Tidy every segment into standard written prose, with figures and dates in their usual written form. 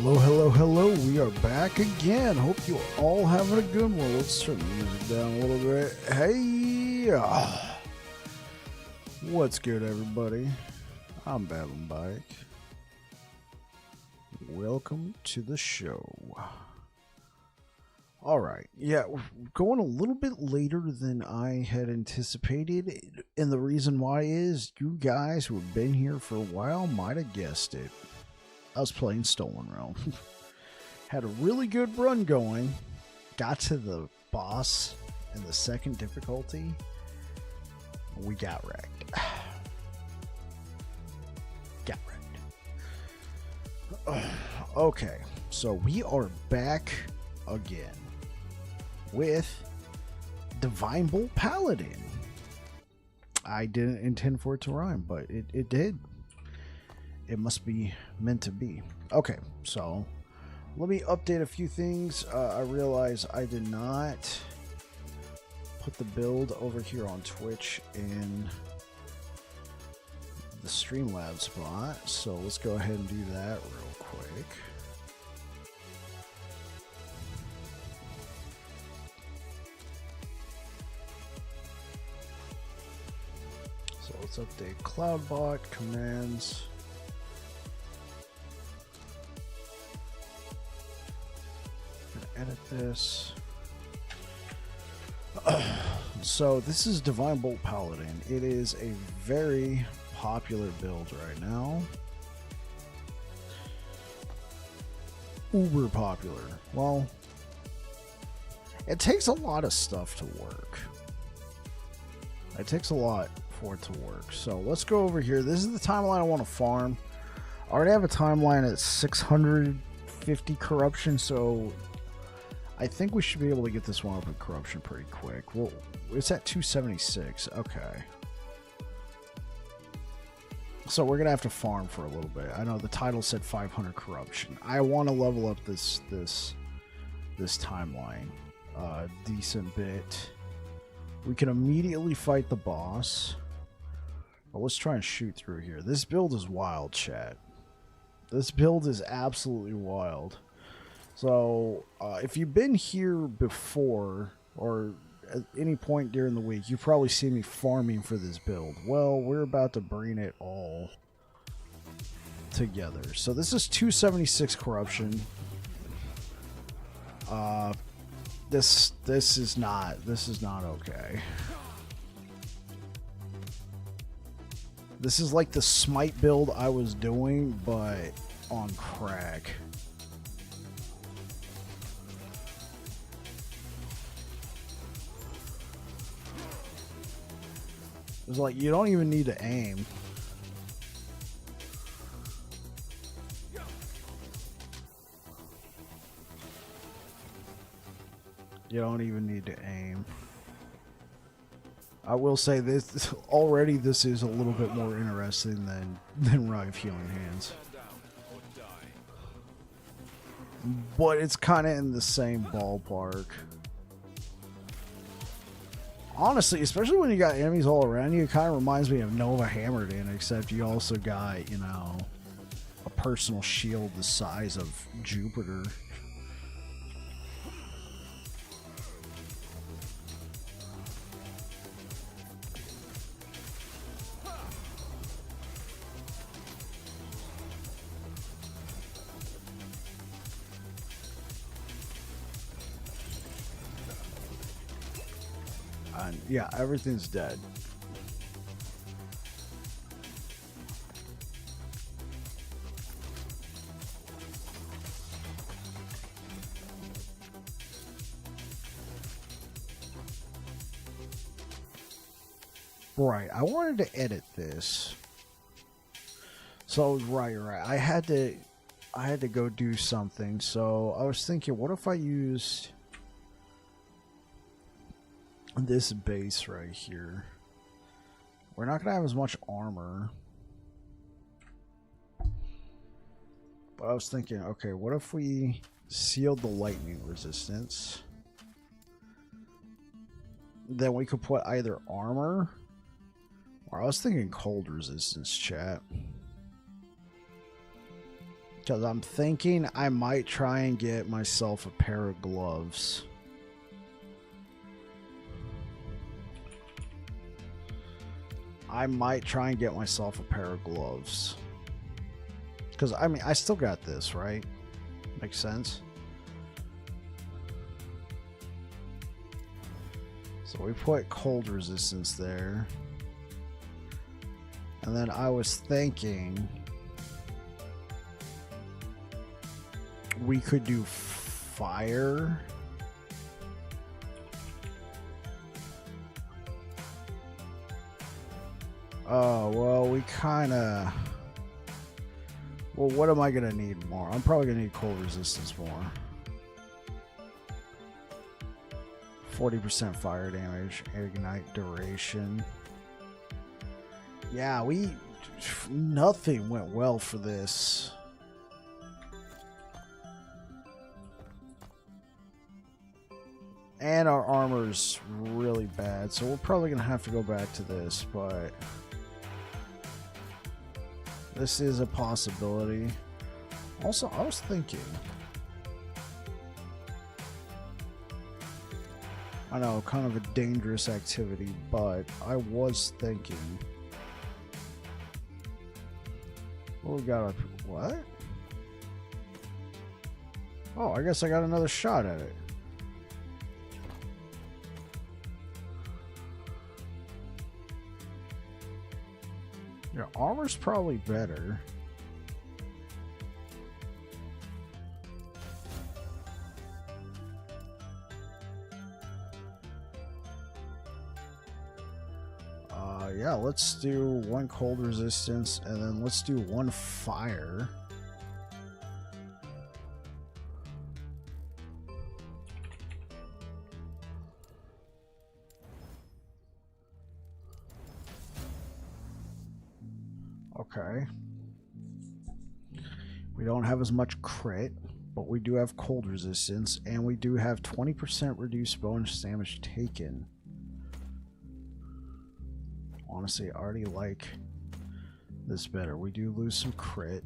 Hello, hello, hello. We are back again. Hope you're all having a good one. Let's turn the music down a little bit. Hey, what's good, everybody? I'm Battling Bike. Welcome to the show. All right. Yeah, we're going a little bit later than I had anticipated. And the reason why is you guys who have been here for a while might have guessed it. I was playing Stolen Realm. Had a really good run going. Got to the boss in the second difficulty. We got wrecked. Got wrecked. Okay, so we are back again with Divine Bolt Paladin. I didn't intend for it to rhyme, but it did. It must be meant to be. Okay, so let me update a few things. I realize I did not put the build over here on Twitch in the Streamlabs spot, so let's go ahead and do that real quick. So let's update CloudBot commands. Edit this. So this is Divine Bolt Paladin. It is a very popular build right now. Uber popular. Well, it takes a lot of stuff to work. It takes a lot for it to work. So let's go over here. This is the timeline I want to farm. I already have a timeline at 650 corruption, so I think we should be able to get this one up in corruption pretty quick. Well, it's at 276. Okay. So we're going to have to farm for a little bit. I know the title said 500 corruption. I want to level up this timeline a decent bit. We can immediately fight the boss. But let's try and shoot through here. This build is wild, chat. This build is absolutely wild. So, if you've been here before, or at any point during the week, you've probably seen me farming for this build. Well, we're about to bring it all together. So this is 276 corruption. This is not okay. This is like the smite build I was doing, but on crack. It's like you don't even need to aim. You don't even need to aim. I will say this already. This is a little bit more interesting than Rive Healing Hands, but it's kind of in the same ballpark. Honestly, especially when you got enemies all around you, it kind of reminds me of Nova Hammered In, except you also got, you know, a personal shield the size of Jupiter. And yeah, everything's dead. Right, I wanted to edit this. So right. I had to go do something. So I was thinking, what if I used this base right here? We're not gonna have as much armor, but I was thinking, okay, what if we sealed the lightning resistance? Then we could put either armor, or I was thinking cold resistance, chat. Because I'm thinking I might try and get myself a pair of gloves. I might try and get myself a pair of gloves. Because, I mean, I still got this, right? Makes sense. So we put cold resistance there. And then I was thinking we could do fire. Oh, well, we kind of... Well, what am I going to need more? I'm probably going to need cold resistance more. 40% fire damage, ignite duration. Yeah, nothing went well for this. And our armor's really bad, so we're probably going to have to go back to this, but this is a possibility. Also, I was thinking, I know, kind of a dangerous activity, but I was thinking, what we got up? What? Oh, I guess I got another shot at it. Your armor's probably better. Yeah, let's do one cold resistance, and then let's do one fire. Okay. We don't have as much crit, but we do have cold resistance, and we do have 20% reduced bonus damage taken. Honestly, I already like this better. We do lose some crit,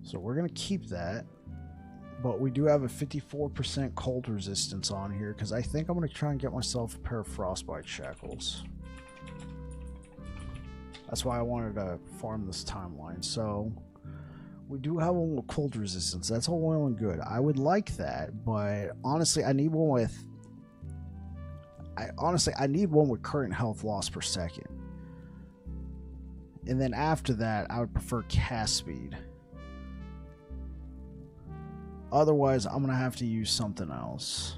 so we're going to keep that. But we do have a 54% cold resistance on here, because I think I'm going to try and get myself a pair of frostbite shackles. That's why I wanted to farm this timeline. So we do have one with cold resistance. That's all well and good. I would like that, but honestly, I need one with... I need one with current health loss per second. And then after that, I would prefer cast speed. Otherwise, I'm going to have to use something else.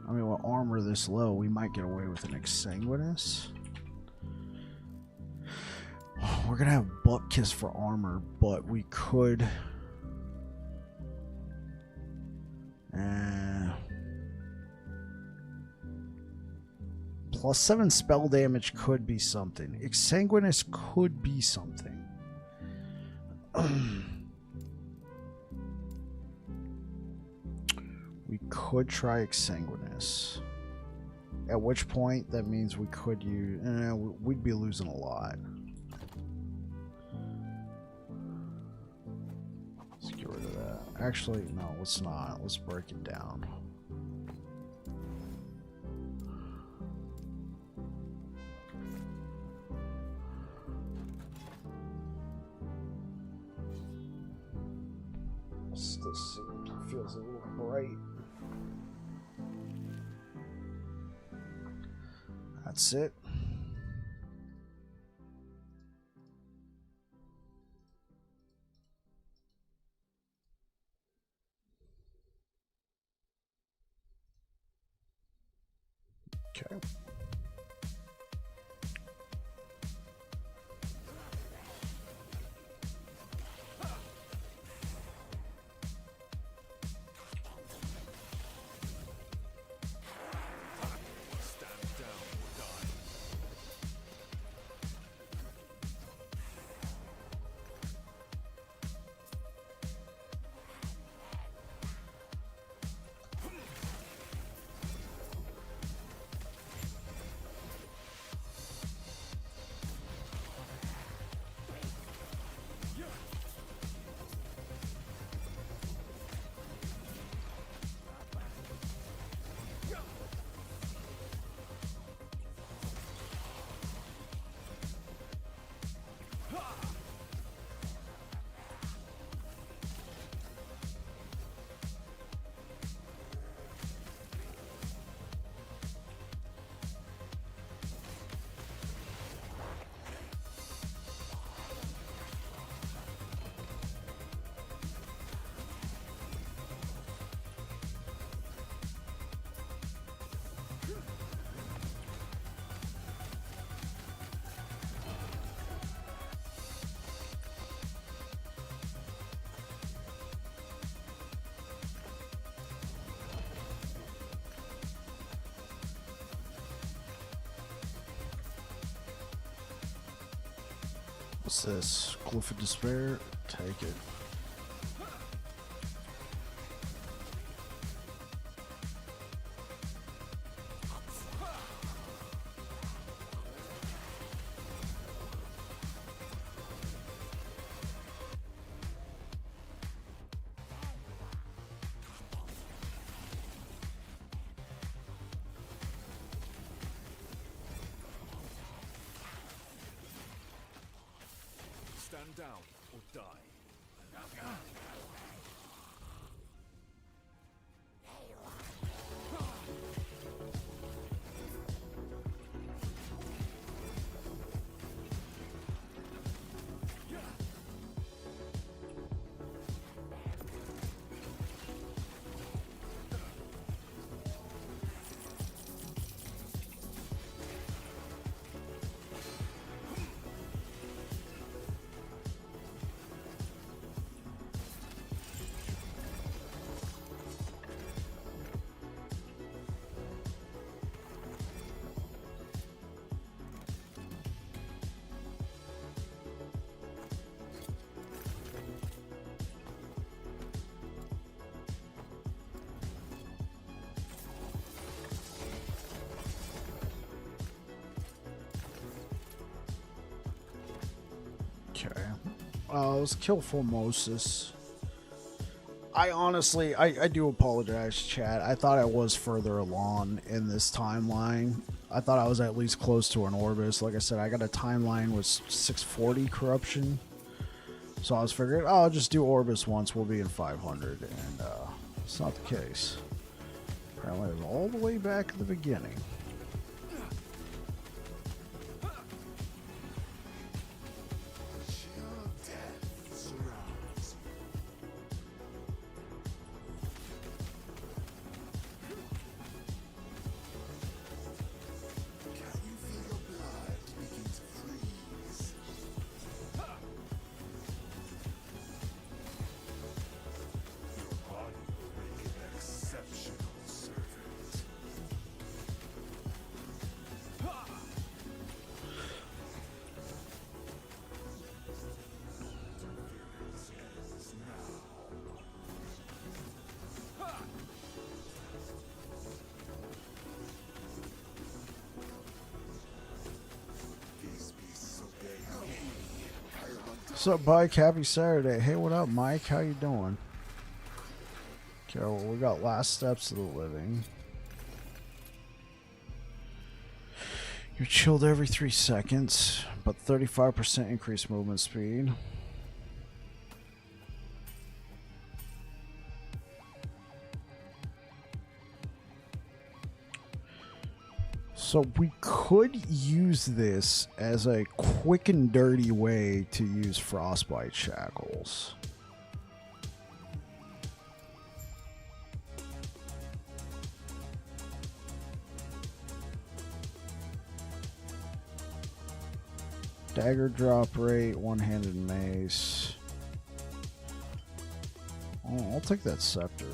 I mean, with armor this low, we might get away with an exsanguinous. We're going to have butt kiss for armor, but we could... Plus 7 spell damage could be something. Exsanguinous could be something. We could try Exsanguinous. At which point, that means we could use... we'd be losing a lot. Let's get rid of that. Actually, no, let's not. Let's break it down. This feels a little bright. That's it. Okay. What's this? Glyph of Despair? Take it. Stand down or die. Okay. Let's kill Formosus. I honestly, I do apologize, chat. I thought I was further along in this timeline. I thought I was at least close to an Orbis. Like I said, I got a timeline with 640 corruption. So I was figuring, oh, I'll just do Orbis once, we'll be in 500. And it's not the case. Apparently it was all the way back at the beginning. What's up, Mike? Happy Saturday. Hey, what up, Mike? How you doing? Okay, well, we got Last Steps of the Living. You're chilled every 3 seconds, but 35% increased movement speed. So we could use this as a quick and dirty way to use Frostbite Shackles. Dagger drop rate, one-handed mace. Oh, I'll take that scepter.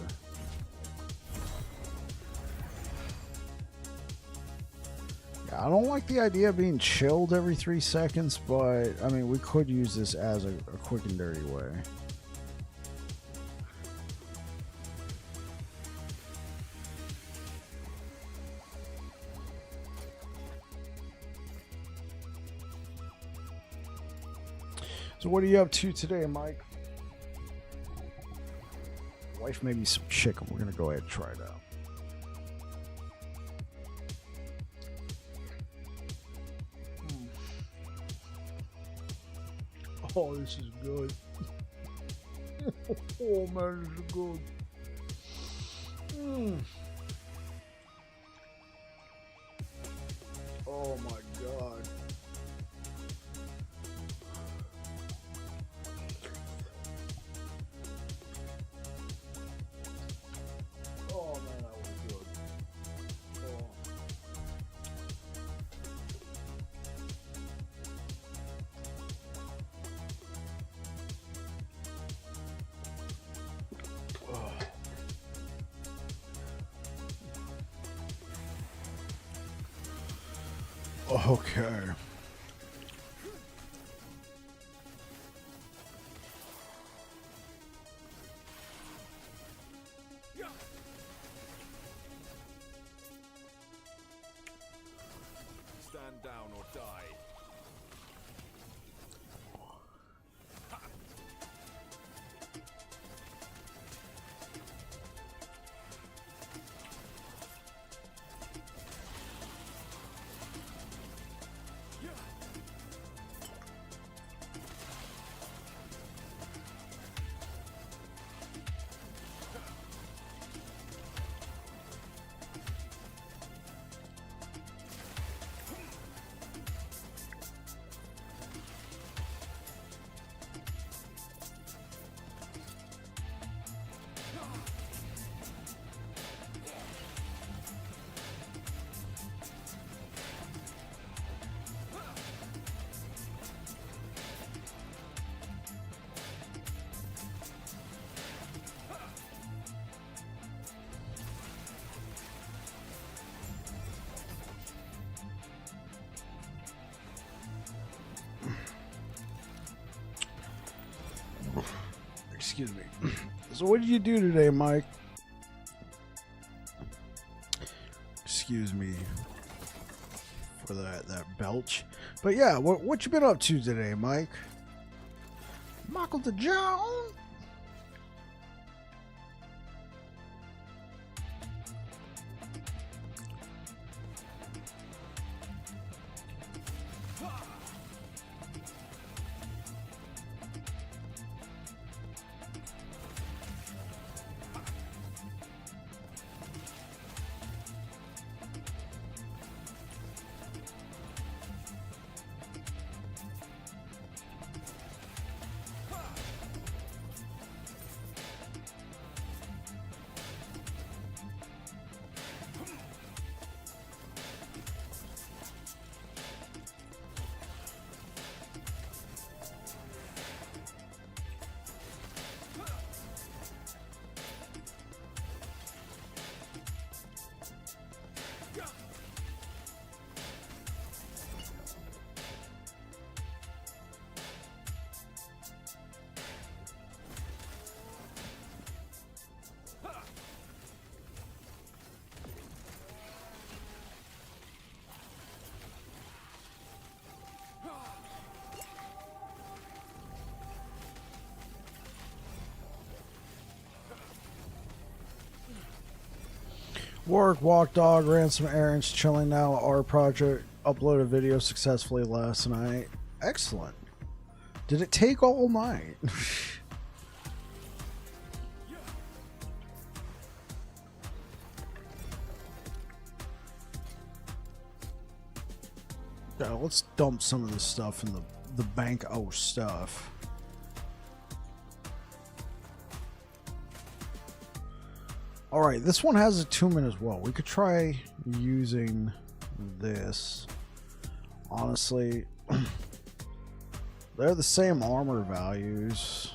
I don't like the idea of being chilled every 3 seconds, but I mean, we could use this as a quick and dirty way. So what are you up to today, Mike? Wife made me some chicken. We're gonna go ahead and try it out. Oh, this is good. Oh man, this is good. Oh my god. Oh man, that was good. Okay. Excuse me. So what did you do today, Mike? Excuse me for that belch. But yeah, what you been up to today, Mike? Michael the John? Work, walk dog, ran some errands, chilling now. Our project uploaded video successfully last night. Excellent. Did it take all night? Yeah, let's dump some of this stuff in the bank. Oh, stuff. Alright, this one has a 2-minute as well. We could try using this. Honestly, they're the same armor values.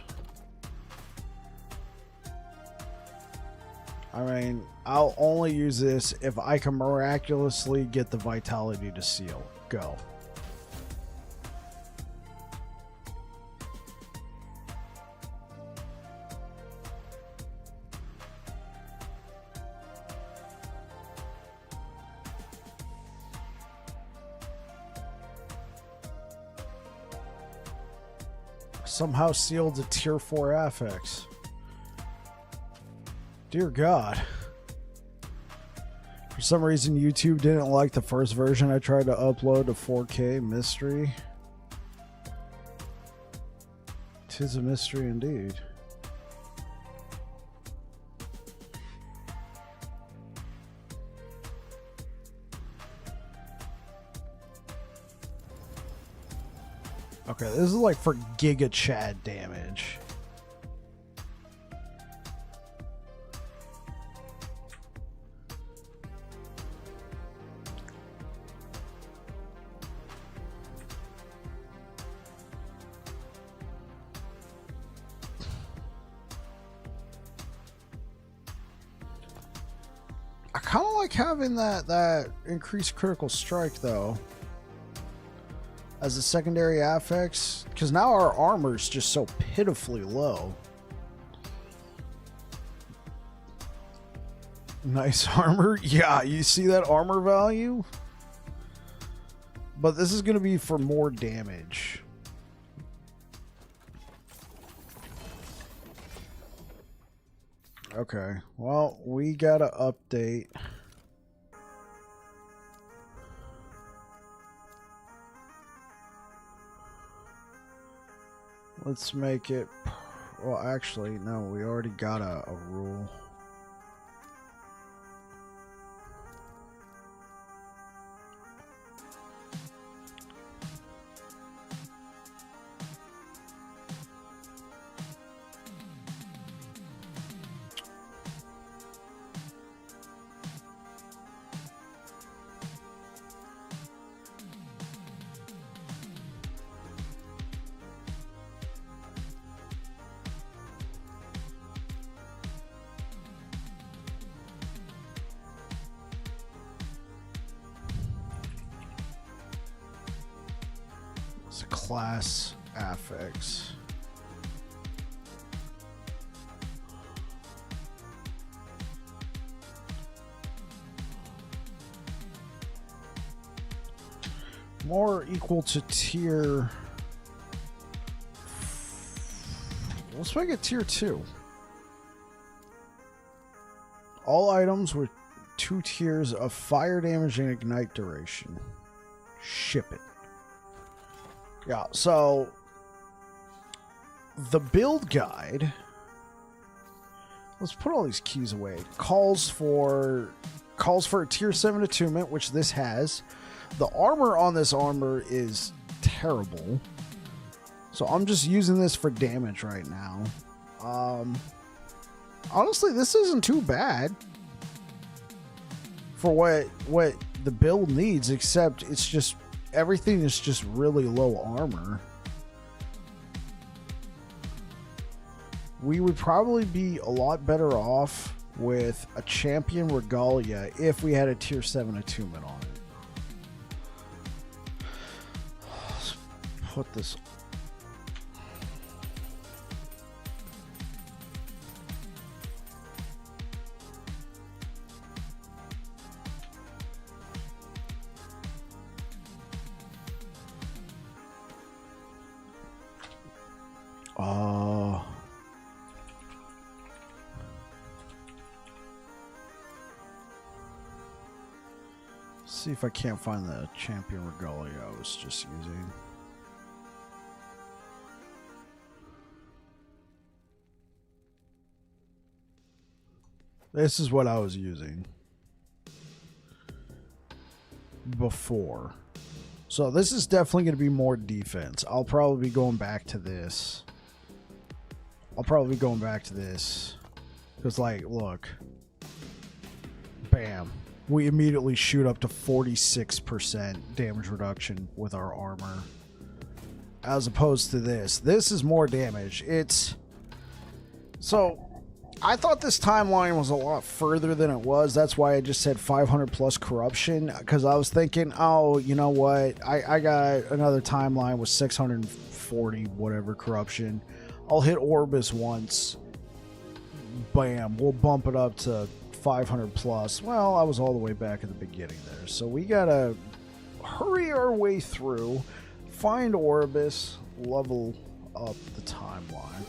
I mean, I'll only use this if I can miraculously get the vitality to seal. Go. Somehow sealed a tier 4 affix. Dear God. For some reason, YouTube didn't like the first version I tried to upload to 4K mystery. 'Tis a mystery indeed. Okay, this is like for Giga Chad damage. I kind of like having that increased critical strike though as a secondary affix, because now our armor's just so pitifully low. Nice armor. Yeah, you see that armor value? But this is going to be for more damage. Okay, well, we gotta update. Let's make it, well, actually, no, we already got a rule. It's a class affix. more equal to tier. Let's make it tier 2. All items with 2 tiers of fire damage and ignite duration. Ship it. Yeah, so the build guide, let's put all these keys away. Calls for a tier 7 attunement, which this has. The armor on this armor is terrible, so I'm just using this for damage right now. Honestly, this isn't too bad for what the build needs, except it's just everything is just really low armor. We would probably be a lot better off with a champion regalia if we had a tier 7 attunement on it. Let's put this. See if I can't find the champion regalia I was just using. This is what I was using before. So this is definitely going to be more defense. I'll probably be going back to this. Because, like, look. Bam. We immediately shoot up to 46% damage reduction with our armor. As opposed to this. This is more damage. So, I thought this timeline was a lot further than it was. That's why I just said 500 plus corruption. Because I was thinking, oh, you know what? I got another timeline with 640 whatever corruption. I'll hit Orbis once. Bam. We'll bump it up to 500 plus. Well, I was all the way back at the beginning there. So we gotta hurry our way through, find Orbis, level up the timeline.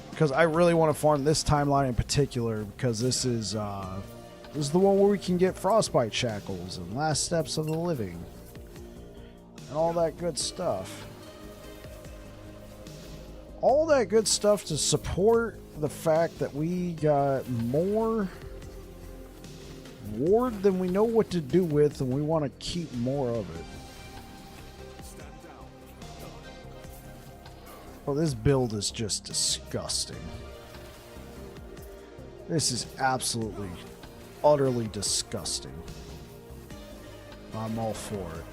Because I really want to farm this timeline in particular, because this is the one where we can get frostbite shackles and last steps of the living and all that good stuff. All that good stuff to support the fact that we got more ward than we know what to do with, and we want to keep more of it. Well, this build is just disgusting. This is absolutely, utterly disgusting. I'm all for it.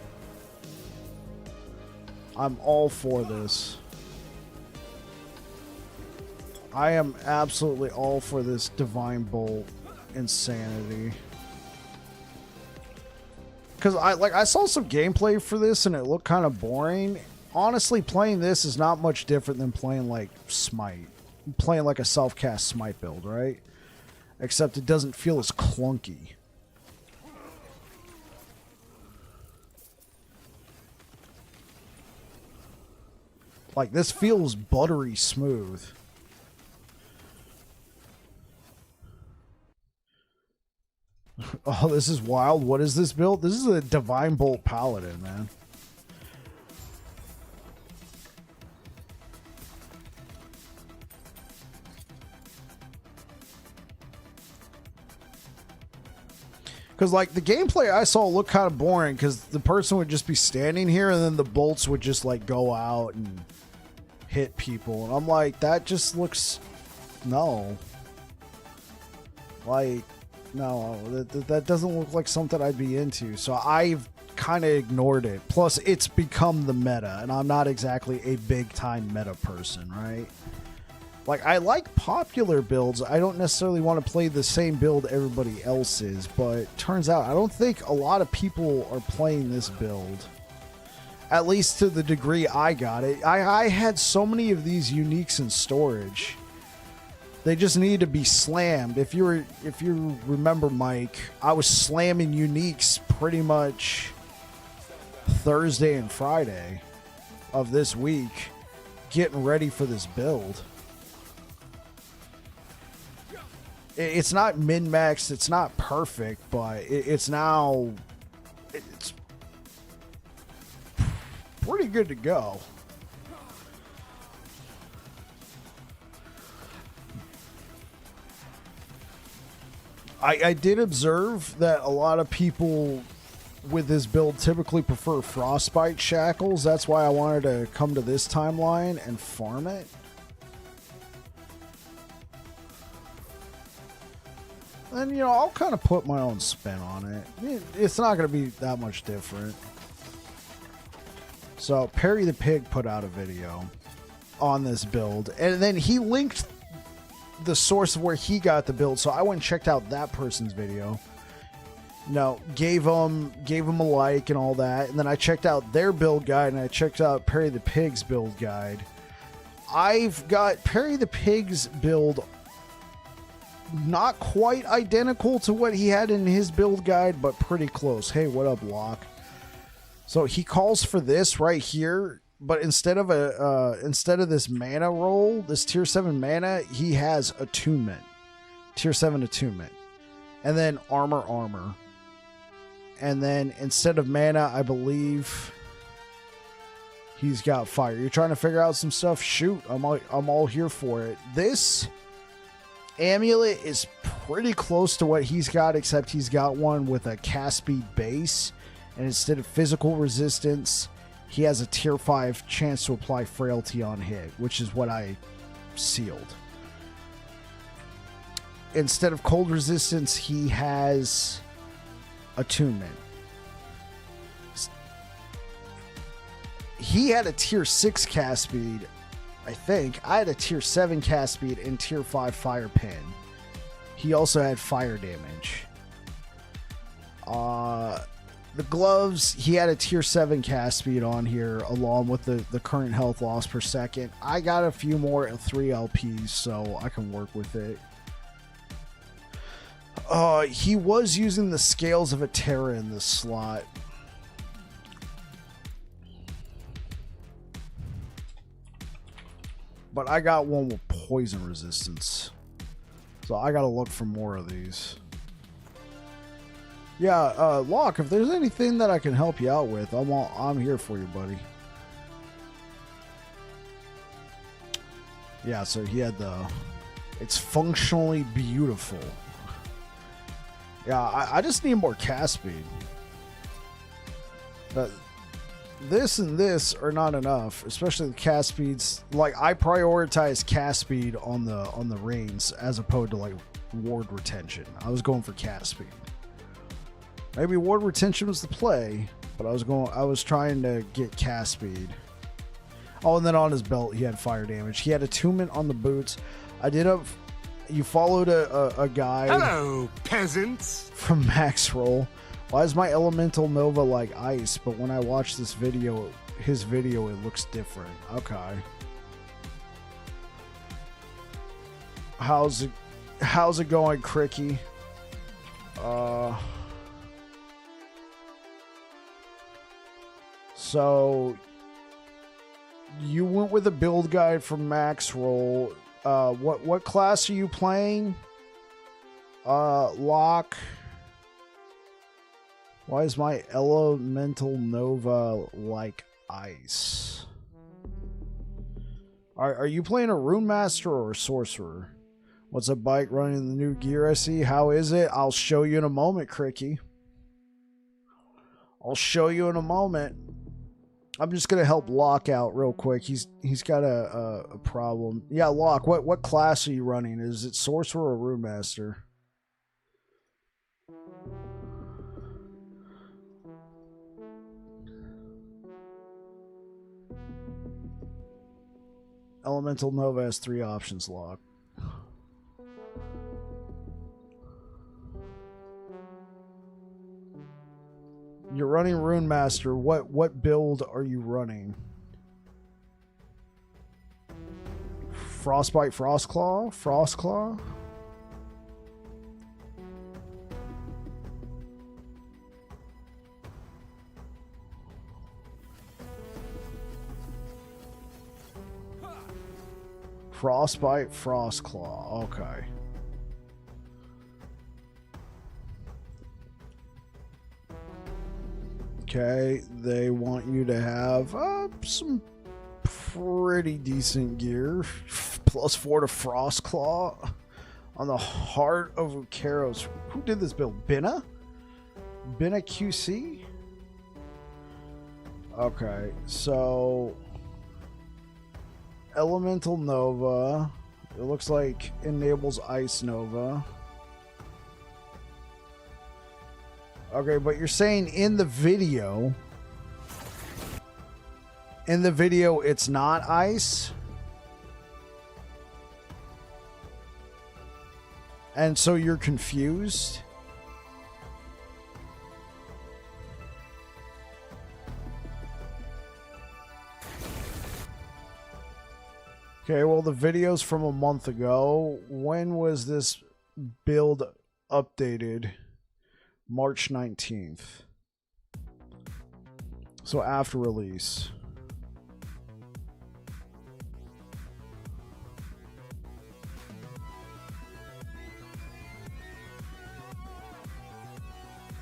I'm all for this. I am absolutely all for this Divine Bolt insanity. Because I saw some gameplay for this and it looked kind of boring. Honestly, playing this is not much different than playing like Smite. Playing like a self-cast Smite build, right? Except it doesn't feel as clunky. Like, this feels buttery smooth. Oh, this is wild. What is this build? This is a Divine Bolt Paladin, man. Because, like, the gameplay I saw looked kind of boring because the person would just be standing here and then the bolts would just, like, go out and hit people. And I'm like, that just looks... No. Like... No, that doesn't look like something I'd be into. So I've kind of ignored it. Plus, it's become the meta, and I'm not exactly a big-time meta person, right? Like, I like popular builds. I don't necessarily want to play the same build everybody else is, but turns out I don't think a lot of people are playing this build. At least to the degree I got it. I had so many of these uniques in storage. They just need to be slammed. If you remember, Mike, I was slamming uniques pretty much Thursday and Friday of this week getting ready for this build. It's not min-maxed, it's not perfect, but it's pretty good to go. I did observe that a lot of people with this build typically prefer Frostbite Shackles. That's why I wanted to come to this timeline and farm it. And, you know, I'll kind of put my own spin on it. It's not going to be that much different. So, Perry the Pig put out a video on this build. And then he linked the source of where he got the build. So, I went and checked out that person's video. No, gave him a like and all that. And then I checked out their build guide. And I checked out Perry the Pig's build guide. I've got Perry the Pig's build not quite identical to what he had in his build guide, but pretty close. Hey, what up, Locke? So he calls for this right here, but instead of this mana roll, this tier 7 mana, he has attunement. Tier 7 attunement. And then armor. And then instead of mana, I believe he's got fire. You're trying to figure out some stuff? Shoot, I'm all here for it. This amulet is pretty close to what he's got, except he's got one with a cast speed base, and instead of physical resistance, he has a tier 5 chance to apply frailty on hit, which is what I sealed. Instead of cold resistance, he has attunement. He had a tier 6 cast speed, I think. I had a tier 7 cast speed and tier 5 fire pin. He also had fire damage. The gloves, he had a tier 7 cast speed on here along with the current health loss per second. I got a few more 3 LPs, so I can work with it. He was using the Scales of a Terra in this slot. But I got one with poison resistance. So I gotta look for more of these. Yeah, Locke, if there's anything that I can help you out with, I'm here for you, buddy. Yeah, so he had it's functionally beautiful. Yeah, I just need more cast speed. This and this are not enough, especially the cast speeds. Like, I prioritize cast speed on the reigns as opposed to like ward retention. I was going for cast speed. Maybe ward retention was the play, but I was trying to get cast speed. Oh, and then on his belt he had fire damage. He had attunement on the boots. You followed a guy. Hello, peasants. From Max Roll. Why is my elemental Nova like ice? But when I watch his video, it looks different. Okay. How's it going, Cricky? So you went with a build guide from Max Roll. What class are you playing? Locke. Why is my elemental Nova like ice? Are you playing a Rune Master or a Sorcerer? What's a bike running the new gear I see? How is it? I'll show you in a moment, Cricky. I'll show you in a moment. I'm just gonna help Locke out real quick. He's got a problem. Yeah, Locke, what class are you running? Is it Sorcerer or Rune Master? Elemental Nova has 3 options, Locke. You're running Rune Master. What build are you running? Frostbite Frostclaw? Frostclaw? Frostbite, Frostclaw. Okay. Okay, they want you to have some pretty decent gear. +4 to Frostclaw on the Heart of Ukaros. Who did this build? Binna? Binna QC? Okay, so Elemental Nova. It looks like enables Ice Nova. Okay, but you're saying in the video it's not ice? And so you're confused? Okay, well, the video's from a month ago. When was this build updated? March 19th. So after release.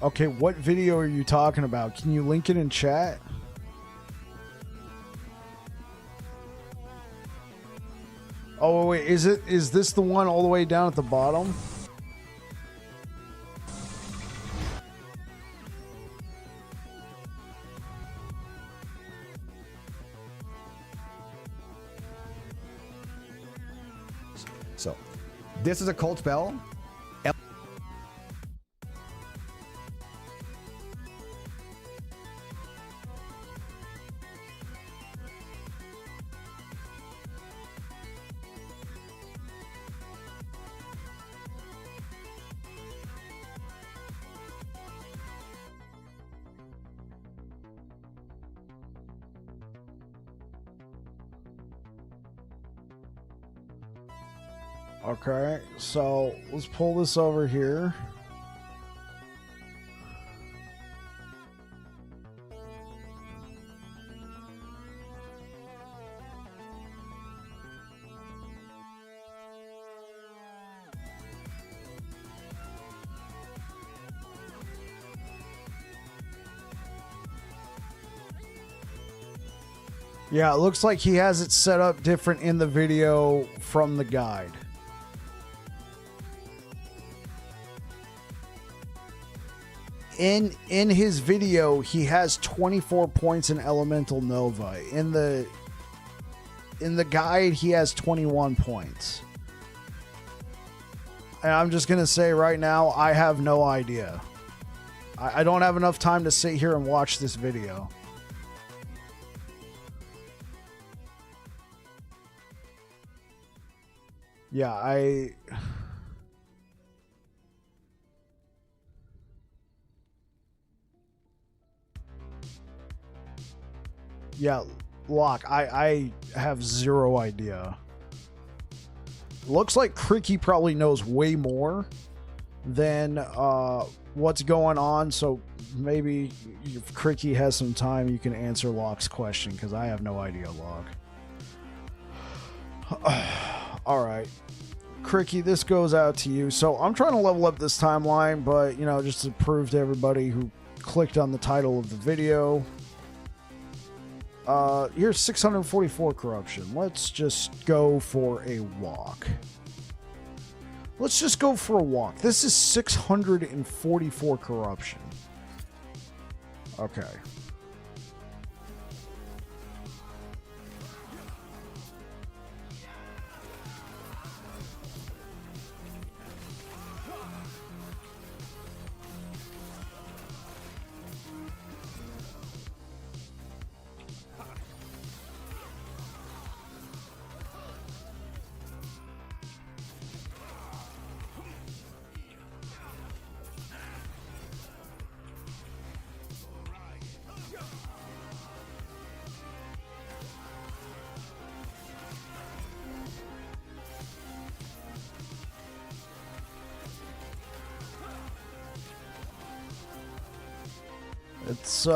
Okay, what video are you talking about? Can you link it in chat? Oh wait, is this the one all the way down at the bottom? So, this is a cold spell. Okay, so let's pull this over here. Yeah, it looks like he has it set up different in the video from the guide. In his video, he has 24 points in Elemental Nova. In the guide, he has 21 points. And I'm just going to say right now, I have no idea. I don't have enough time to sit here and watch this video. Yeah, Yeah, Locke, I have zero idea. Looks like Cricky probably knows way more than what's going on, so maybe if Cricky has some time, you can answer Locke's question, because I have no idea, Locke. Alright. Cricky, this goes out to you. So I'm trying to level up this timeline, but, you know, just to prove to everybody who clicked on the title of the video... here's 644 corruption. Let's just go for a walk. Let's just go for a walk. This is 644 corruption. Okay. It's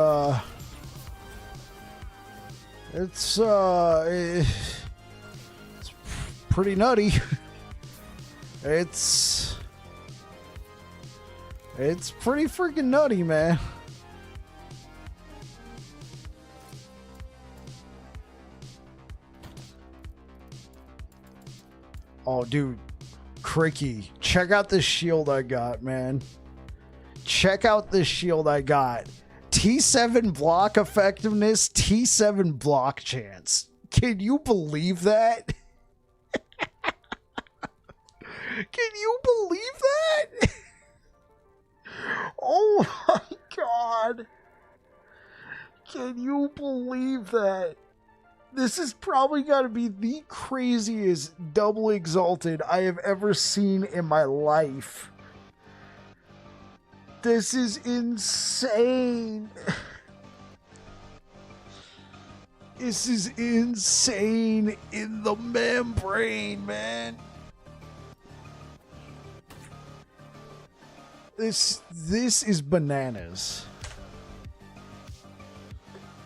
pretty nutty. It's pretty freaking nutty, man. Oh, dude. Cricky. Check out this shield I got, man. Check out this shield I got. T7 block effectiveness, T7 block chance. Can you believe that? Can you believe that? Oh my god. Can you believe that? This is probably got to be the craziest double exalted I have ever seen in my life. This is insane. This is insane in the membrane, man. This is bananas.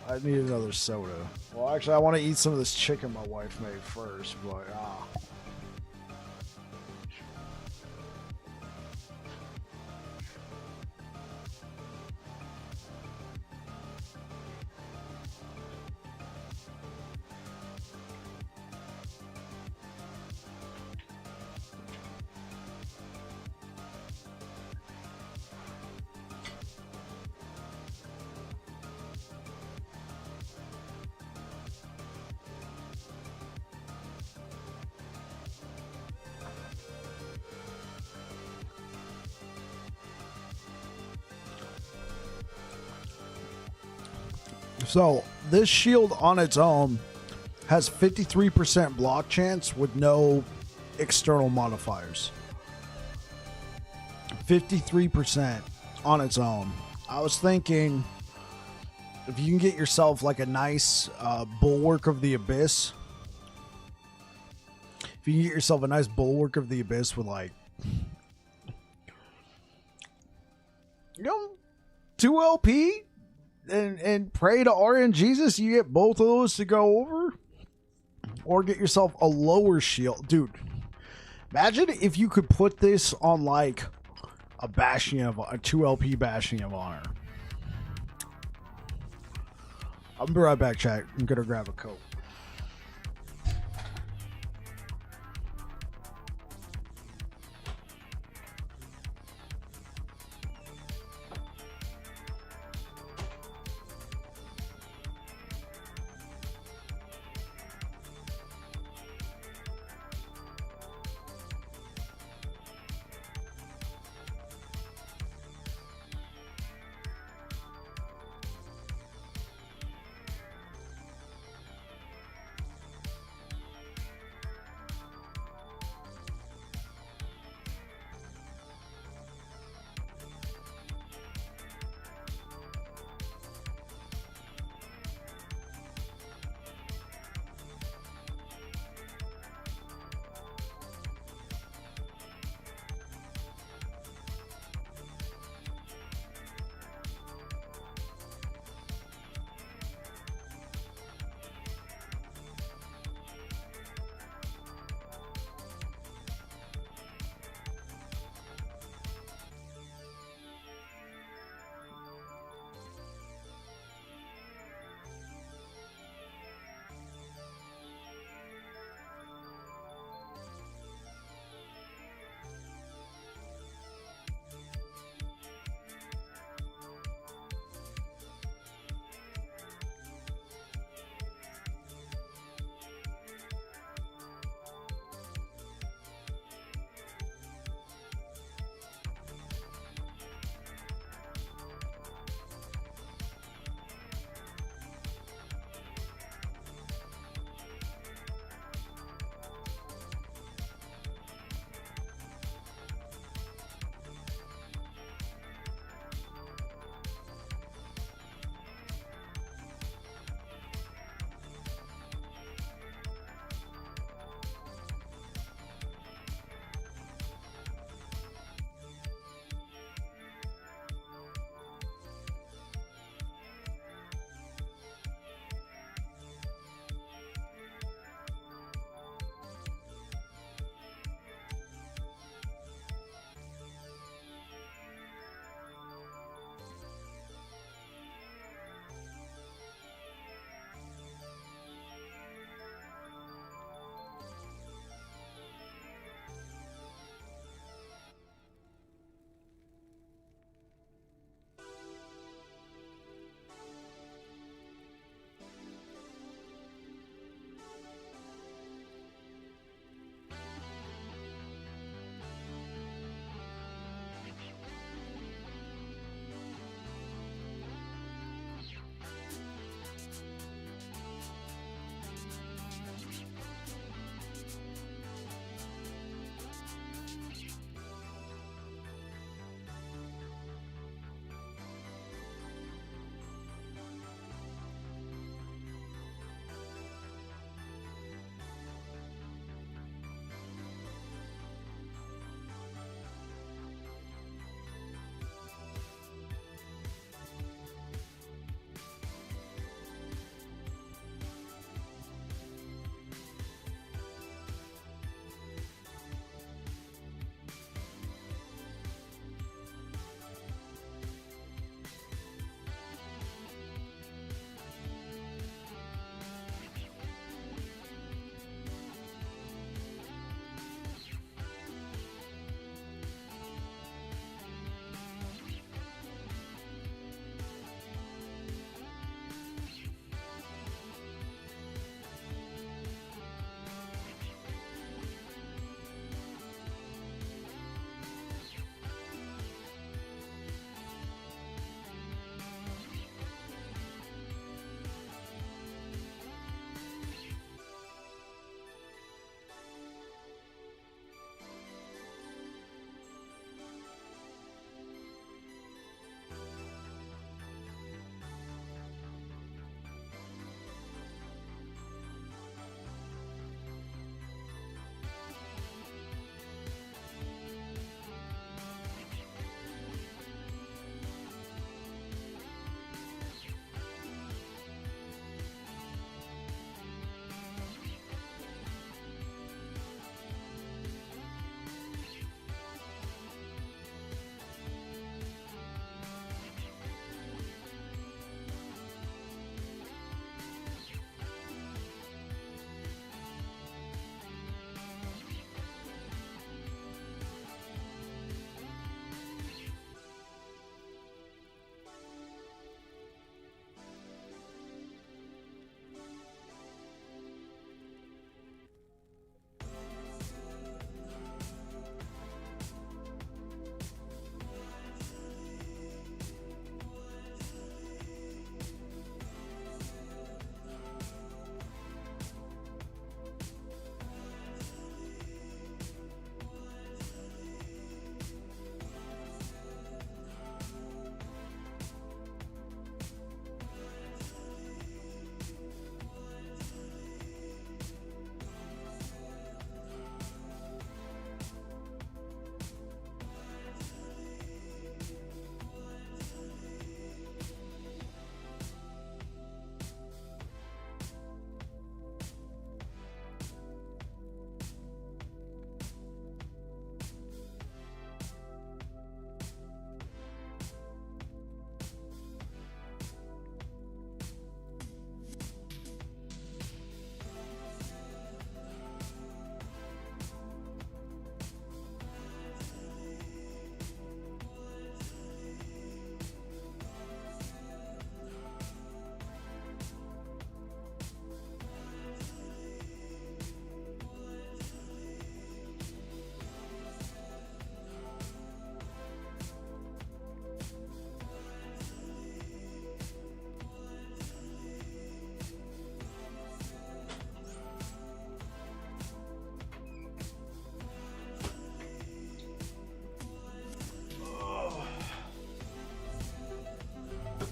I need another soda. Well, actually, I want to eat some of this chicken my wife made first, but so this shield on its own has 53% block chance with no external modifiers. 53% on its own. I was thinking if you can get yourself like a nice bulwark of the abyss. If you can get yourself a nice bulwark of the abyss with like, 2 LP and pray to RN Jesus, you get both of those to go over. Or get yourself a lower shield. Dude, imagine if you could put this on like a Bastion of a 2 LP Bastion of Honor. I'll be right back, chat. I'm gonna grab a Coke.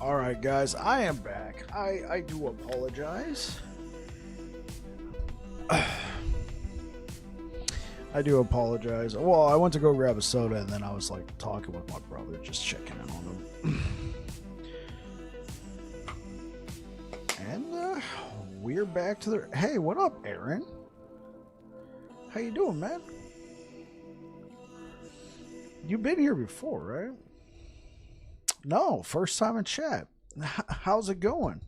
Alright guys, I am back. I do apologize. I do apologize. Well, I went to go grab a soda and then I was like talking with my brother, just checking in on him. And we're back to the... Hey, what up, Aaron? How you doing, man? You've been here before, right? No, first time in chat. How's it going?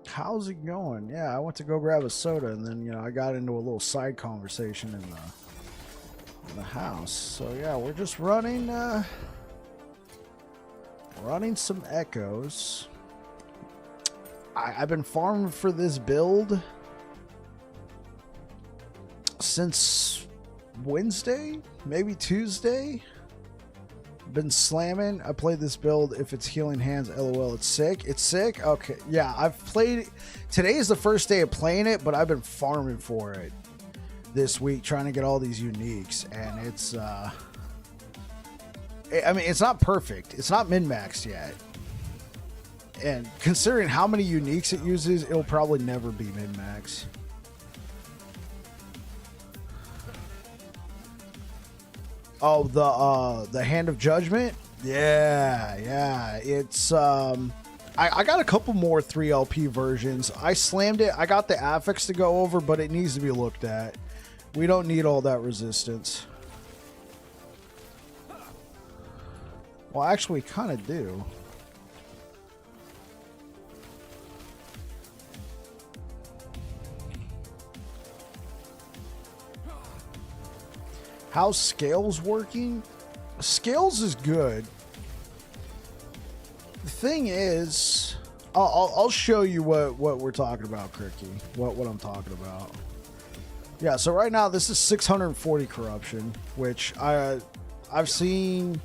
How's it going? Yeah, I went to go grab a soda and then, you know, I got into a little side conversation in the house. So yeah, we're just running some echoes. I've been farming for this build since Wednesday, maybe Tuesday. Been slamming. I played this build. If it's healing hands, lol, it's sick. It's sick. Okay, yeah, I've played. Today is the first day of playing it, but I've been farming for it this week, trying to get all these uniques, and it's I mean, it's not perfect. It's not min-maxed yet, and considering how many uniques it uses, it'll probably never be min-max. Oh, the Hand of Judgment? Yeah. It's I got a couple more 3LP versions. I slammed it. I got the affix to go over, but it needs to be looked at. We don't need all that resistance. Well, actually, we kind of do. How's Scales working? Scales is good. The thing is, I'll show you what we're talking about, Cricky. What I'm talking about. Yeah, so right now this is 640 corruption, which I've seen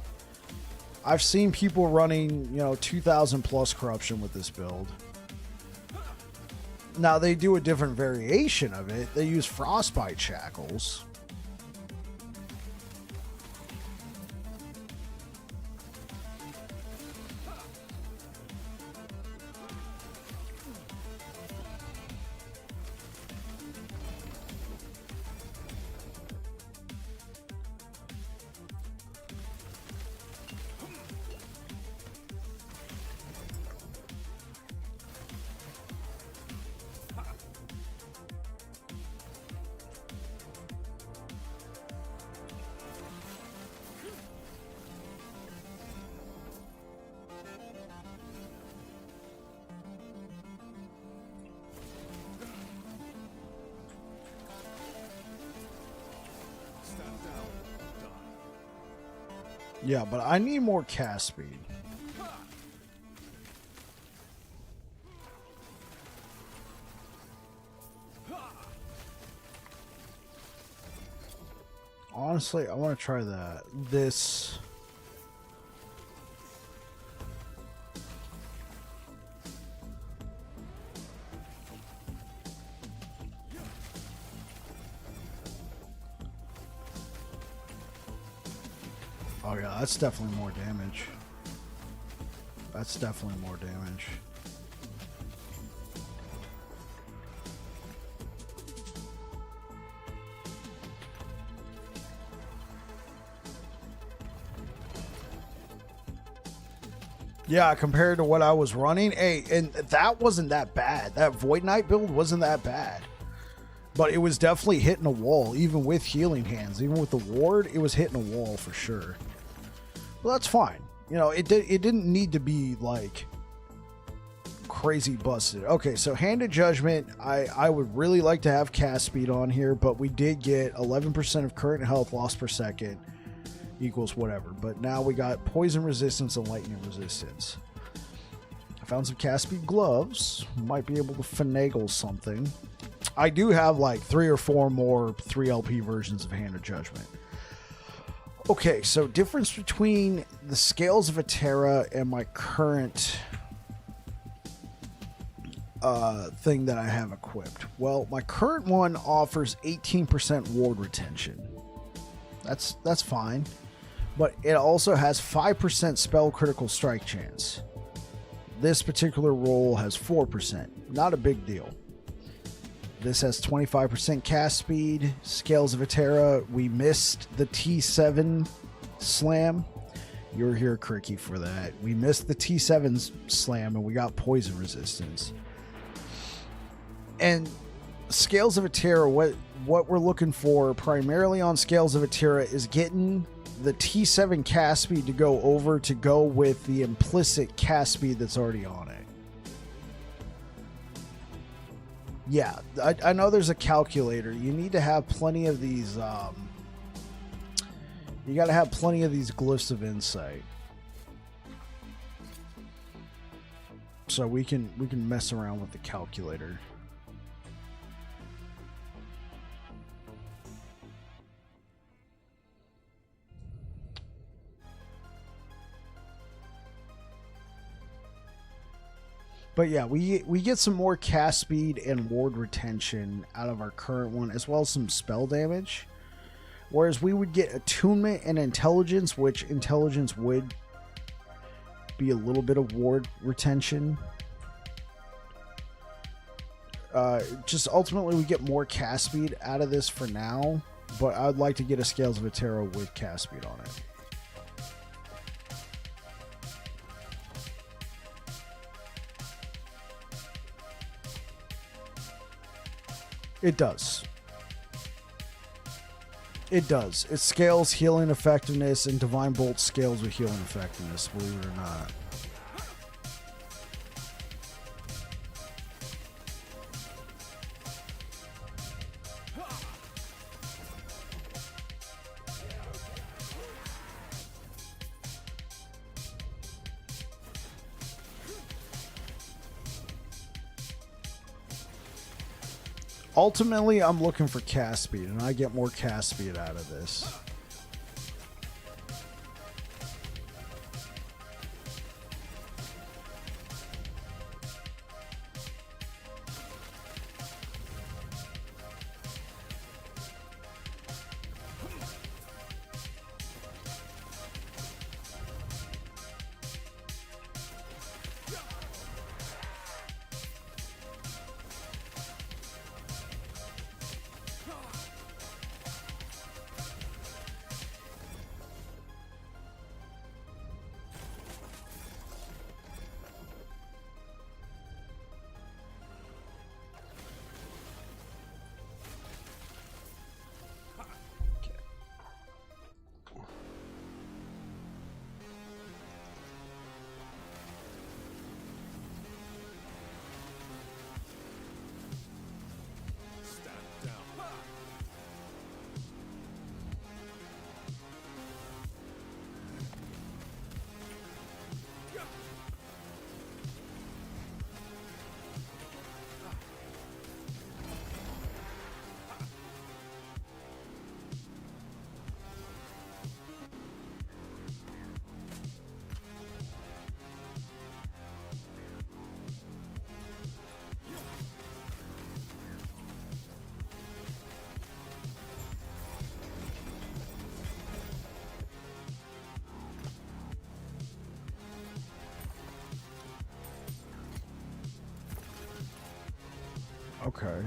people running, you know, 2,000 plus corruption with this build. Now they do a different variation of it. They use frostbite shackles. Yeah, but I need more cast speed. Honestly, I want to try that. This... Oh yeah, that's definitely more damage. That's definitely more damage. Yeah, compared to what I was running, hey, and that wasn't that bad. That Void Knight build wasn't that bad. But it was definitely hitting a wall, even with healing hands. Even with the ward, it was hitting a wall for sure. Well, that's fine. You know, it didn't need to be like crazy busted. Okay, so Hand of Judgment, I would really like to have cast speed on here, but we did get 11% of current health loss per second equals whatever. But now we got poison resistance and lightning resistance. I found some cast speed gloves. Might be able to finagle something. I do have like 3 or 4 more 3LP versions of Hand of Judgment. Okay, so difference between the Scales of Atera and my current thing that I have equipped. Well, my current one offers 18% ward retention. That's fine. but it also has 5% spell critical strike chance. This particular roll has 4%. Not a big deal. This has 25% cast speed. Scales of Atera. We missed the T7 slam. You're here, Cricky, for that. We missed the T7 slam and we got poison resistance. And Scales of Atera, what we're looking for primarily on Scales of Atera is getting the T7 cast speed to go with the implicit cast speed that's already on it. Yeah, I know there's a calculator. You need to have plenty of these. You got to have plenty of these glyphs of insight, so we can mess around with the calculator. But yeah, we get some more cast speed and ward retention out of our current one, as well as some spell damage. Whereas we would get attunement and intelligence, which intelligence would be a little bit of ward retention. Just ultimately we get more cast speed out of this for now, but I would like to get a Scales of Atera with cast speed on it. It does. It does. It scales healing effectiveness, and Divine Bolt scales with healing effectiveness, believe it or not. Ultimately, I'm looking for cast speed, and I get more cast speed out of this. Okay.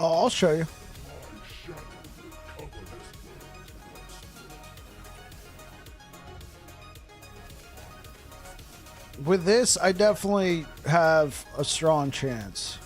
Oh, I'll show you. With this, I definitely have a strong chance.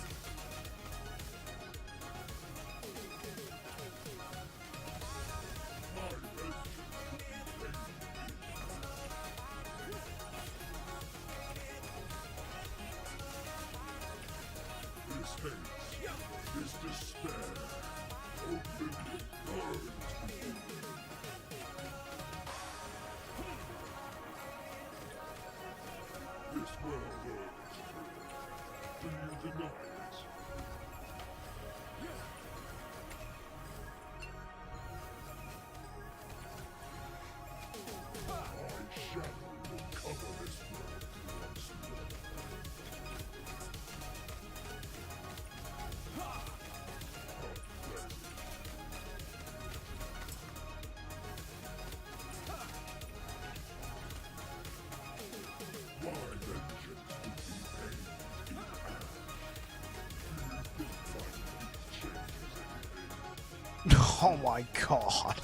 Oh my god.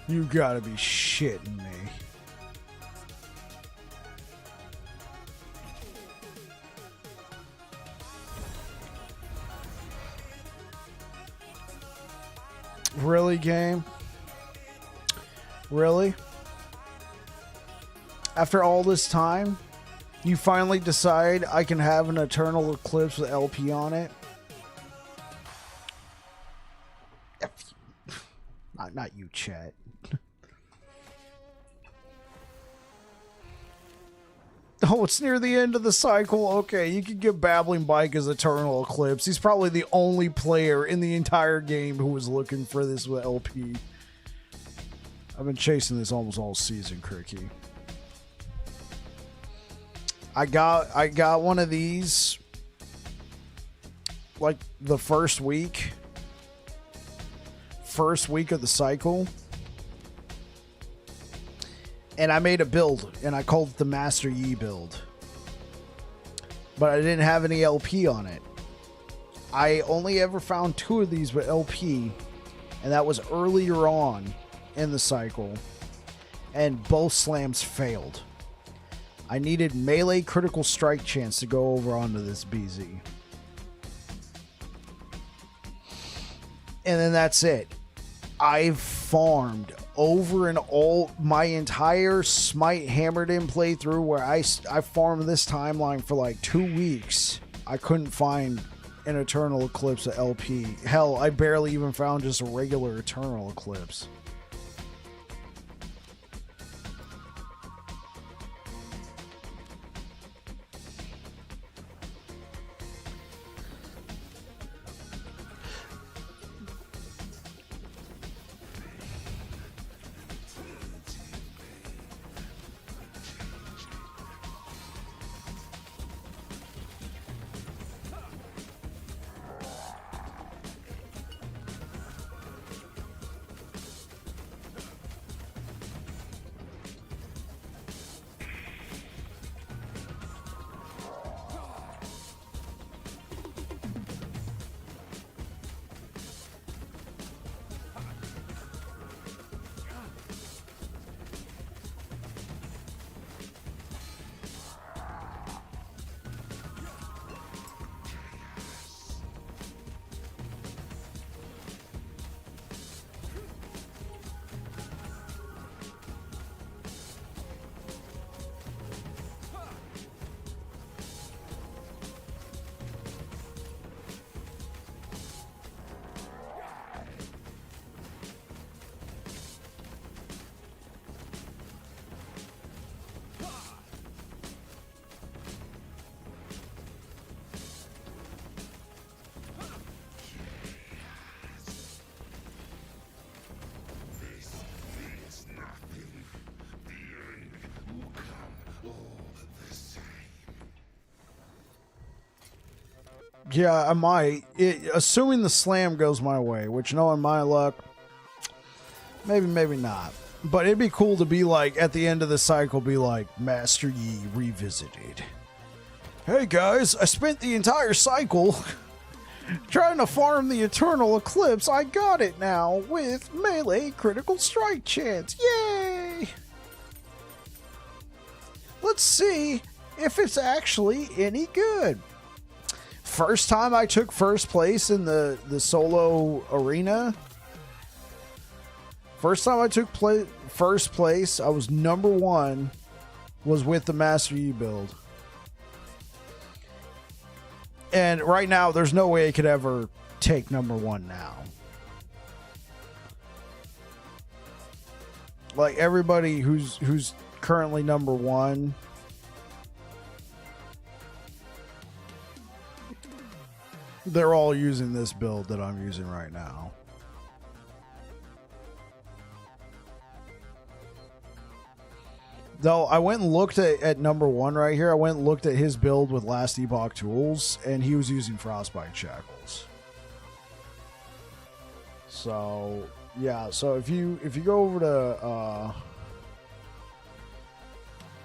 You gotta be shitting me. Really, game? Really? After all this time, you finally decide I can have an Eternal Eclipse with LP on it? Not you, chat. Oh, it's near the end of the cycle. Okay, you can get Babbling Bike as Eternal Eclipse. He's probably the only player in the entire game who was looking for this with LP. I've been chasing this almost all season, Cricky. I got one of these like the first week of the cycle, and I made a build and I called it the Master Yi build, but I didn't have any LP on it. I only ever found 2 of these with LP, and that was earlier on in the cycle, and both slams failed. I needed melee critical strike chance to go over onto this BZ. And then that's it. I've farmed over and all my entire Smite Hammered In playthrough, where I farmed this timeline for like 2 weeks. I couldn't find an Eternal Eclipse at LP. Hell, I barely even found just a regular Eternal Eclipse. Yeah, I might. Assuming the slam goes my way, which knowing my luck, maybe not. But it'd be cool to be like, at the end of the cycle, be like, Master Yi Revisited. Hey guys, I spent the entire cycle trying to farm the Eternal Eclipse. I got it now with melee critical strike chance. Yay! Let's see if it's actually any good. First time I took first place in the solo arena. First time I took first place, I was number 1, was with the Master Yi build. And right now, there's no way I could ever take number 1 now. Like, everybody who's currently number 1... they're all using this build that I'm using right now. Though I went and looked at number 1 right here. I went and looked at his build with last Epoch tools, and he was using Frostbite Shackles. So yeah, so if you go over to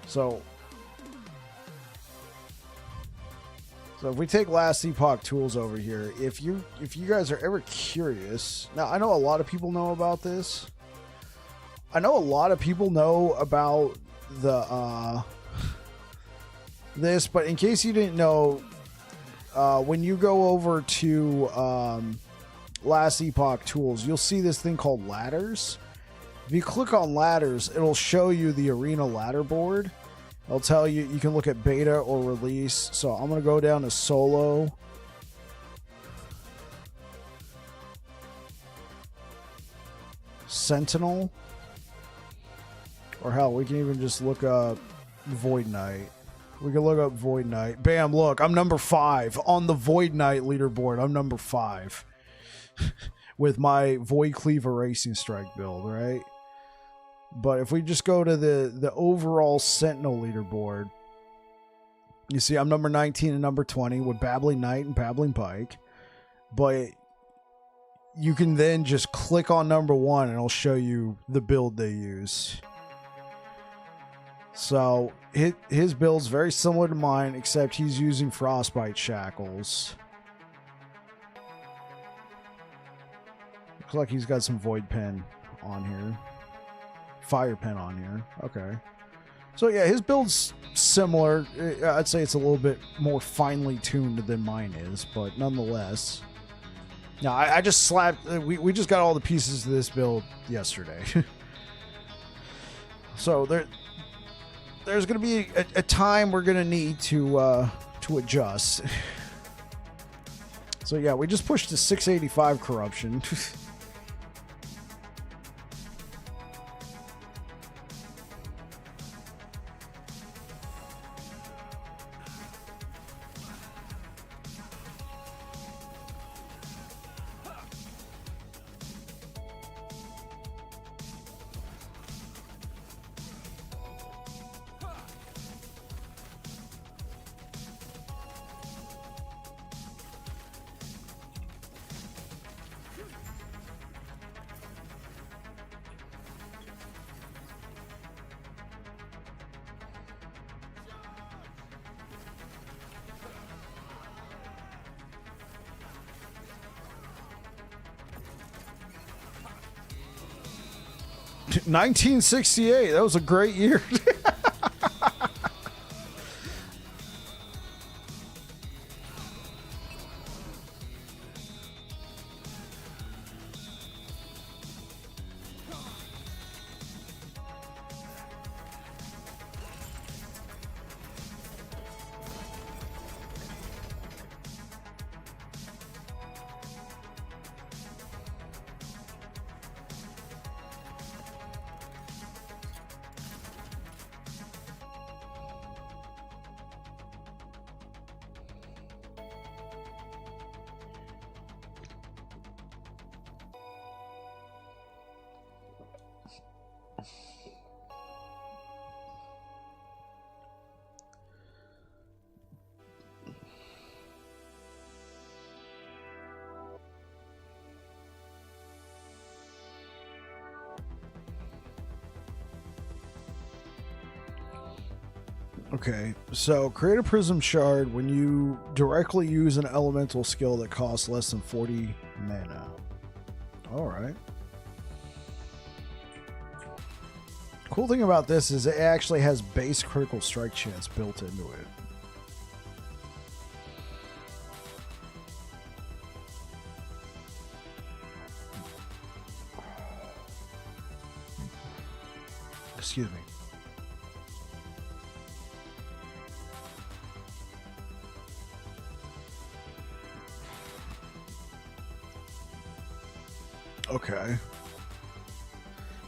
So if we take last Epoch tools over here, if you guys are ever curious, now I know a lot of people know about this. I know a lot of people know about the this, but in case you didn't know, when you go over to last Epoch tools, you'll see this thing called ladders. If you click on ladders, it'll show you the arena ladder board. I'll tell you, you can look at beta or release. So I'm going to go down to solo. Sentinel. Or hell, we can even just look up Void Knight. We can look up Void Knight. Bam, look, I'm number 5 on the Void Knight leaderboard. I'm number 5 with my Void Cleaver Racing Strike build, right? But if we just go to the overall Sentinel leaderboard, you see I'm number 19 and number 20 with Babbling Knight and Babbling Pike. But you can then just click on number 1 and it'll show you the build they use. So his build's very similar to mine, except he's using Frostbite Shackles. Looks like he's got some Void Pen on here. Fire Pen on here. Okay. So yeah, his build's similar. I'd say it's a little bit more finely tuned than mine is, but nonetheless. Now, I just slapped... We just got all the pieces of this build yesterday. So there's going to be a time we're going to need to adjust. So yeah, we just pushed to 685 corruption. $1968. That was a great year. Okay, so create a prism shard when you directly use an elemental skill that costs less than 40 mana. Alright. Cool thing about this is it actually has base critical strike chance built into it. Excuse me. Okay.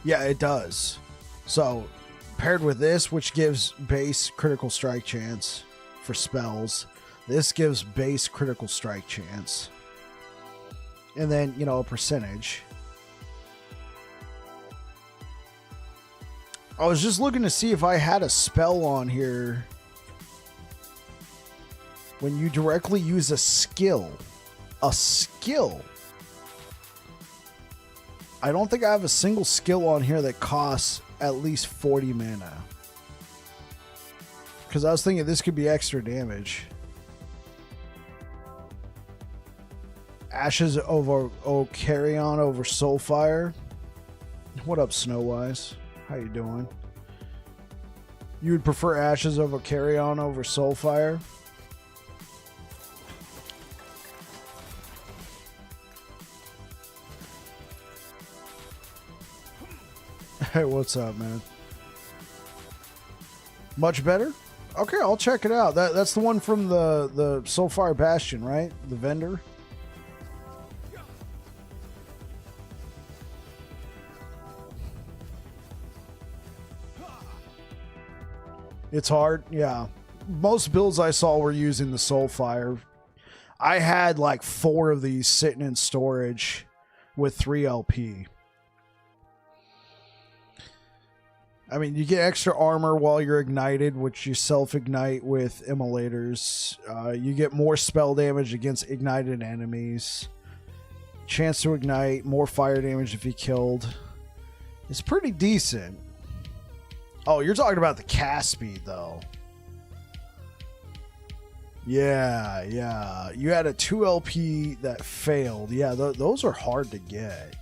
Yeah, it does. So, paired with this, which gives base critical strike chance for spells, this gives base critical strike chance. And then, you know, a percentage. I was just looking to see if I had a spell on here when you directly use a skill. A skill. I don't think I have a single skill on here that costs at least 40 mana. Because I was thinking this could be extra damage. Ashes over Carrion over Soulfire. What up, Snowwise? How you doing? You would prefer Ashes over Carrion over Soulfire? Hey, what's up, man? Much better? Okay, I'll check it out. That's the one from the Soulfire Bastion, right? The vendor. It's hard, yeah. Most builds I saw were using the Soulfire. I had like 4 of these sitting in storage with 3 LP. I mean, you get extra armor while you're ignited, which you self-ignite with immolators. You get more spell damage against ignited enemies. Chance to ignite, more fire damage if you killed. It's pretty decent. Oh, you're talking about the cast speed, though. Yeah, yeah. You had a 2 LP that failed. Yeah, those are hard to get.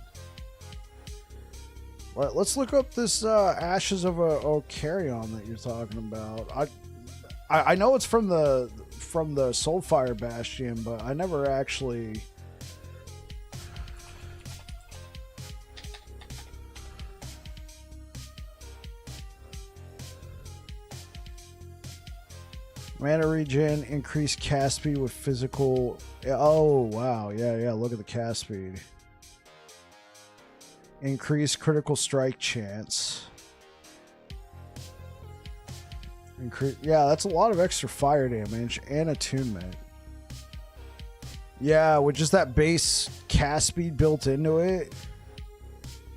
Let's look up this Ashes of a Carrion that you're talking about. I know it's from the Soulfire Bastion, but I never actually. Mana regen, increased cast speed with physical Oh, wow. Yeah. Look at the cast speed. Increase critical strike chance. Yeah, that's a lot of extra fire damage and attunement. Yeah, with just that base cast speed built into it.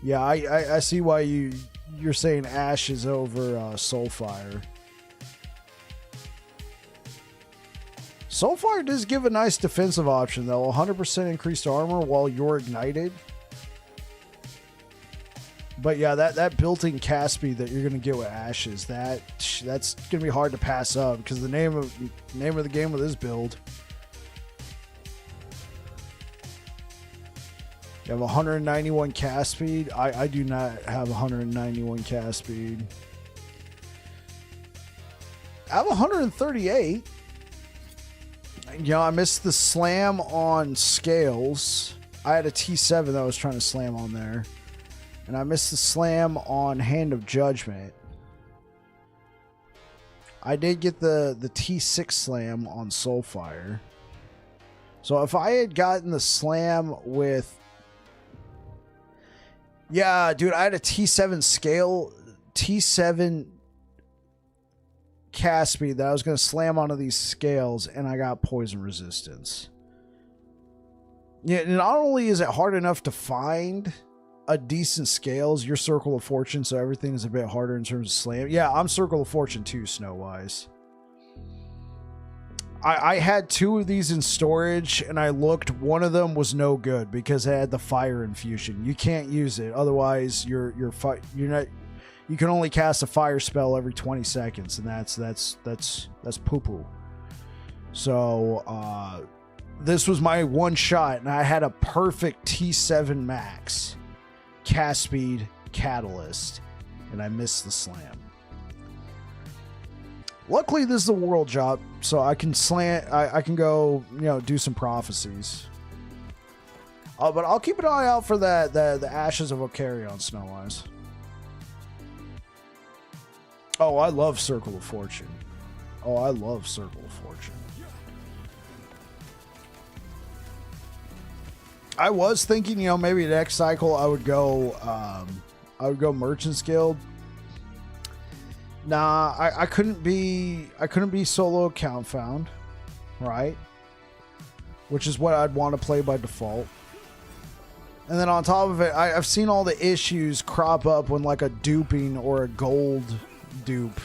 Yeah, I see why you're saying Ash is over Soulfire. Soulfire does give a nice defensive option, though. 100% increased armor while you're ignited. But yeah, that built-in cast speed that you're gonna get with Ashes, that's gonna be hard to pass up because the name of the game with this build. You have 191 cast speed. I do not have 191 cast speed. I have 138. You know, I missed the slam on scales. I had a T7 that I was trying to slam on there. And I missed the slam on Hand of Judgment. I did get the T6 slam on Soulfire. So if I had gotten the slam with... Yeah, dude, I had a T7 scale, T7 cast speed that I was going to slam onto these scales, and I got poison resistance. Yeah, not only is it hard enough to find a decent scales, your Circle of Fortune, so everything is a bit harder in terms of slam. Yeah, I'm Circle of Fortune too, Snowwise. I had two of these in storage, and I looked. One of them was no good because it had the fire infusion. You can't use it, otherwise you're not. You can only cast a fire spell every 20 seconds, and that's poo poo. So this was my one shot, and I had a perfect T7 max cast speed catalyst, and I missed the slam. Luckily, this is a world job, so I can I can go, do some prophecies. But I'll keep an eye out for the Ashes of Ocarion, Snowwise. Oh, I love Circle of Fortune. Oh, I love Circle of Fortune. I was thinking, maybe next cycle I would go Merchant's Guild. Nah, I couldn't be solo account found, right? Which is what I'd want to play by default. And then on top of it, I've seen all the issues crop up when like a duping or a gold dupe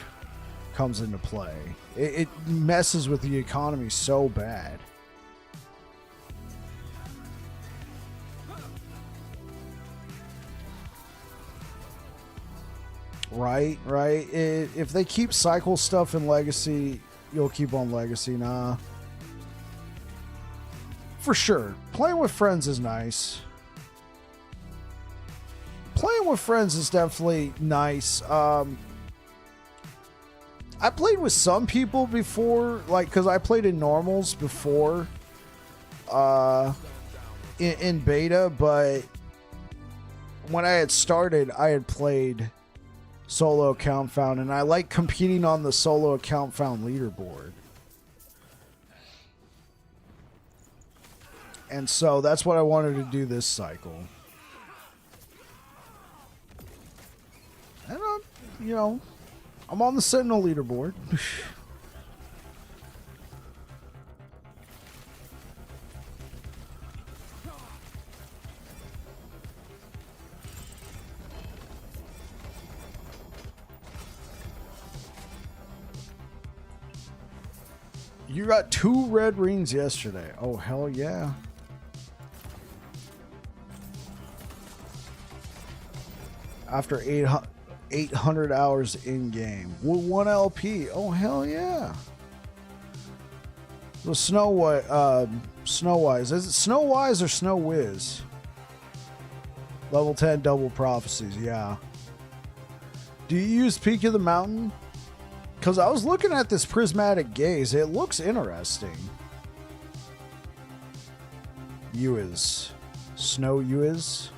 comes into play. It messes with the economy so bad. Right. If they keep cycle stuff in Legacy, you'll keep on Legacy. Nah. For sure. Playing with friends is nice. Playing with friends is definitely nice. I played with some people before, because I played in normals before in beta, but when I had started, I had played solo account found, and I like competing on the solo account found leaderboard. And so that's what I wanted to do this cycle. And I'm on the Sentinel leaderboard. You got 2 red rings yesterday. Oh, hell yeah. After 800 hours in game with 1 LP. Oh, hell yeah. So Snowwise. Is it Snowwise or Snow Whiz? Level 10 double prophecies. Yeah. Do you use Peak of the Mountain? Because I was looking at this prismatic gaze. It looks interesting. Uis. Snow Uis.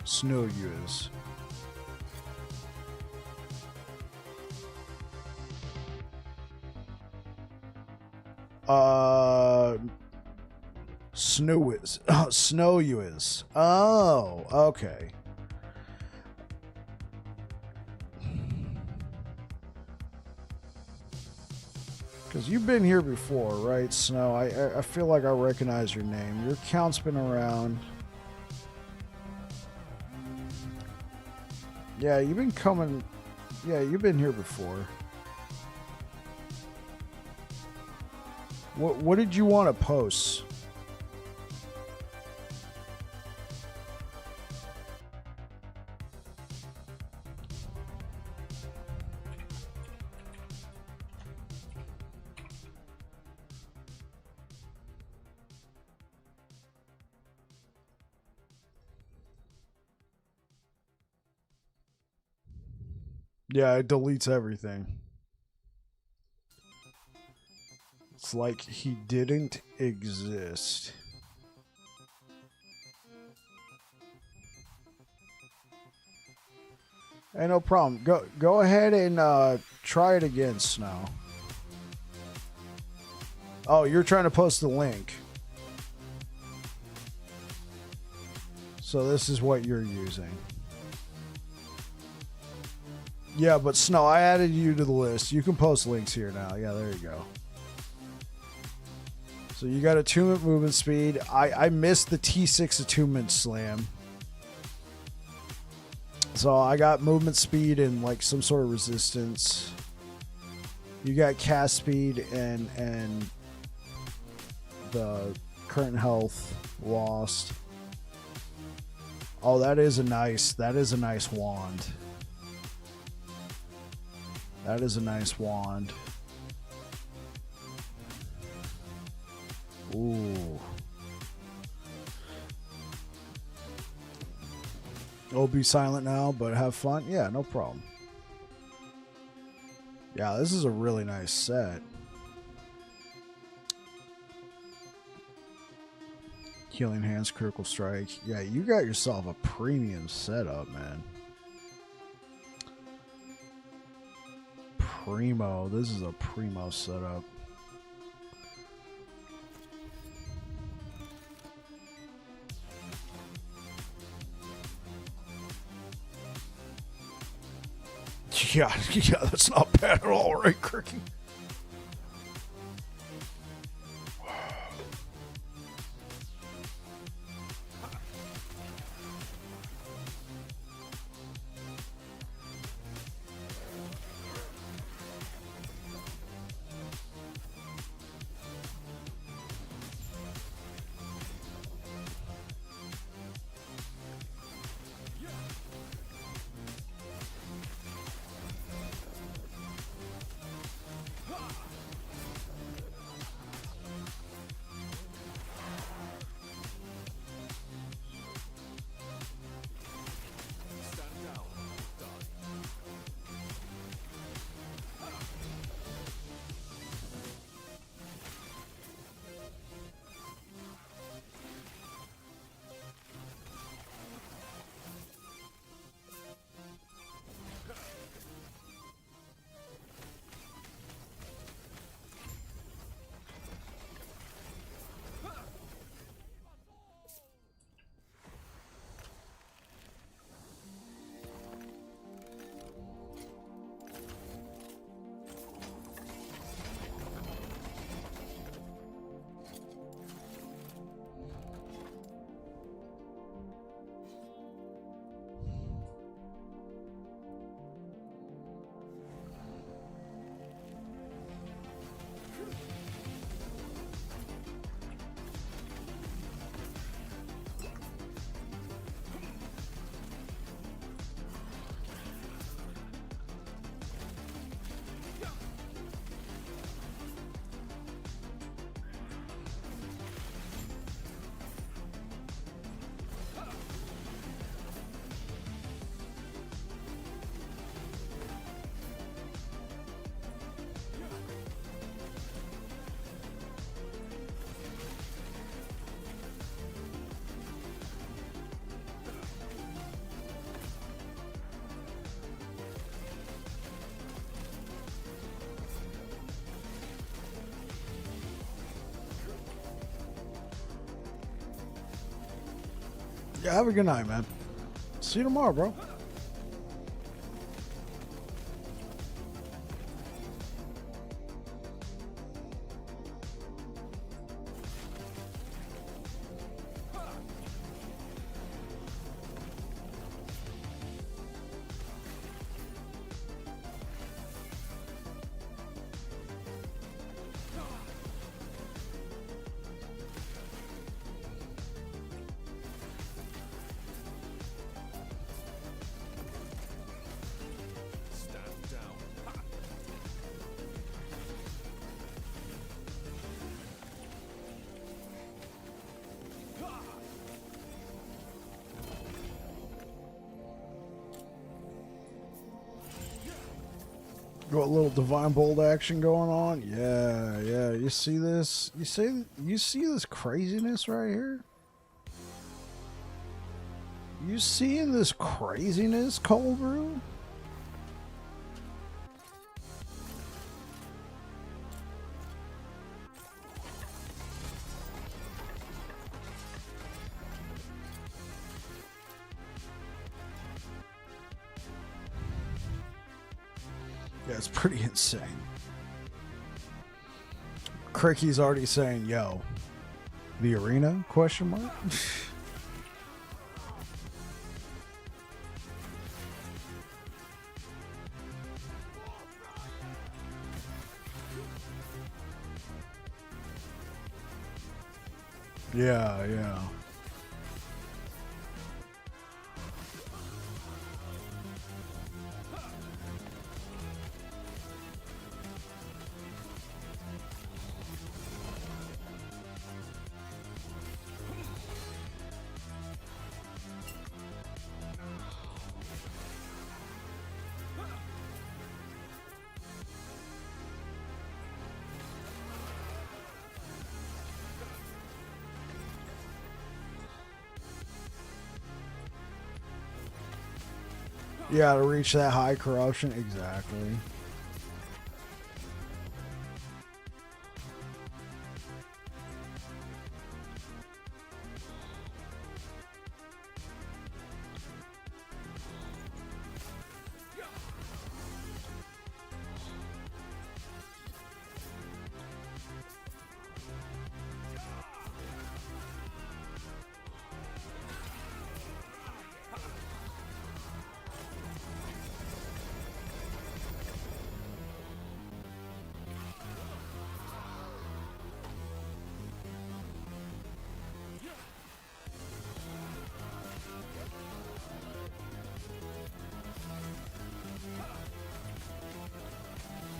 Snow Uis. Snow is. Oh, Snow you is. Oh, okay. Because you've been here before, right, Snow? I feel like I recognize your name. Your account's been around. Yeah, you've been coming. Yeah, you've been here before. What did you want to post? Yeah, it deletes everything. It's like he didn't exist. Hey, no problem. Go ahead and try it again, Snow. Oh, you're trying to post the link. So this is what you're using. Yeah, but Snow, I added you to the list. You can post links here now. Yeah, there you go. So you got attunement movement speed. I missed the T6 attunement slam. So I got movement speed and like some sort of resistance. You got cast speed and the current health lost. Oh, that is a nice wand. That is a nice wand. Ooh. It'll be silent now, but have fun. Yeah, no problem. Yeah, this is a really nice set. Healing Hands, Critical Strike. Yeah, you got yourself a premium setup, man. Primo. This is a primo setup. Yeah, that's not bad at all, right, Cricky? Yeah, have a good night, man. See you tomorrow, bro. Got a little divine bolt action going on. Yeah, yeah. You see this? You see this craziness right here? You seeing this craziness, Cold Brew? Yeah, it's pretty insane. Cricky's already saying, yo, the arena, question mark? Yeah, yeah. Yeah, to reach that high corruption. Exactly.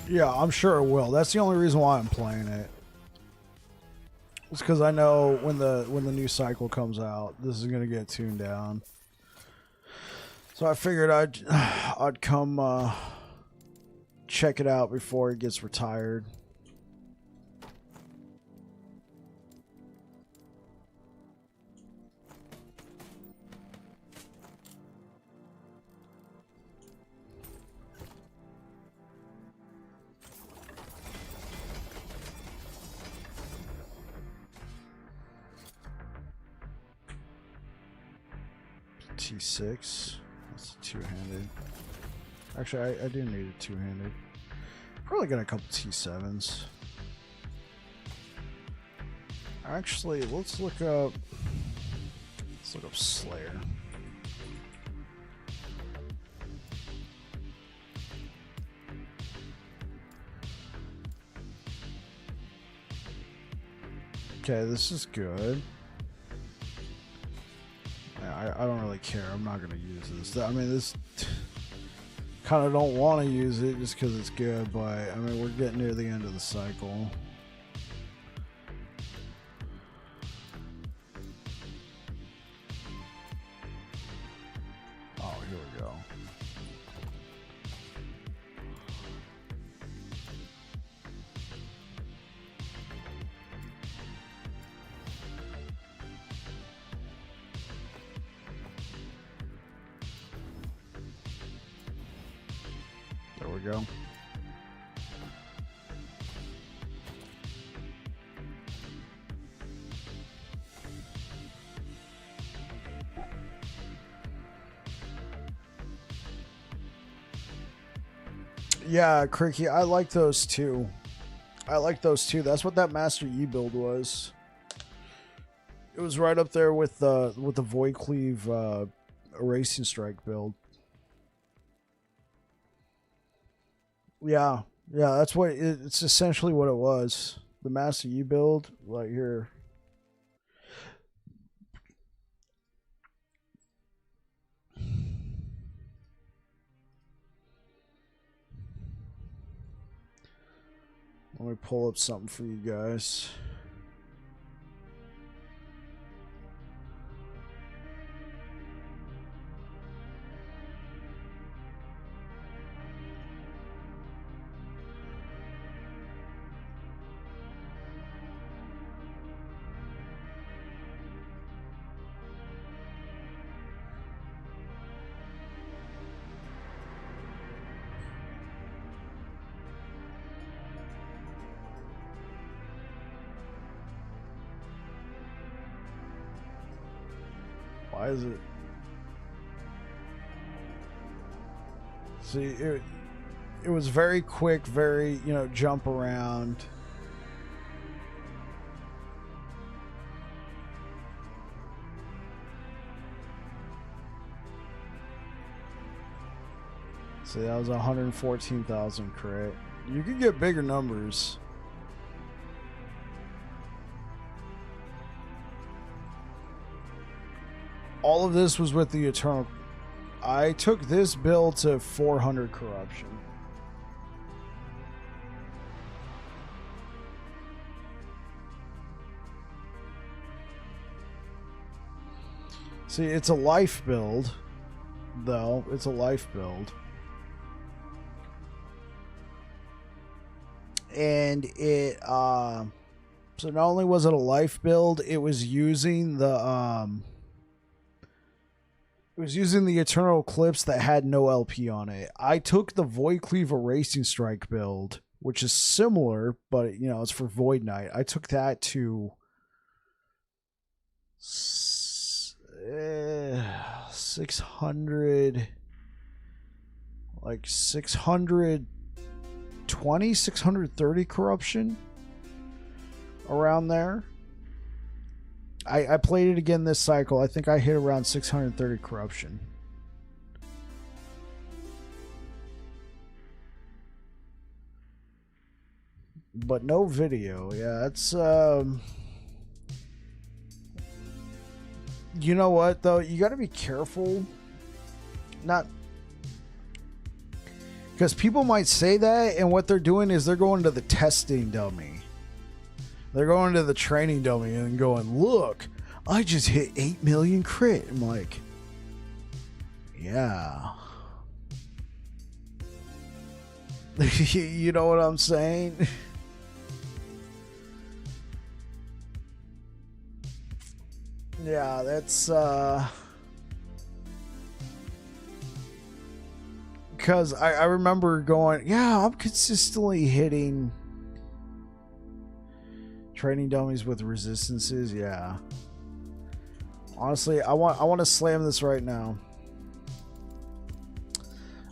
Yeah, I'm sure it will. That's the only reason why I'm playing it. It's because I know when the new cycle comes out, this is gonna get tuned down. So I figured I'd come check it out before it gets retired. T6. That's two-handed. Actually, I do need a two-handed. Probably got a couple T7s. Actually, let's look up Slayer. Okay, this is good. I don't really care. I'm not going to use this. I mean, this kind of don't want to use it just because it's good, but I mean, we're getting near the end of the cycle. Oh, here we go. There we go. Yeah, Cricky, I like those too. I like those too. That's what that Master Yi build was. It was right up there with the Void Cleave Erasing Strike build. Yeah, yeah, that's what it's essentially what it was. The Master Yi build right here. Let me pull up something for you guys. Why is it? See, it was very quick, very, jump around. See, that was 114,000 crit. You could get bigger numbers. All of this was with the Eternal. I took this build to 400 corruption. See, it's a life build, though. It's a life build. And it, so not only was it a life build, it was using the, it was using the Eternal Eclipse that had no LP on it. I took the Void Cleave Erasing Strike build, which is similar, but it's for Void Knight. I took that to 600, like 620, 630 corruption, around there. I played it again this cycle. I think I hit around 630 corruption. But no video. Yeah, it's you know what though? You got to be careful. Not because people might say that, and what they're doing is they're going to the testing dummy. They're going to the training dummy and going, look, I just hit 8 million crit. I'm like, yeah. You know what I'm saying? Yeah, that's because I remember going, yeah, I'm consistently hitting training dummies with resistances. Yeah, honestly, I want to slam this right now.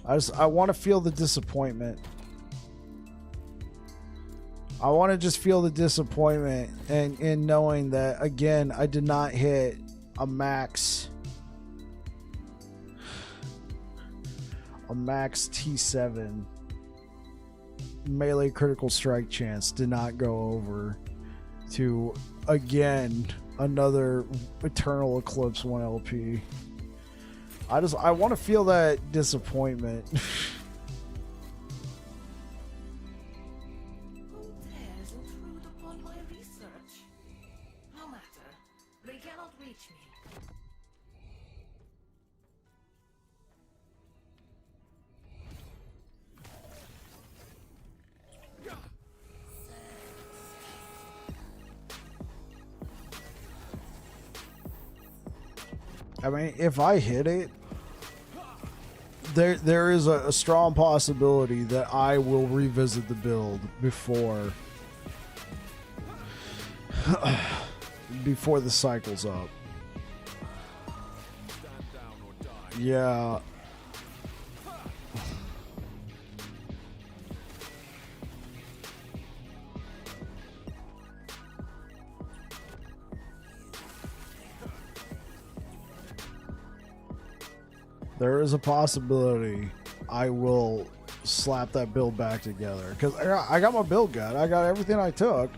I want to feel the disappointment. I want to just feel the disappointment and in knowing that again I did not hit a max T7 melee critical strike chance. Did not go over to again another Eternal Eclipse 1 LP. I want to feel that disappointment. I mean, if I hit it, there is a strong possibility that I will revisit the build before the cycle's up. Yeah. there is a possibility I will slap that build back together because I got my build guide. I got everything I took.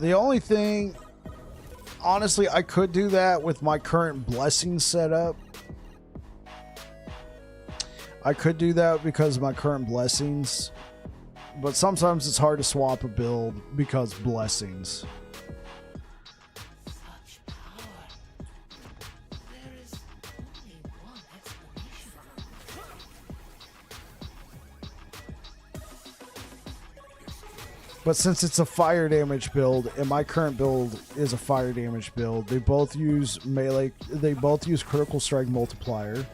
The only thing, honestly, I could do that with my current blessing setup. I could do that because of my current blessings, but sometimes it's hard to swap a build because blessings. But since it's a fire damage build, and my current build is a fire damage build, they both use melee. They both use critical strike multiplier.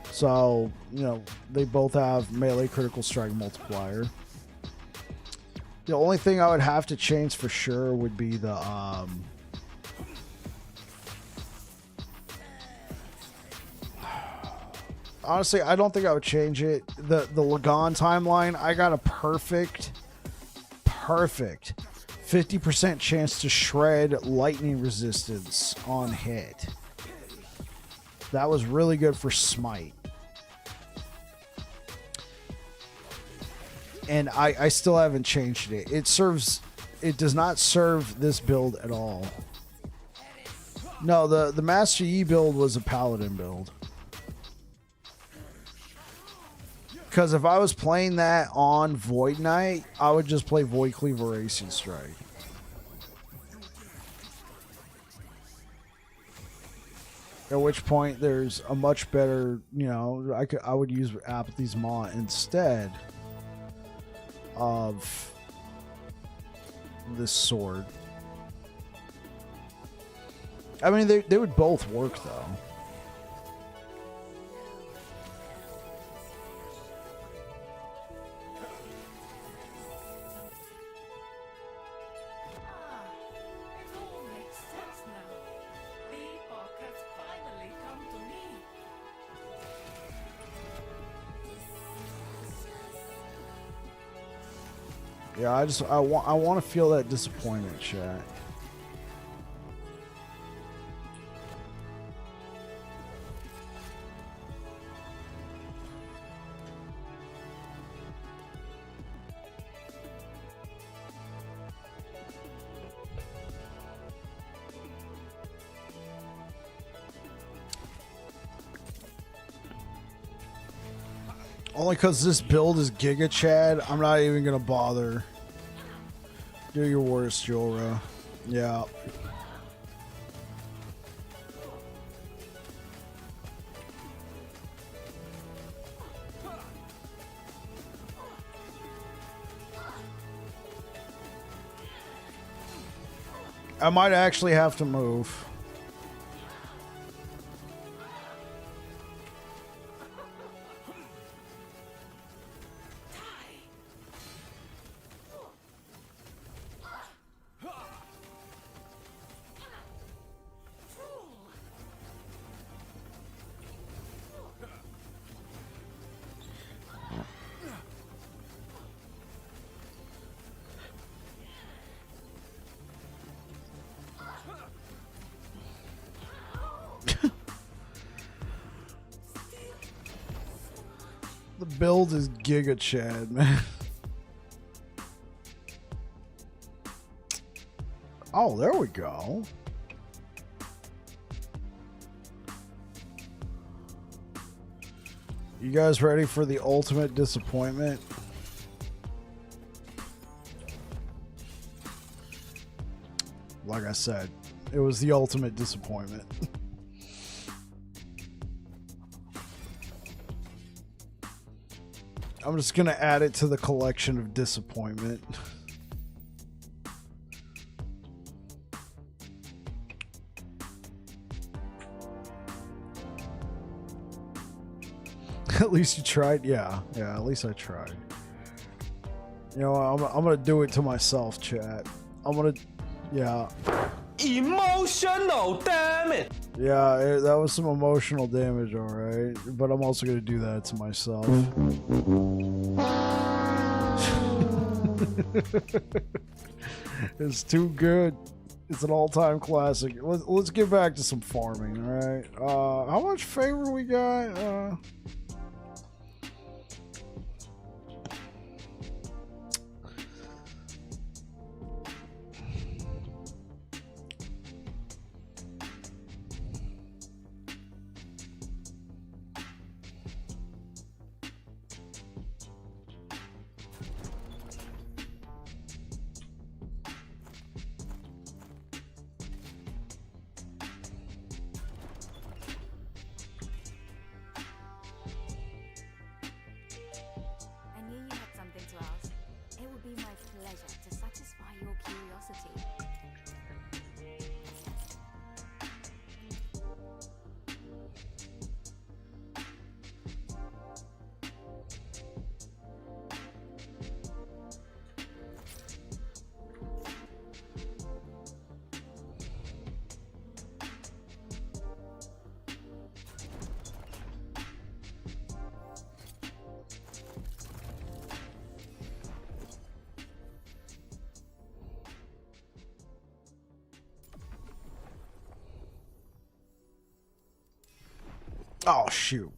So, you know, they both have melee critical strike multiplier. The only thing I would have to change for sure would be the honestly, I don't think I would change it. The Lagon timeline, I got a perfect 50% chance to shred lightning resistance on hit. That was really good for smite. And I still haven't changed it. It does not serve this build at all. No, the Master Yi build was a Paladin build. Because if I was playing that on Void Knight, I would just play Void Cleaver Racing Strike. At which point, there's a much better, you know, I would use Apathy's Maw instead of this sword. I mean, they would both work though. It all makes sense now. The Epoch has finally come to me. Yeah, I want to feel that disappointment, chat. Only because this build is Giga Chad, I'm not even going to bother. Do your worst, Jorah. Yeah. I might actually have to move. The build is Giga Chad, man. Oh, there we go. You guys ready for the ultimate disappointment? Like I said, it was the ultimate disappointment. I'm just going to add it to the collection of disappointment. At least you tried. Yeah, at least I tried. You know, I'm gonna do it to myself, chat. I'm gonna, yeah. Emotional, damn it! Yeah, that was some emotional damage, all right. But I'm also gonna do that to myself. It's too good. It's an all-time classic. Let's get back to some farming, all right? How much favor we got? I knew you had something to ask. It would be my pleasure to satisfy your curiosity. Oh, shoot.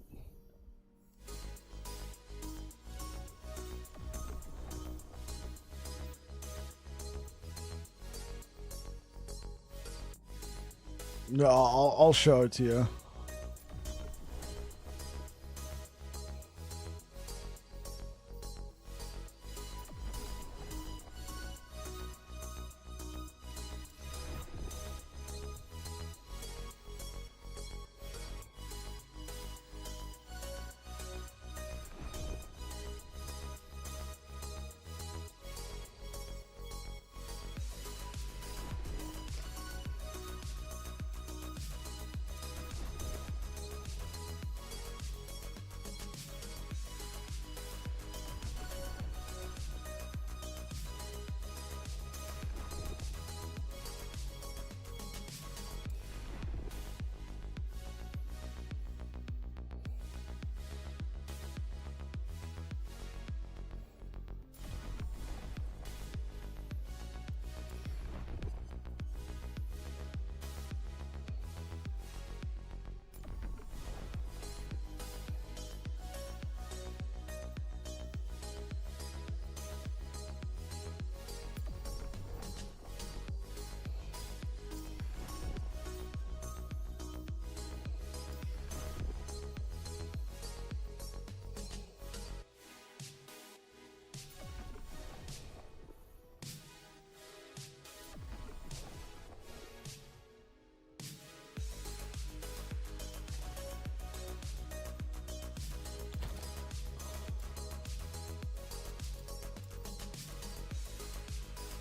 No, I'll show it to you.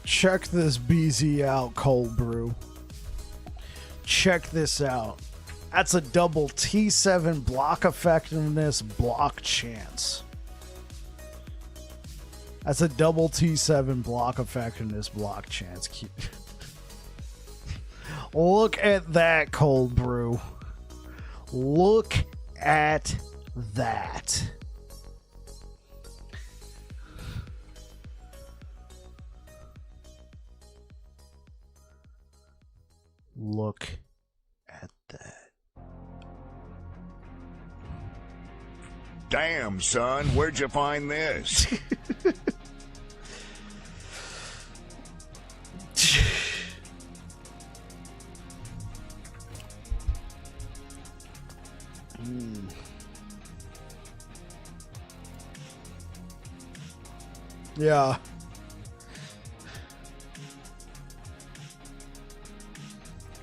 Check this BZ out, cold brew. Check this out. That's a double T7 block effectiveness block chance. That's a double T7 block effectiveness block chance. Look at that, cold brew. Look at that. Look at that. Damn, son, where'd you find this? Yeah.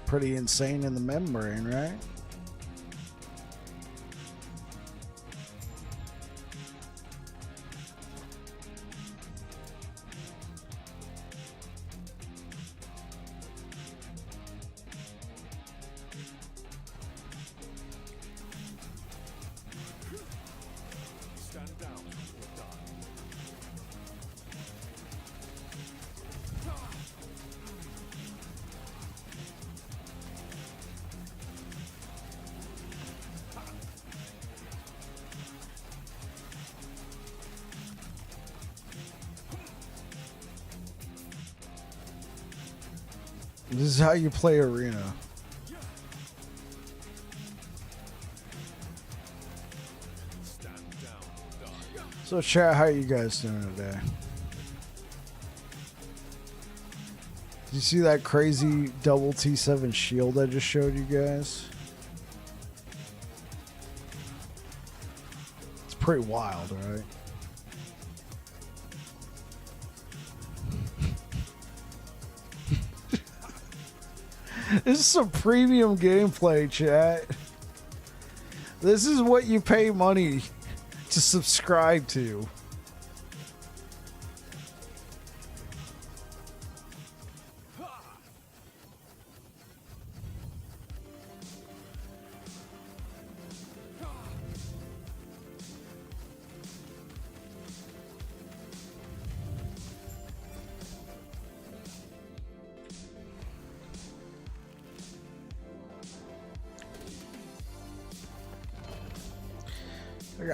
Pretty insane in the membrane, right? This is how you play arena. So chat, how you guys doing today? Did you see that crazy double T7 shield I just showed you guys? It's pretty wild, right? This is some premium gameplay, chat. This is what you pay money to subscribe to.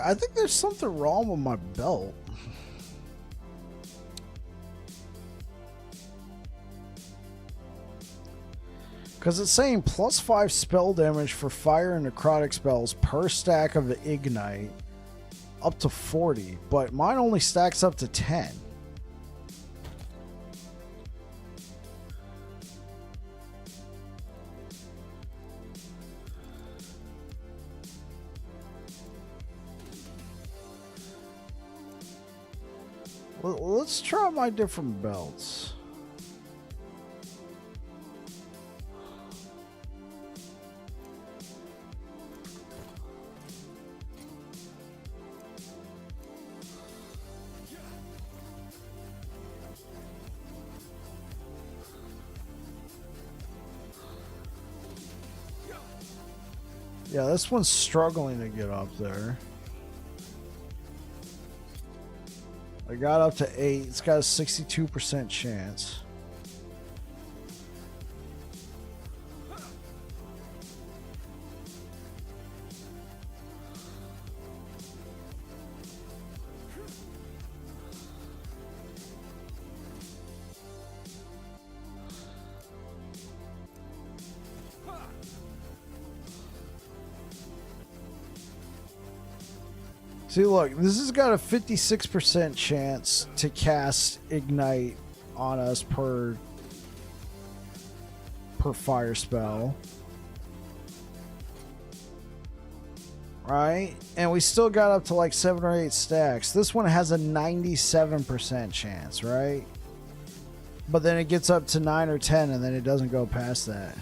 I think there's something wrong with my belt. Because it's saying +5 spell damage for fire and necrotic spells per stack of ignite up to 40, but mine only stacks up to 10. Let's try my different belts. Yeah, this one's struggling to get up there. I got up to 8. It's got a 62% chance. See, look, this has got a 56% chance to cast Ignite on us per fire spell. Right? And we still got up to like 7 or 8 stacks. This one has a 97% chance, right? But then it gets up to 9 or 10 and then it doesn't go past that.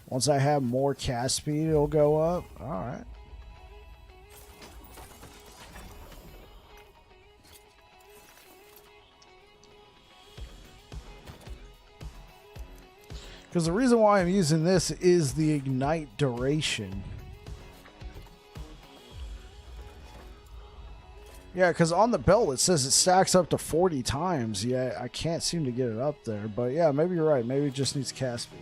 Once I have more cast speed, it'll go up. Alright. Because the reason why I'm using this is the ignite duration. Yeah, because on the belt it says it stacks up to 40 times. Yeah, I can't seem to get it up there. But yeah, maybe you're right. Maybe it just needs cast speed.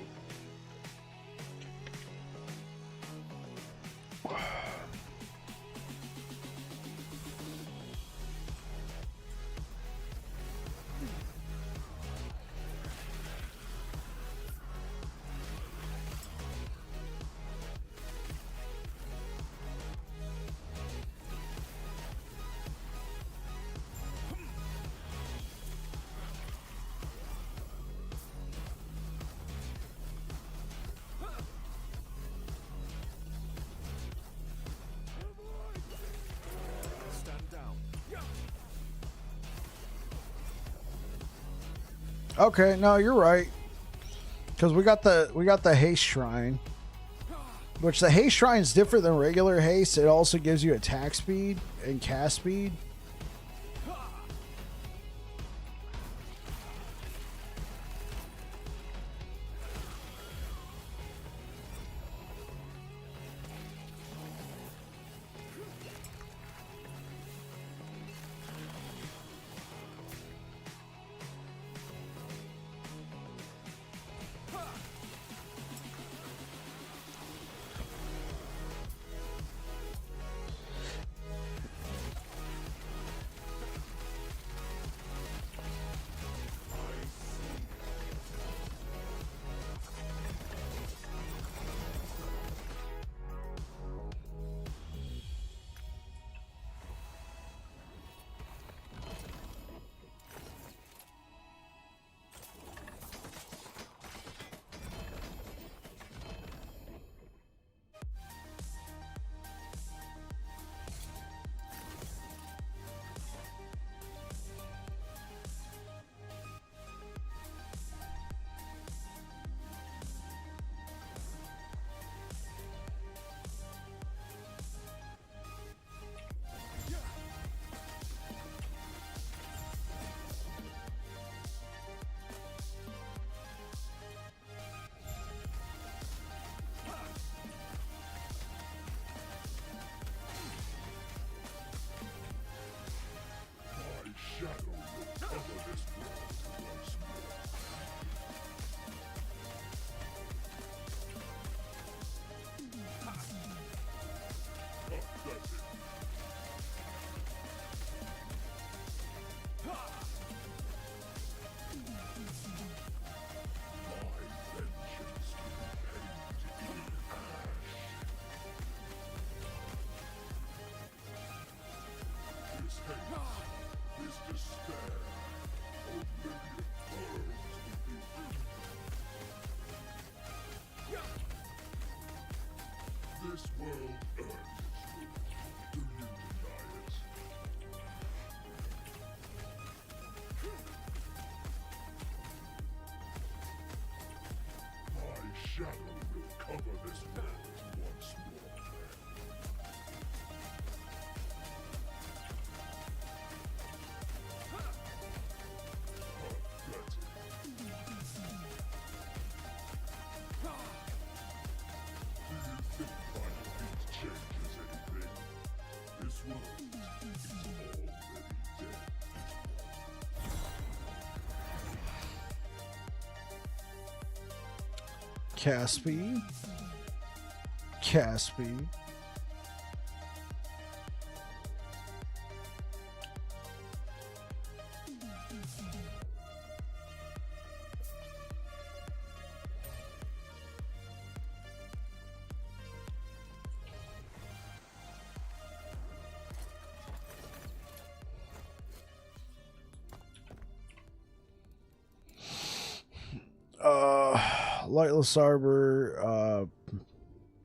Okay, no, you're right. Because we got the haste shrine, which the haste shrine is different than regular haste. It also gives you attack speed and cast speed. this world earned its rule? Do you deny it? My shadow will cover this world once more. Changes anything. This world is already dead. Caspi. Lightless Arbor,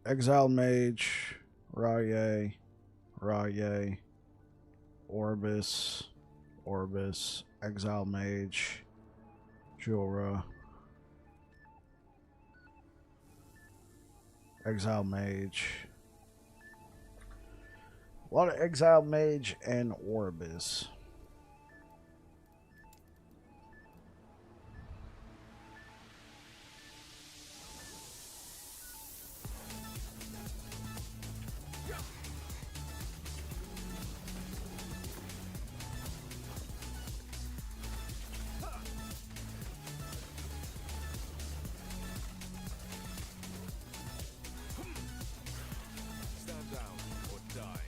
Exile Mage, Raye, Orbis, Exile Mage, Jorah, Exile Mage. A lot of Exile Mage and Orbis. Stand down or die.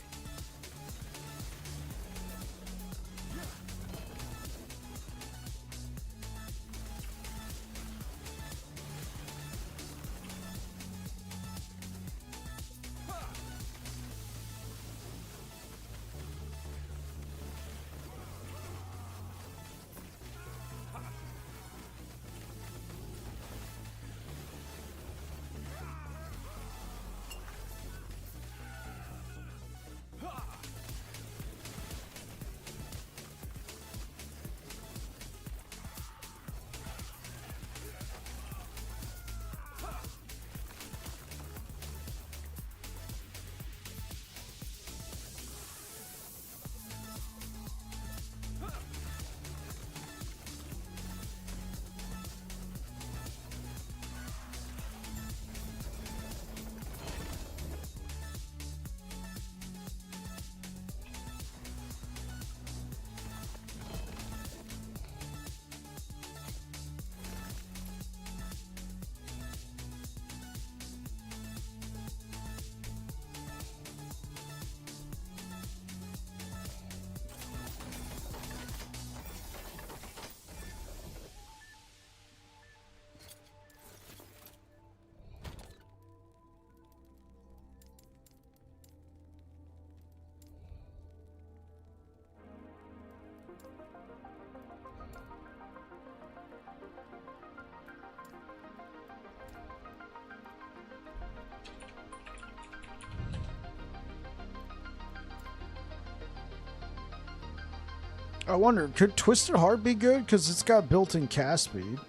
I wonder, could Twisted Heart be good? Because it's got built-in cast speed.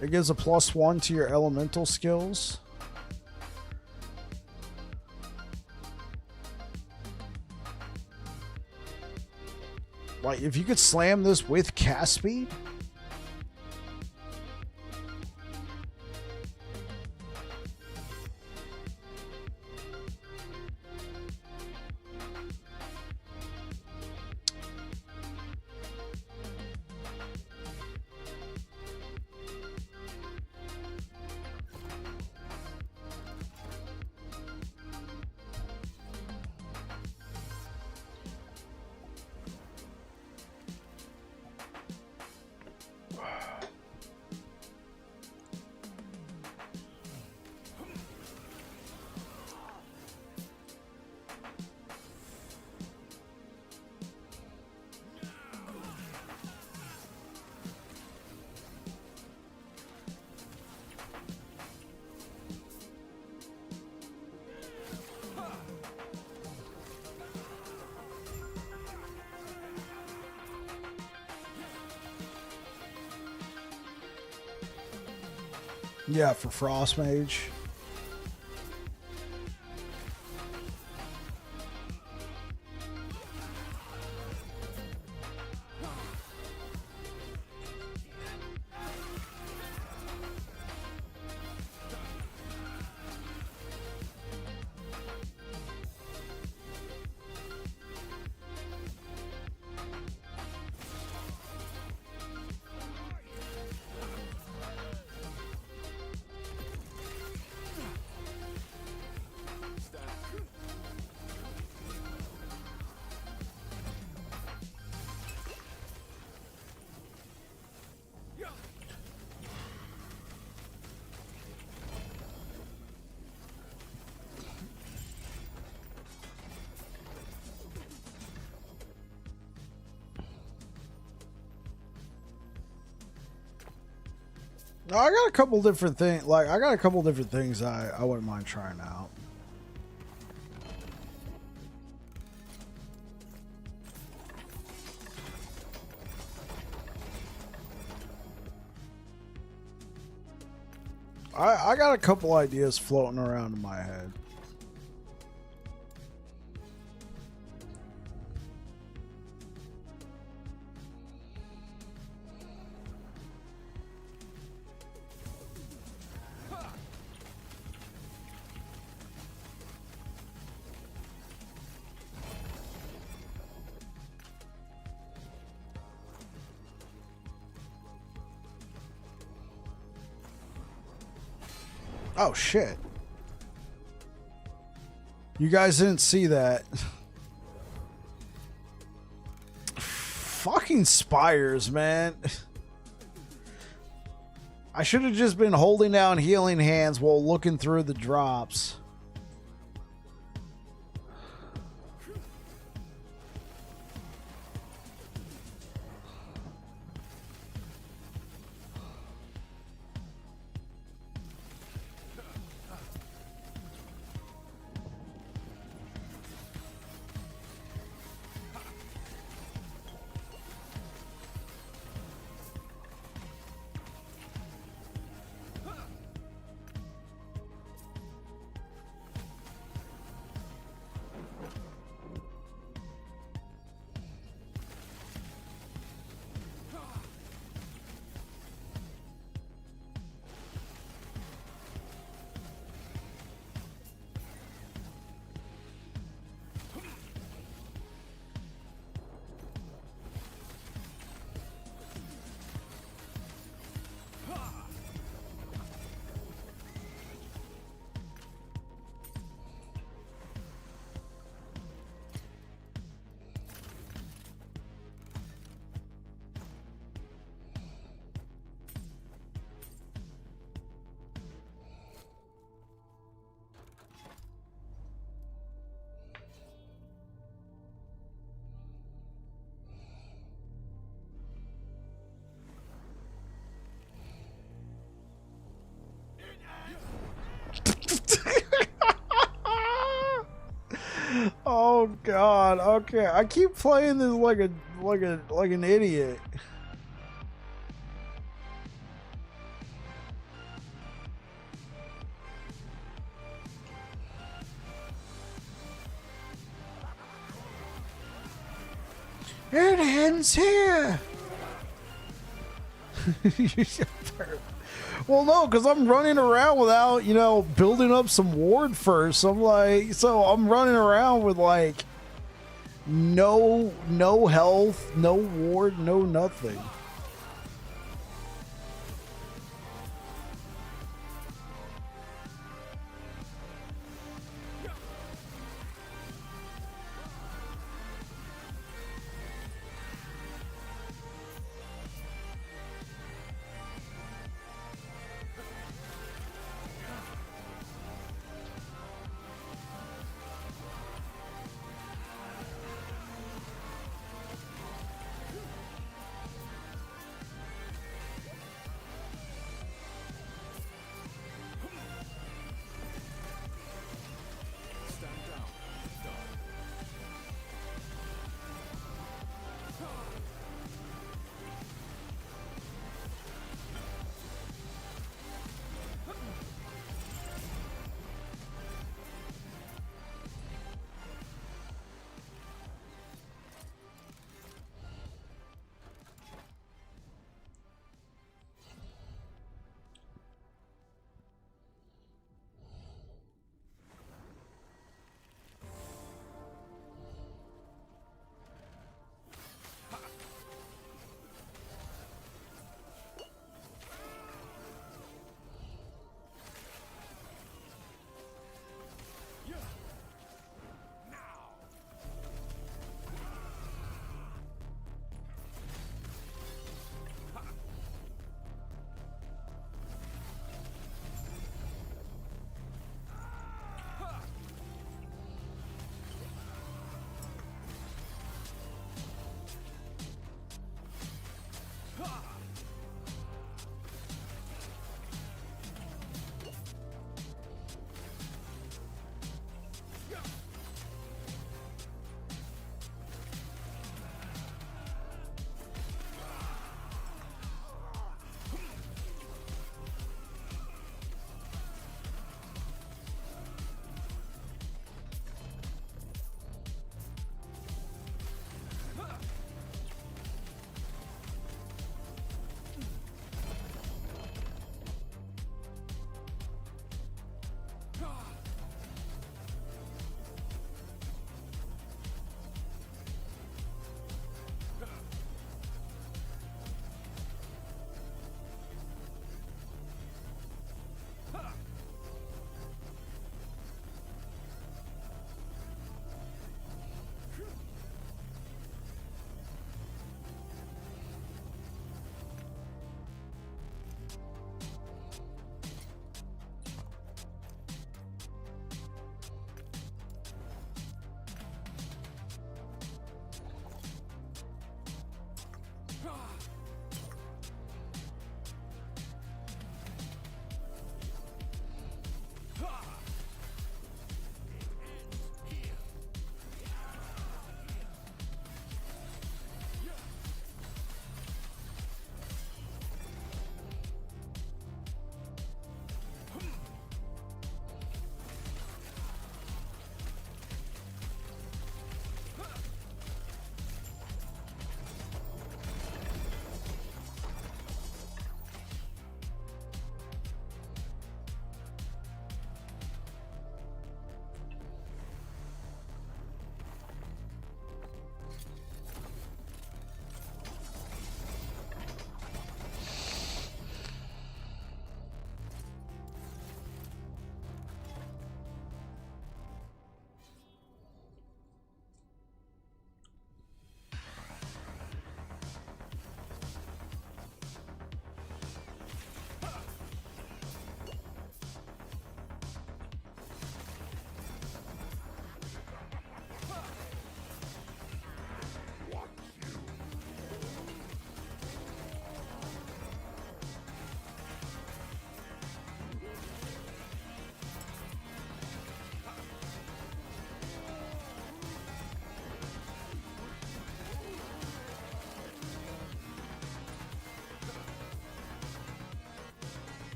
It gives a +1 to your elemental skills. Like, if you could slam this with cast speed? Yeah, for Frost Mage. No, I got a couple different things. Like, I got a couple different things I wouldn't mind trying out. I got a couple ideas floating around in my head. Oh shit. You guys didn't see that. Fucking spires, man. I should have just been holding down healing hands while looking through the drops. Oh god, okay. I keep playing this like an idiot. It ends here. Well, no, because I'm running around without, building up some ward first. I'm like, so I'm running around with like no health, no ward, no nothing.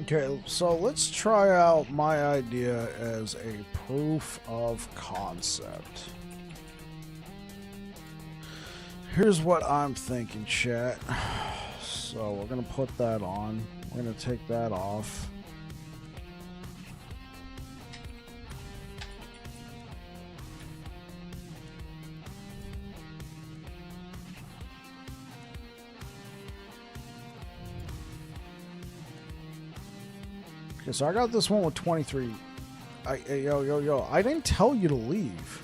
Okay, so let's try out my idea as a proof of concept. Here's what I'm thinking, chat. So we're going to put that on. We're going to take that off. Okay, so I got this one with 23. Yo. I didn't tell you to leave.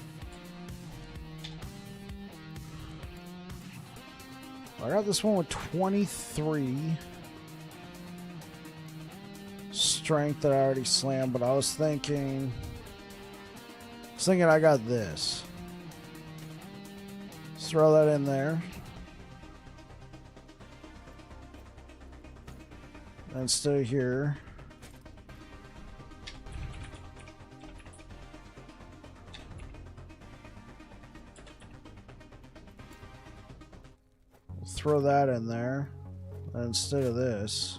I got this one with 23 strength that I already slammed, but I was thinking I got this. Let's throw that in there. And stay here. Throw that in there instead of this.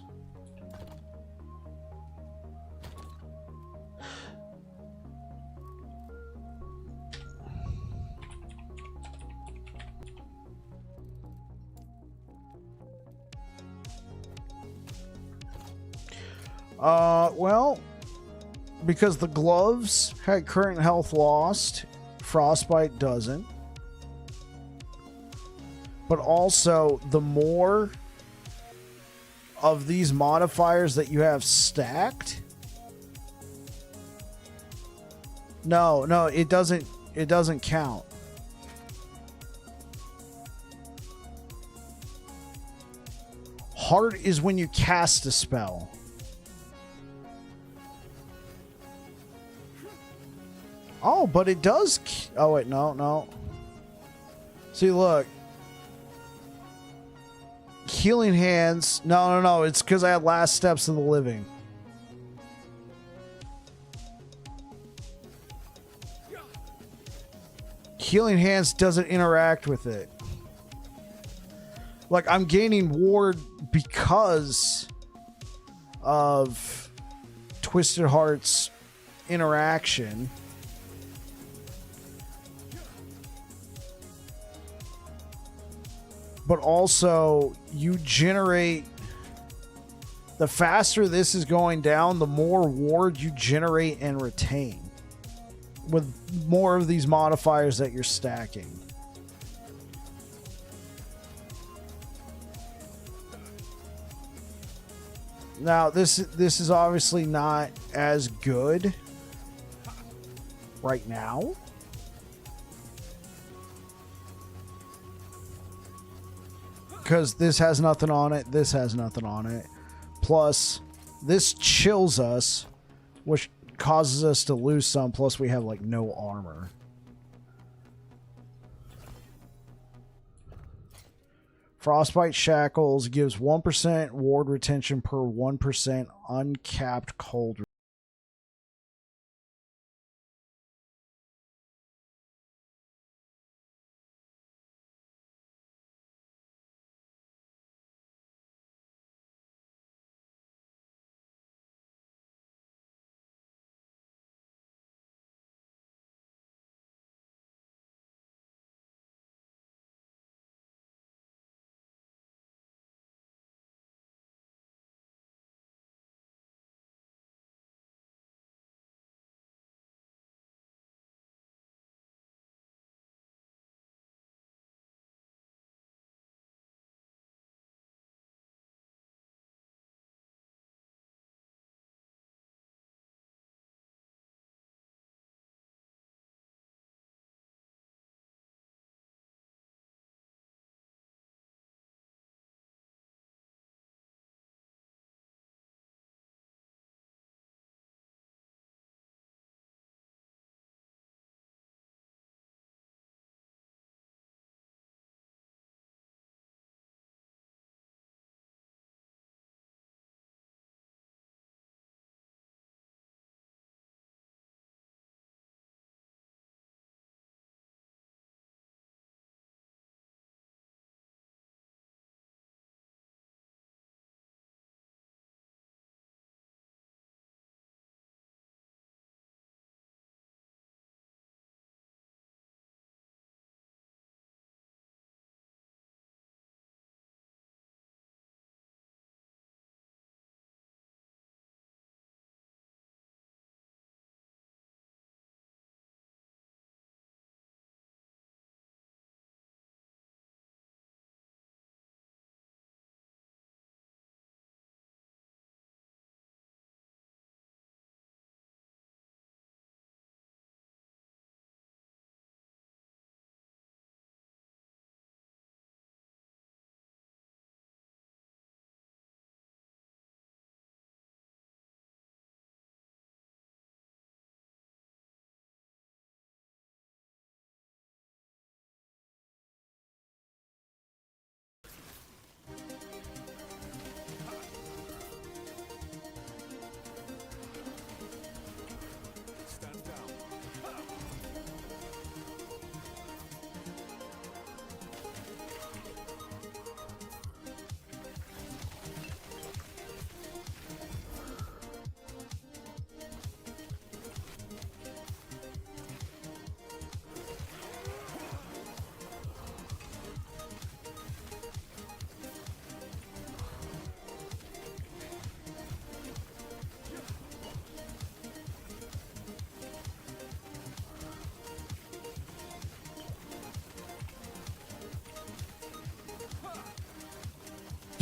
Well, because the gloves had current health lost, frostbite doesn't. But also, the more of these modifiers that you have stacked. No, it doesn't count. Hard is when you cast a spell. Oh, but it does. Oh, wait, no. See, look. Healing hands. No. It's because I had last steps of the living. Healing hands doesn't interact with it. Like, I'm gaining ward because of Twisted Heart's interaction. But also, you generate... The faster this is going down, the more ward you generate and retain. With more of these modifiers that you're stacking. Now, this is obviously not as good right now. Because this has nothing on it. This has nothing on it. Plus, this chills us, which causes us to lose some. Plus, we have, like, no armor. Frostbite Shackles gives 1% ward retention per 1% uncapped cold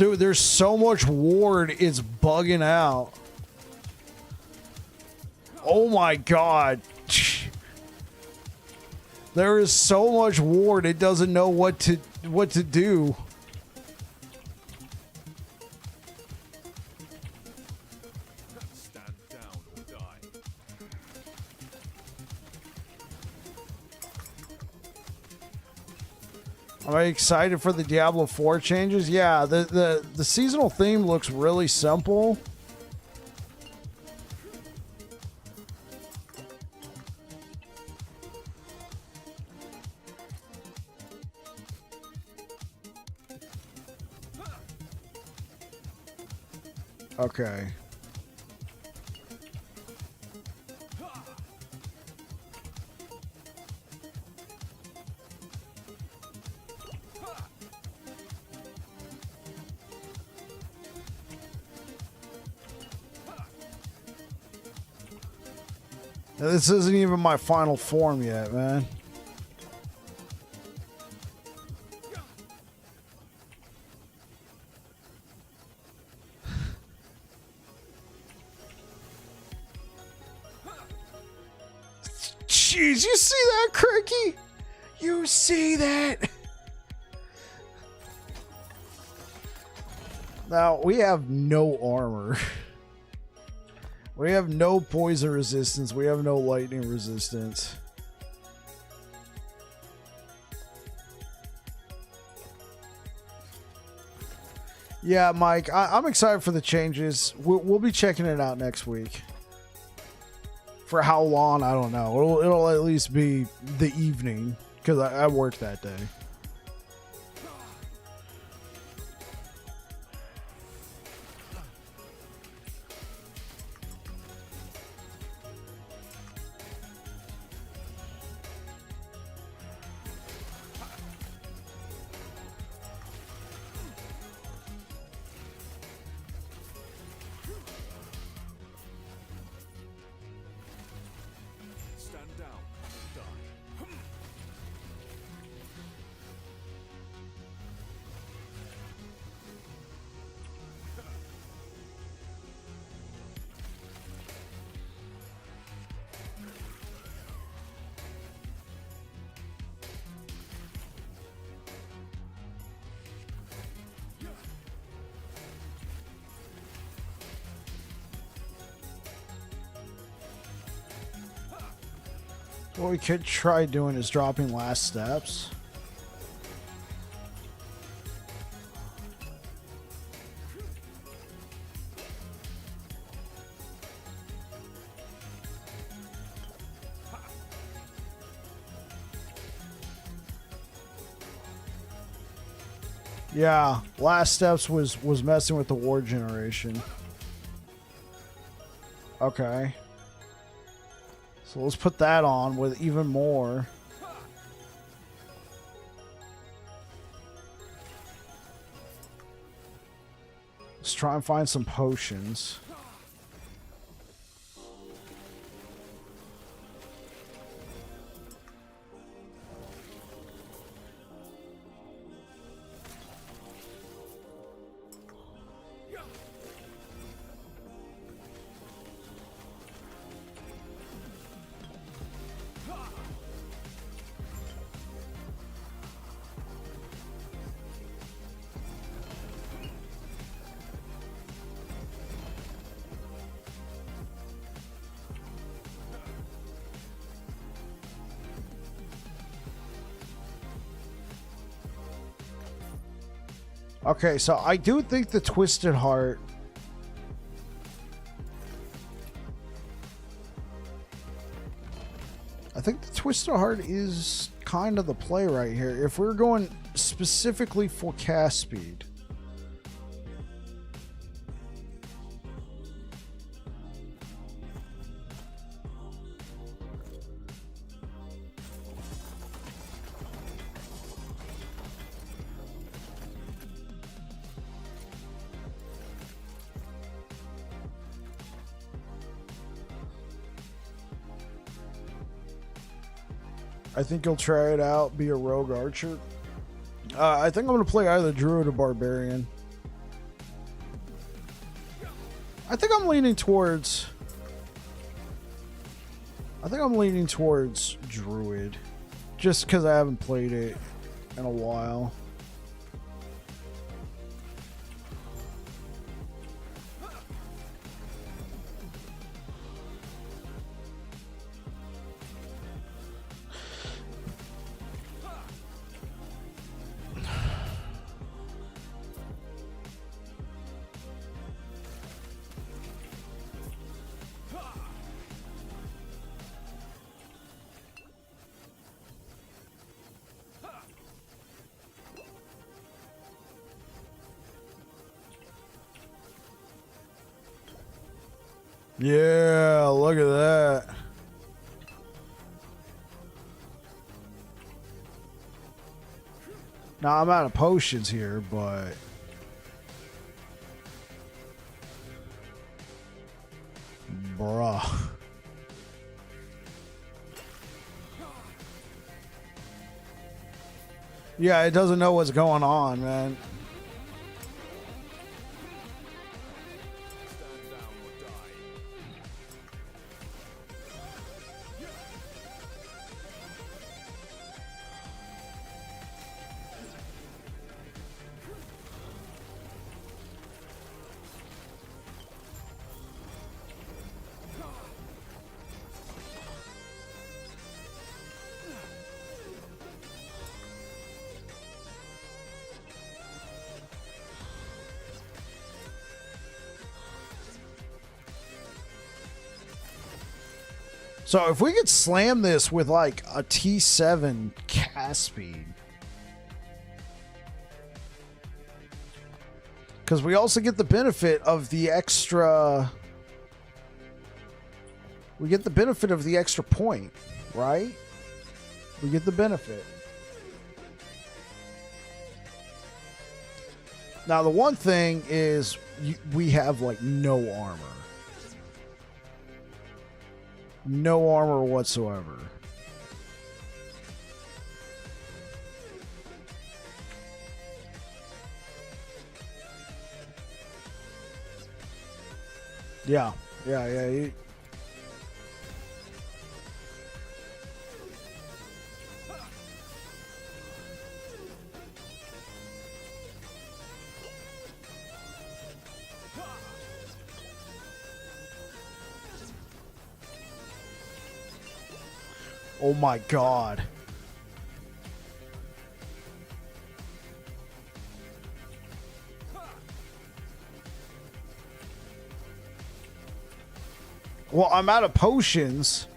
Dude, there's so much ward, it's bugging out. Oh my god. There is so much ward, it doesn't know what to do. Stand down or die. Am I excited for the Diablo 4 changes? Yeah, the seasonal theme looks really simple. Okay. This isn't even my final form yet, man. Jeez, you see that, Cricky? You see that? Now, we have no armor. We have no poison resistance. We have no lightning resistance. Yeah, Mike, I'm excited for the changes. We'll be checking it out next week. For how long, I don't know. It'll at least be the evening, because I work that day. Stand down or die. What we could try doing is dropping last steps. Yeah, last steps was messing with the ward generation. Okay. So let's put that on with even more. Let's try and find some potions. Okay, so I do think the Twisted Heart. I think the Twisted Heart is kind of the play right here. If we're going specifically for cast speed. I think you'll try it out, be a rogue archer. I think I'm going to play either druid or barbarian. I think I'm leaning towards Druid. Just because I haven't played it in a while. Yeah, look at that. Now I'm out of potions here, but bruh. Yeah, it doesn't know what's going on, man. So if we could slam this with like a T7 cast speed. Because we also get the benefit of the extra... We get the benefit of the extra point, right? We get the benefit. Now the one thing is we have like no armor. No armor whatsoever. Yeah. Oh my god. Well, I'm out of potions.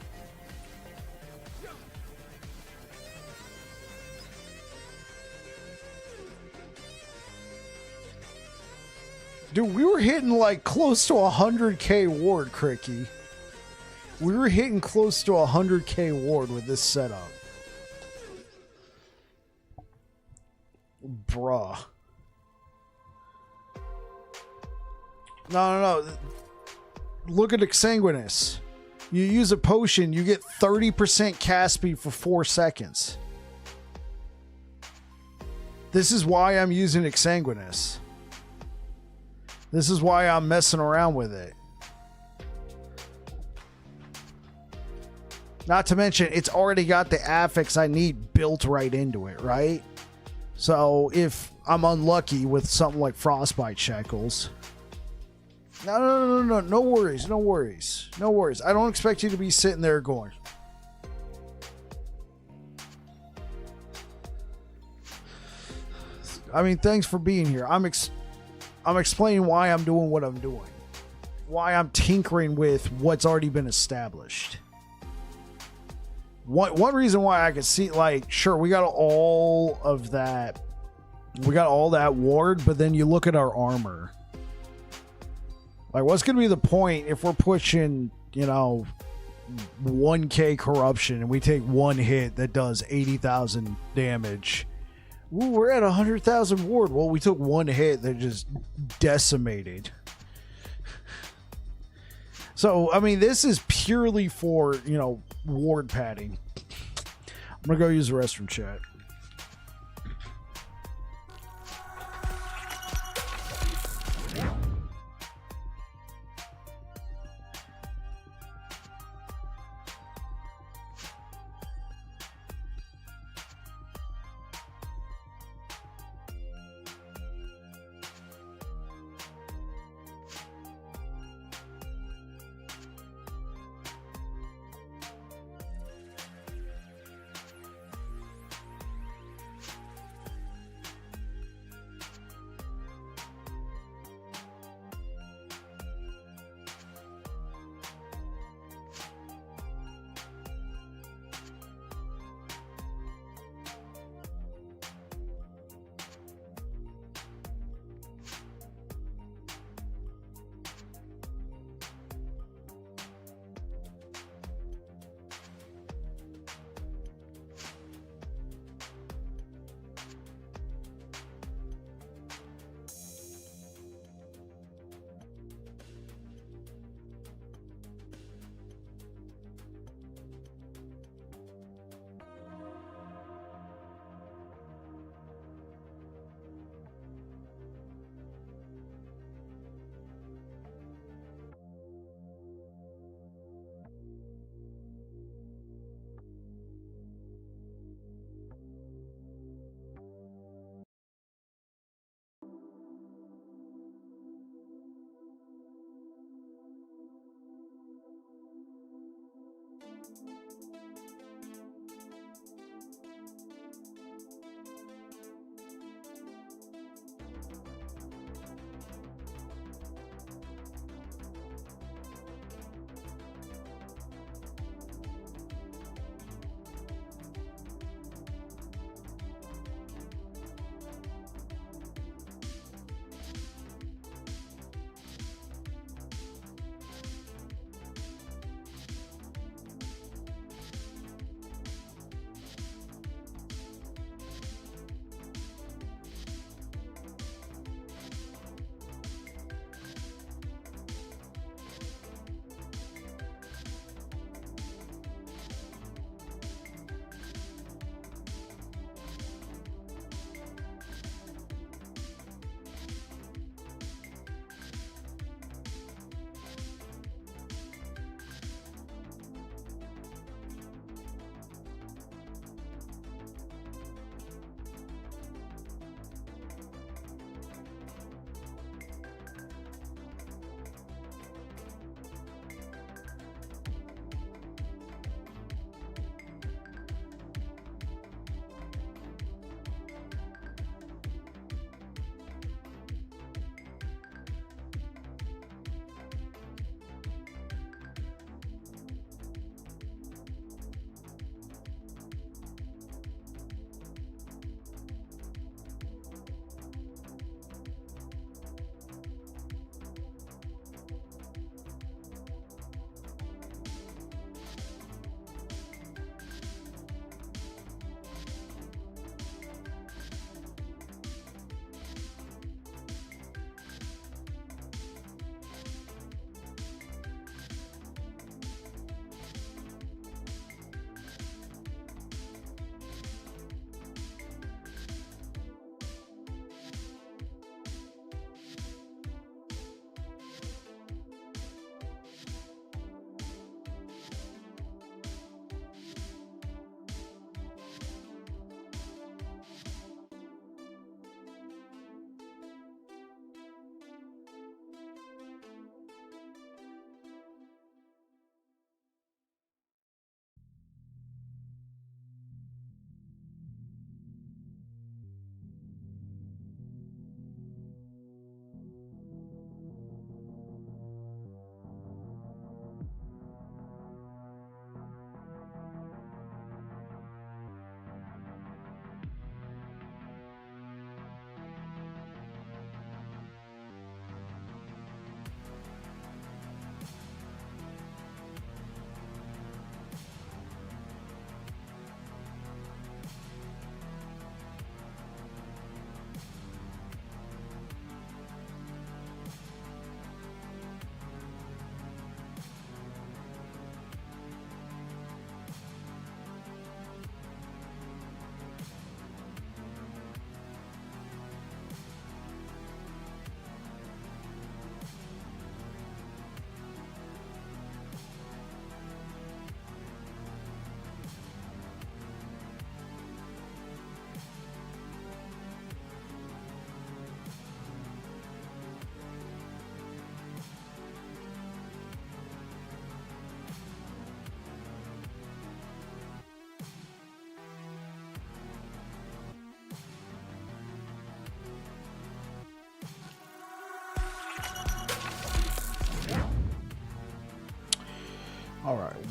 Dude, we were hitting like close to 100k ward, Cricky. We were hitting close to 100k ward with this setup. Bruh. No. Look at Exsanguinous. You use a potion, you get 30% cast speed for 4 seconds. This is why I'm using Exsanguinous. This is why I'm messing around with it. Not to mention, it's already got the affix I need built right into it, right? So if I'm unlucky with something like Frostbite Shackles... No worries. I don't expect you to be sitting there going... I mean, thanks for being here. I'm explaining why I'm doing what I'm doing. Why I'm tinkering with what's already been established. One reason why I could see, like, sure, we got all of that. We got all that ward, but then you look at our armor. Like, what's going to be the point if we're pushing, 1k corruption and we take one hit that does 80,000 damage? Ooh, we're at 100,000 ward. Well, we took one hit that just decimated. So, I mean, this is purely for, ward padding. I'm going to go use the restroom chat.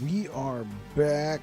We are back.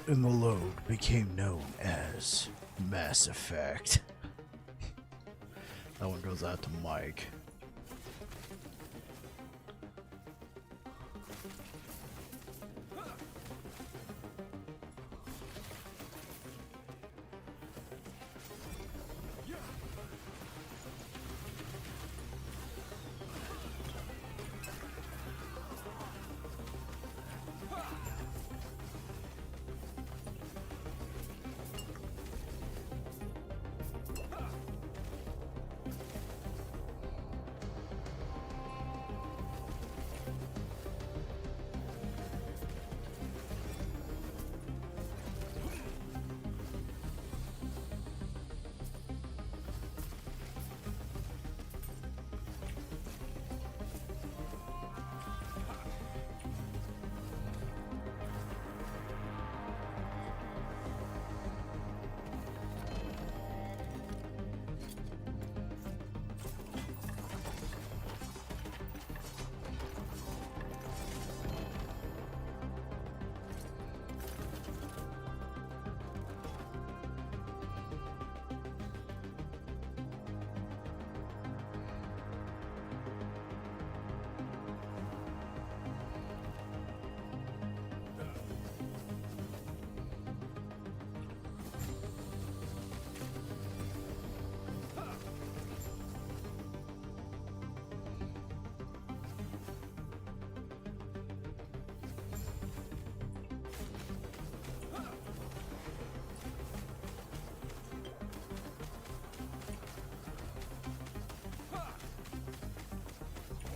And the load became known as Mass Effect. That one goes out to Mike.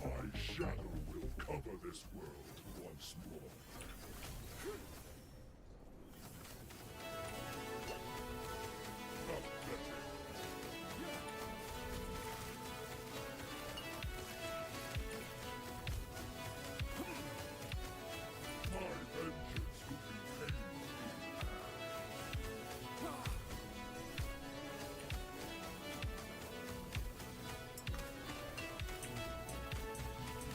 My shadow will cover this world once more. My vengeance will be painful.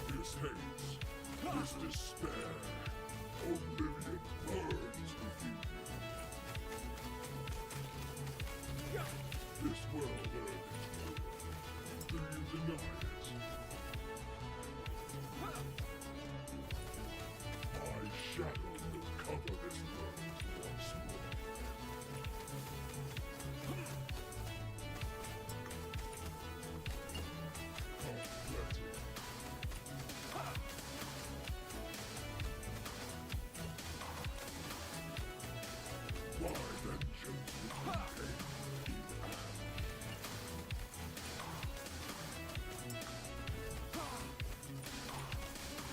This hate, this despair, oblivion burns within you. This world earned its will. Do you deny it? My shadow will cover this world once more. Pathetic. My vengeance will be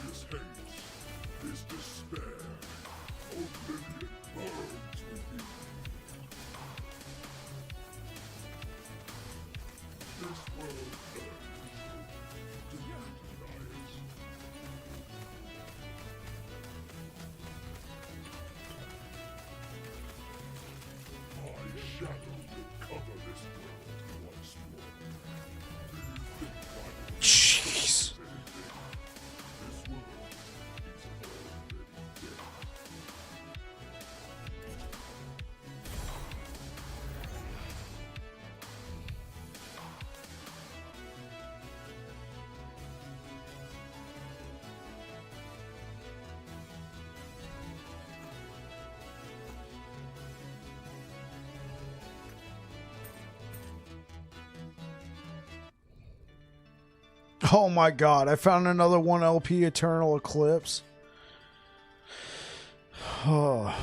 this hate, this despair, oblivion burns within you. This world earned its will. Do you deny it? My shadow will cover this world once more. Do you think I will Jeez. do anything? This world is already dead. Oh my god, I found another 1 LP Eternal Eclipse. Oh.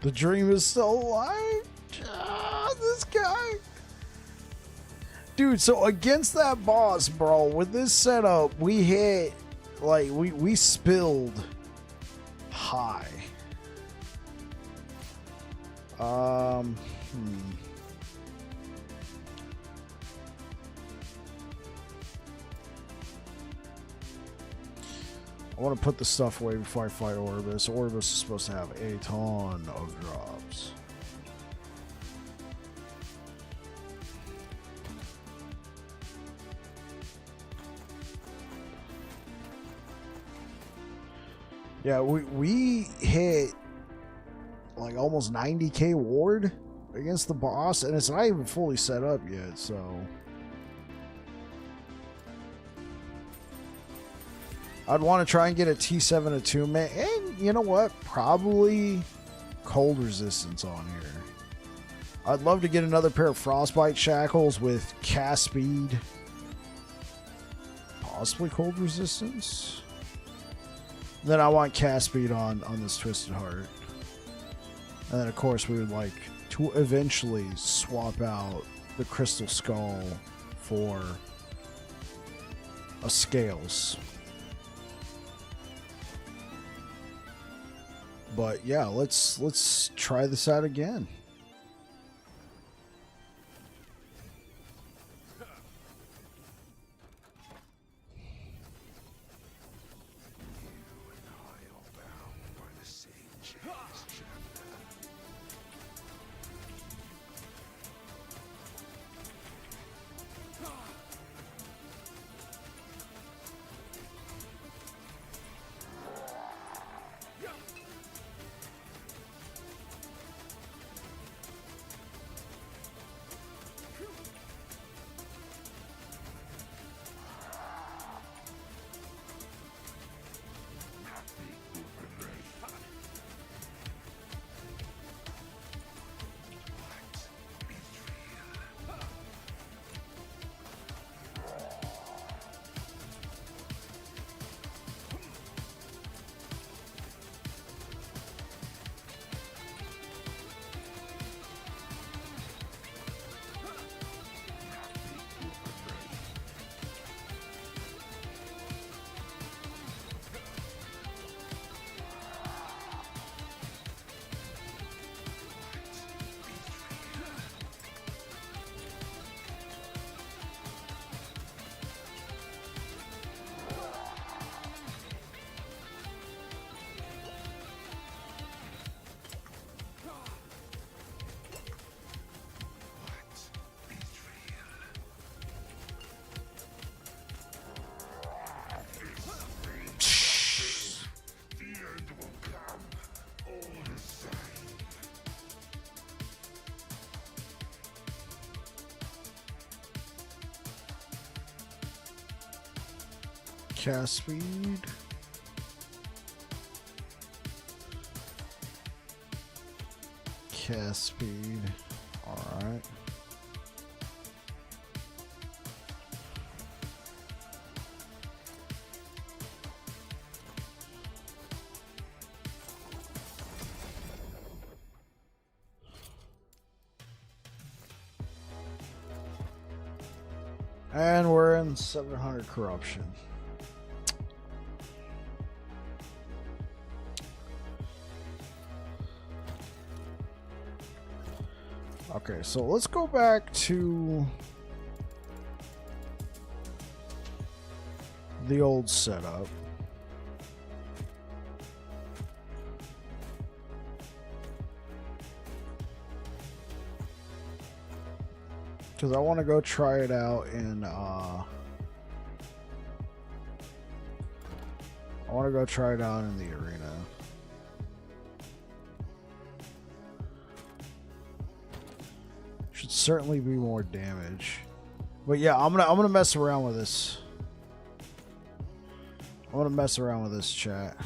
The dream is still alive. This guy. Dude, so against that boss, bro, with this setup, we hit, like, we spilled high. I want to put the stuff away before I fight Orbis. Orbis is supposed to have a ton of drops. Yeah, we hit like almost 90k ward against the boss, and it's not even fully set up yet, so I'd want to try and get a T7 attunement, and you know what? Probably cold resistance on here. I'd love to get another pair of frostbite shackles with cast speed, possibly cold resistance. Then I want cast speed on this Twisted Heart, and then of course we would like to eventually swap out the Crystal Skull for a Scales. But yeah, let's try this out again. Cast speed. Cast speed. Alright. And we're in 700 corruption. Okay, so let's go back to the old setup. Because I want to go try it out in, I want to go try it out in the arena. Should certainly be more damage. But yeah, I'm gonna mess around with this. I'm gonna mess around with this chat.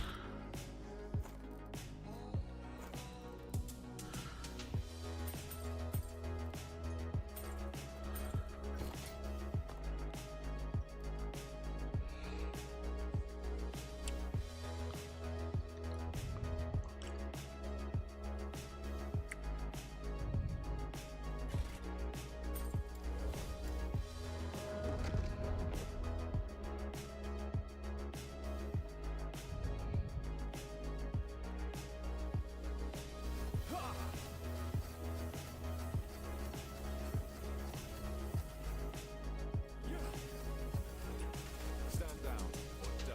Stand down or die.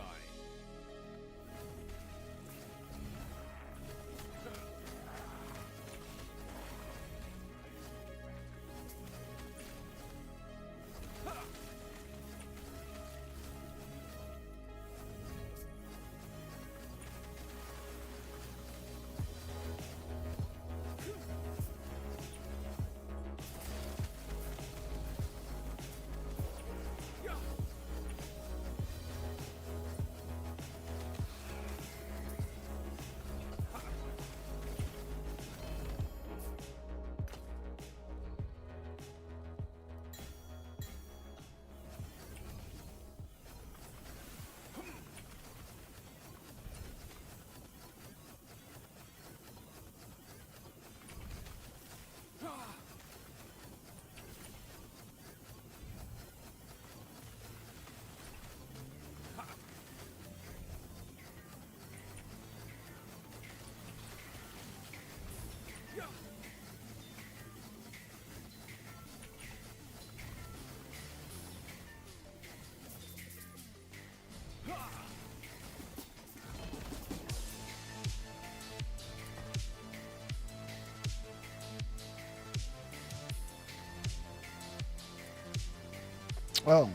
Oh.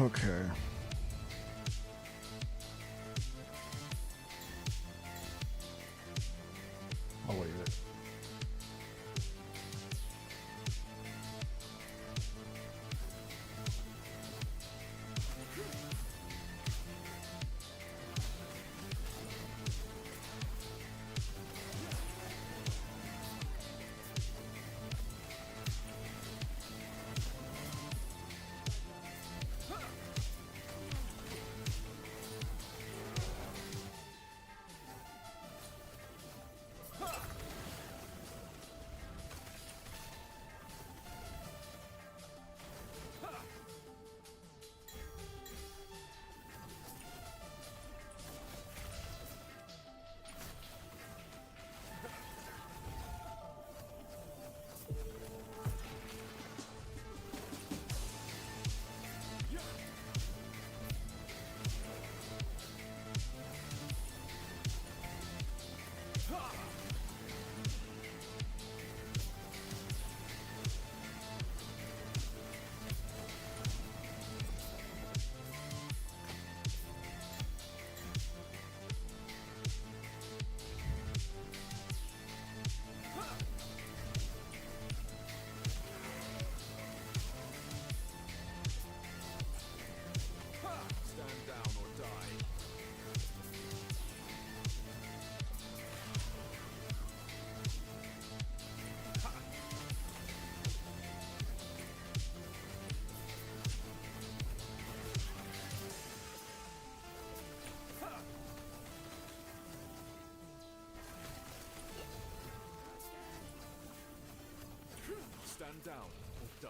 Okay. I'll leave it. Stand down or die. Stand down or die.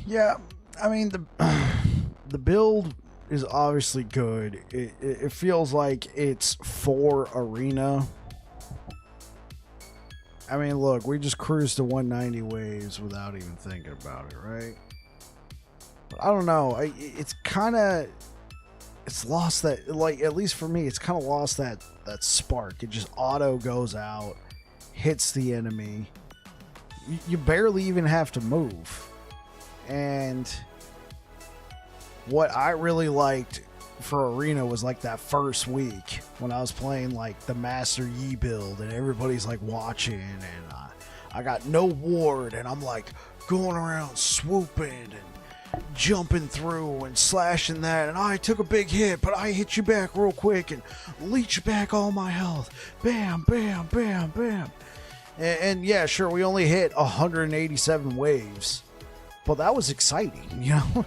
Yeah, I mean the build is obviously good. It feels like it's for arena. I mean, look, we just cruised to 190 waves without even thinking about it, right? But I don't know. It's kind of, it's lost that, like, at least for me, it's kind of lost that spark. It just auto goes out, hits the enemy. You barely even have to move. And what I really liked for arena was like that first week when I was playing like the Master Yi build and everybody's like watching, and I got no ward and I'm like going around swooping and jumping through and slashing that, and I took a big hit but I hit you back real quick and leech back all my health, bam bam bam bam, and yeah, sure, we only hit 187 waves, but that was exciting, you know.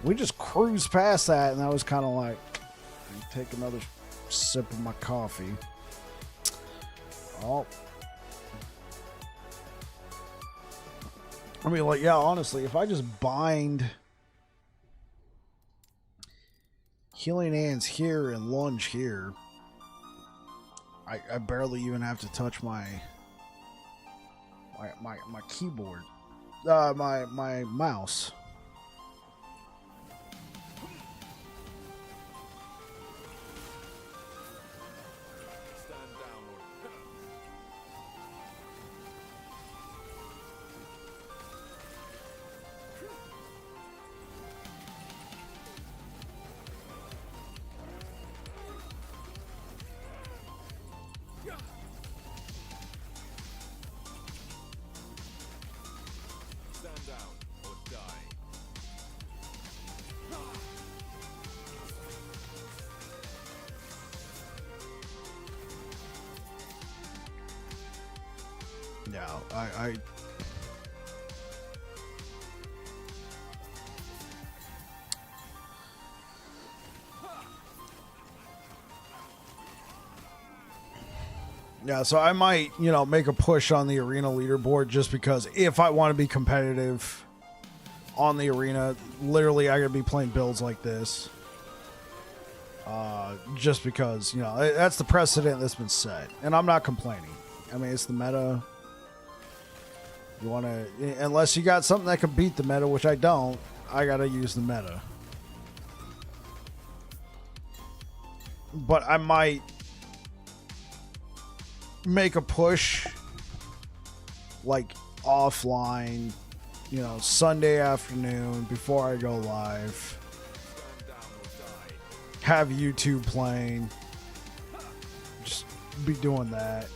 We just cruised past that, and I was kind of like, take another sip of my coffee. Oh. I mean, like, yeah, honestly, if I just bind Healing Hands here and lunge here, I barely even have to touch my keyboard, my mouse. No, I yeah, so I might, you know, make a push on the arena leaderboard just because if I want to be competitive on the arena, literally I gotta be playing builds like this. Just because, you know, that's the precedent that's been set, and I'm not complaining. I mean, it's the meta. You want to, unless you got something that can beat the meta, which I don't, I got to use the meta. But I might make a push, like offline, you know, Sunday afternoon before I go live. Have YouTube playing. Just be doing that.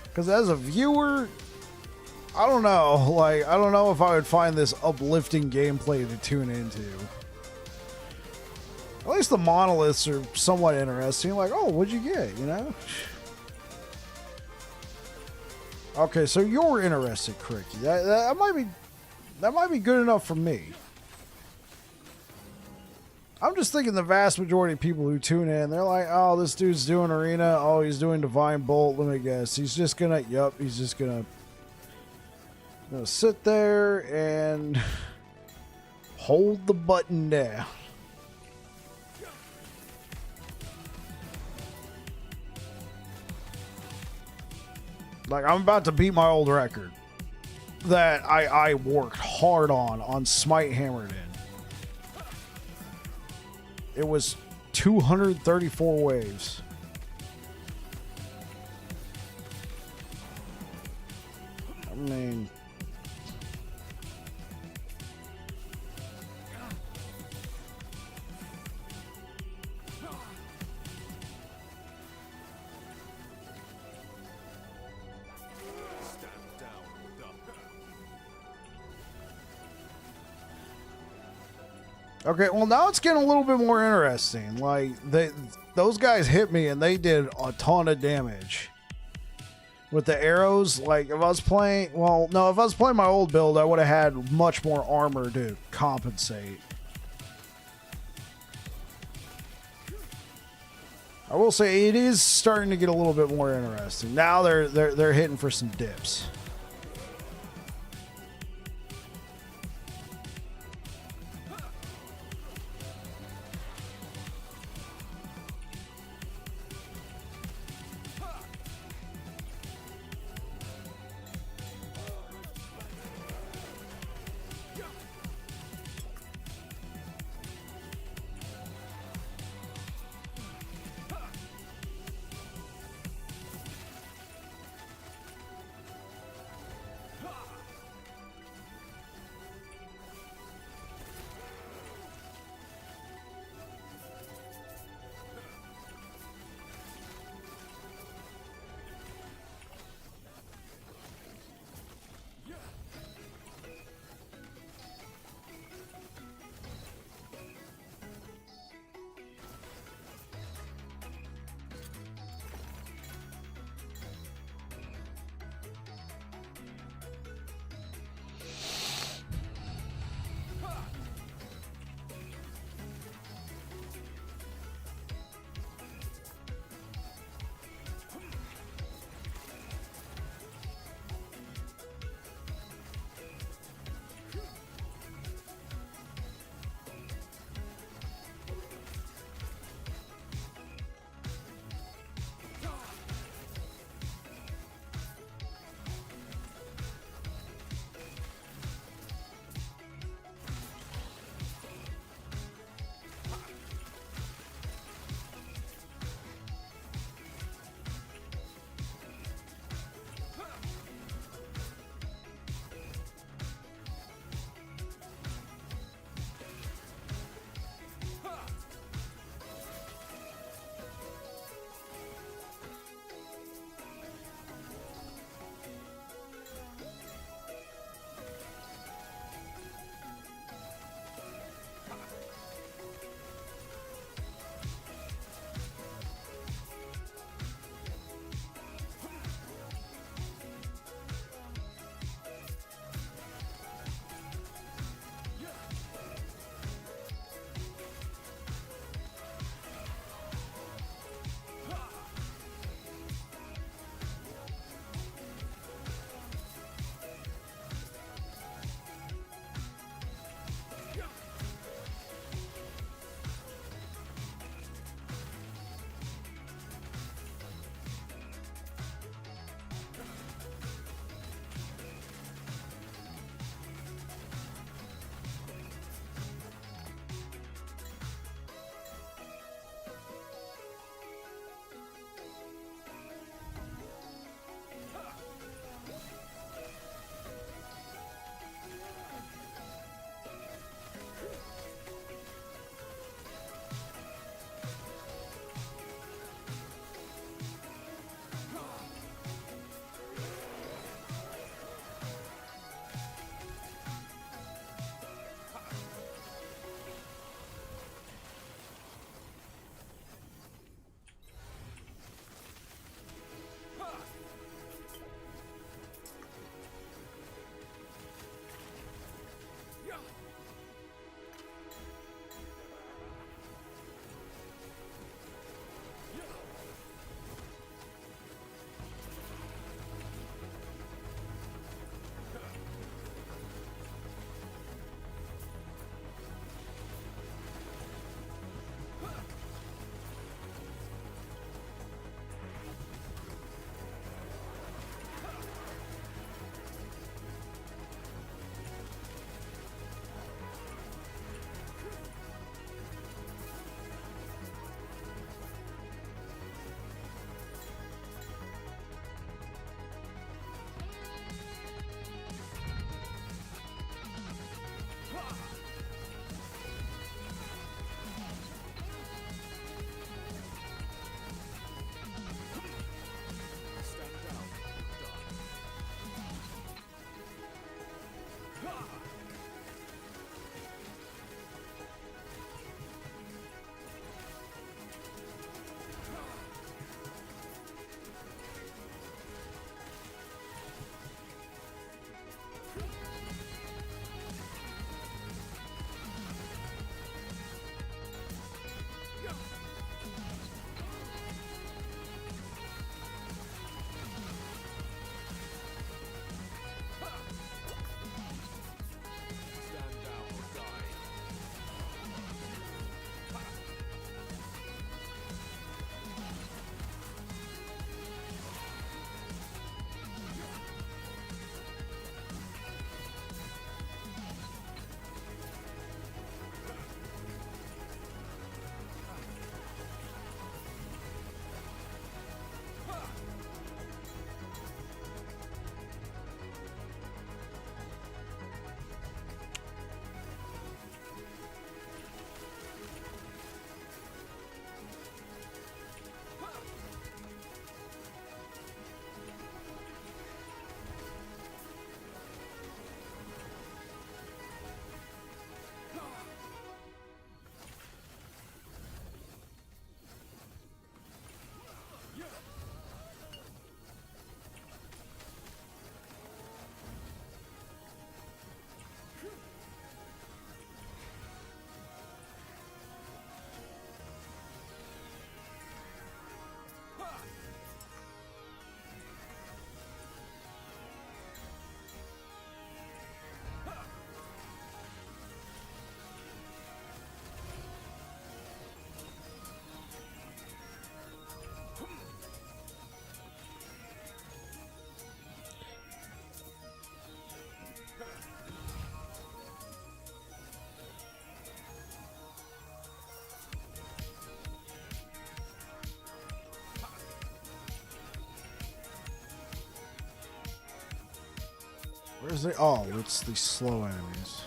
Because as a viewer, I don't know. Like, I don't know if I would find this uplifting gameplay to tune into. At least the monoliths are somewhat interesting. Like, oh, what'd you get? You know? Okay, so you're interested, Cricky. That might be good enough for me. I'm just thinking the vast majority of people who tune in, they're like, oh, this dude's doing arena. Oh, he's doing Divine Bolt. Let me guess. He's just gonna, he's just gonna sit there and hold the button down. Like, I'm about to beat my old record that I worked hard on Smite Hammered in. It was 234 waves. I mean, okay, well, now it's getting a little bit more interesting. Like, those guys hit me and they did a ton of damage with the arrows. Like, if I was playing, well, no, if I was playing my old build, I would have had much more armor to compensate. I will say it is starting to get a little bit more interesting. Now they're hitting for some dips. Where's the... Oh, it's the slow enemies.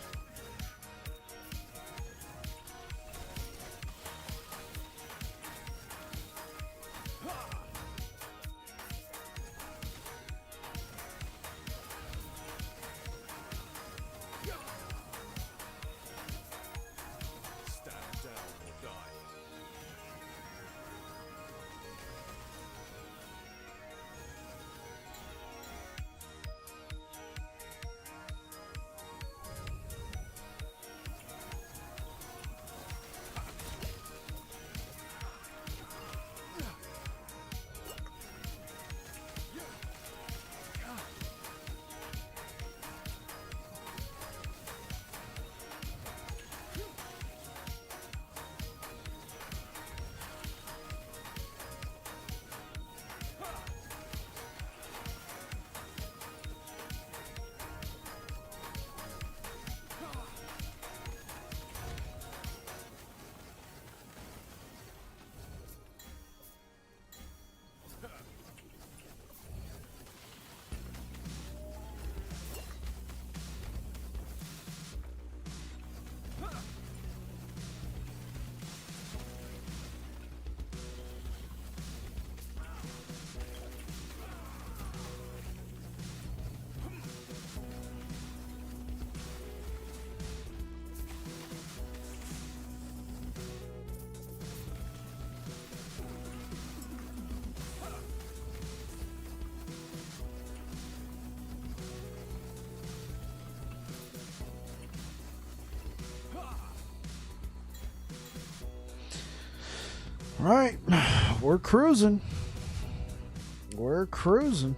Right, we're cruising. We're cruising.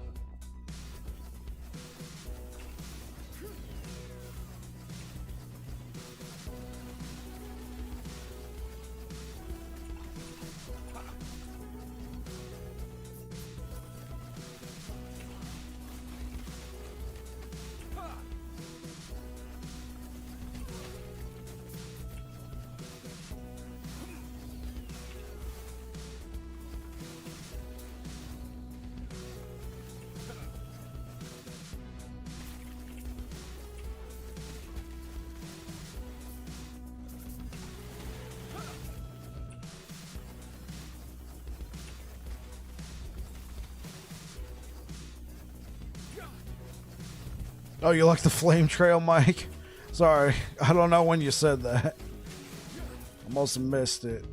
Oh, you like the flame trail, Mike? Sorry, I don't know when you said that. I must have missed it.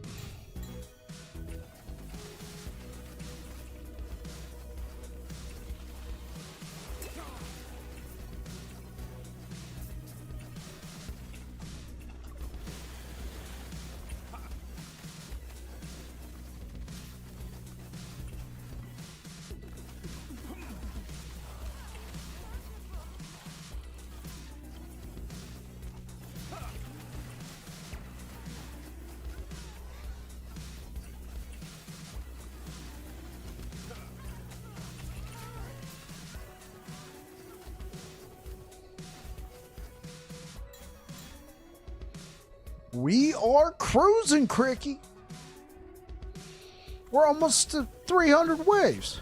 We are cruising, Cricky. We're almost to 300 waves.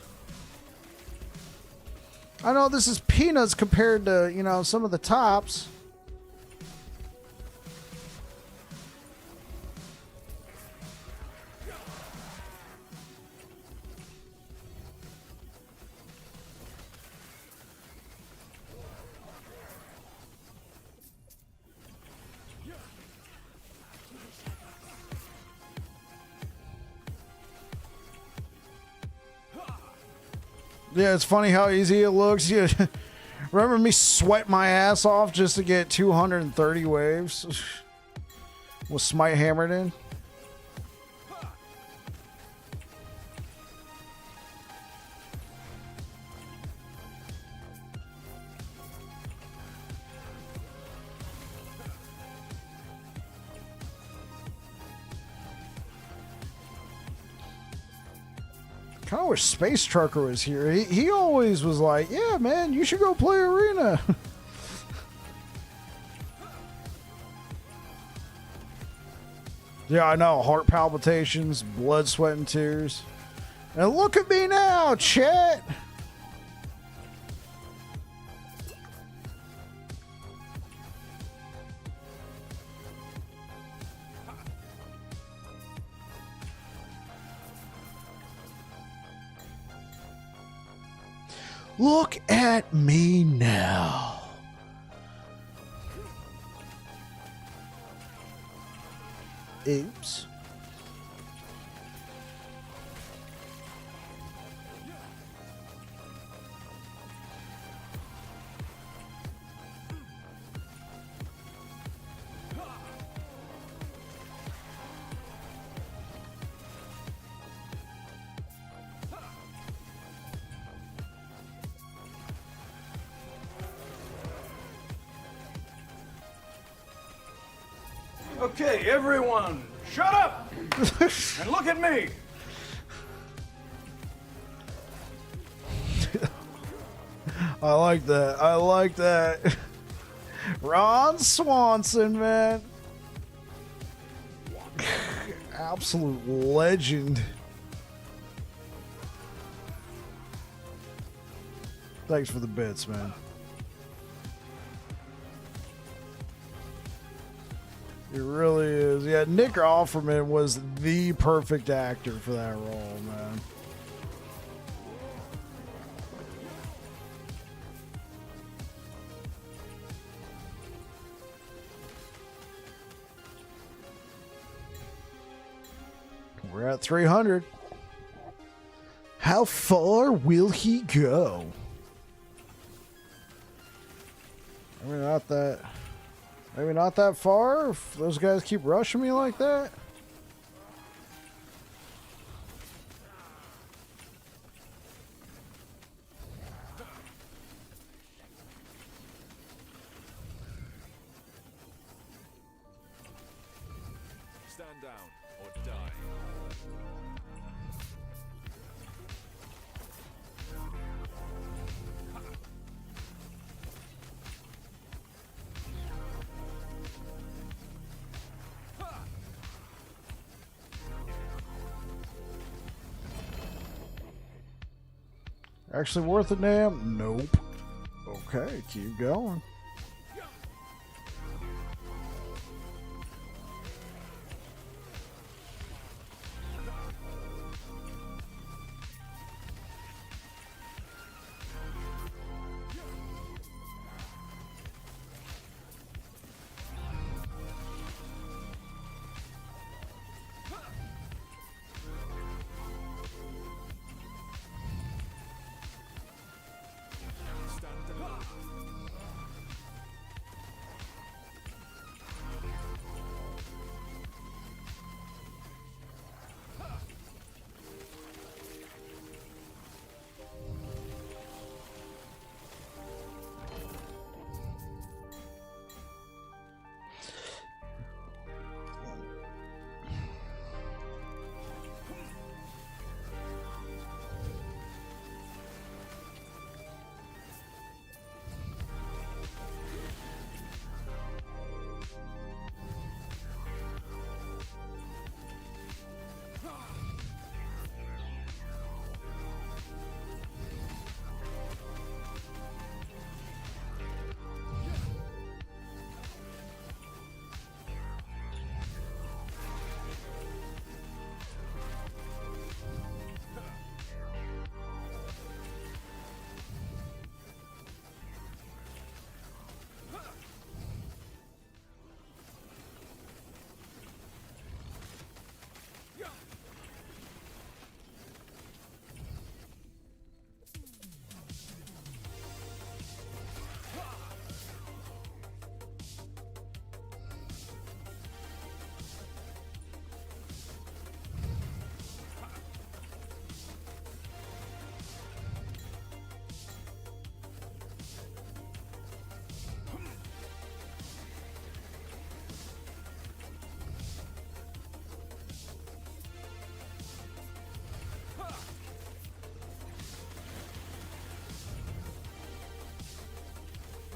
I know this is peanuts compared to, you know, some of the tops. Yeah, it's funny how easy it looks. You remember me sweat my ass off just to get 230 waves with Smite hammered in? Kind of wish Space Trucker was here. He always was like, yeah, man, you should go play Arena. Yeah, I know. Heart palpitations, blood, sweat, and tears. And look at me now, Chet. Look at me now. Oops. Okay, everyone, shut up and look at me. I like that. I like that. Ron Swanson, man. Absolute legend. Thanks for the bits, man. It really is. Yeah, Nick Offerman was the perfect actor for that role, man. We're at 300. How far will he go? I mean, not that... Maybe not that far if those guys keep rushing me like that. Stand down or die. Actually worth a damn? Nope. Okay, keep going.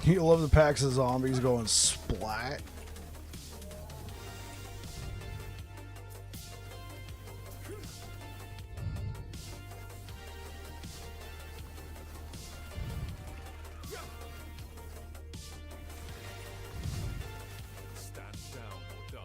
You love the packs of zombies going splat. Stand down or die.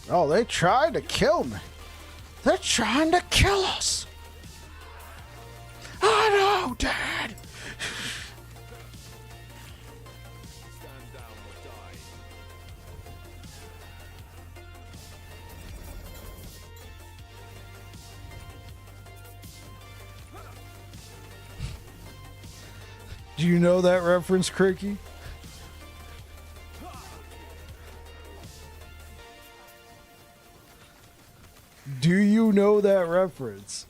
Oh, they tried to kill me. They're trying to kill us. I know, Dad. Do you know that reference, Cricky? Do you know that reference?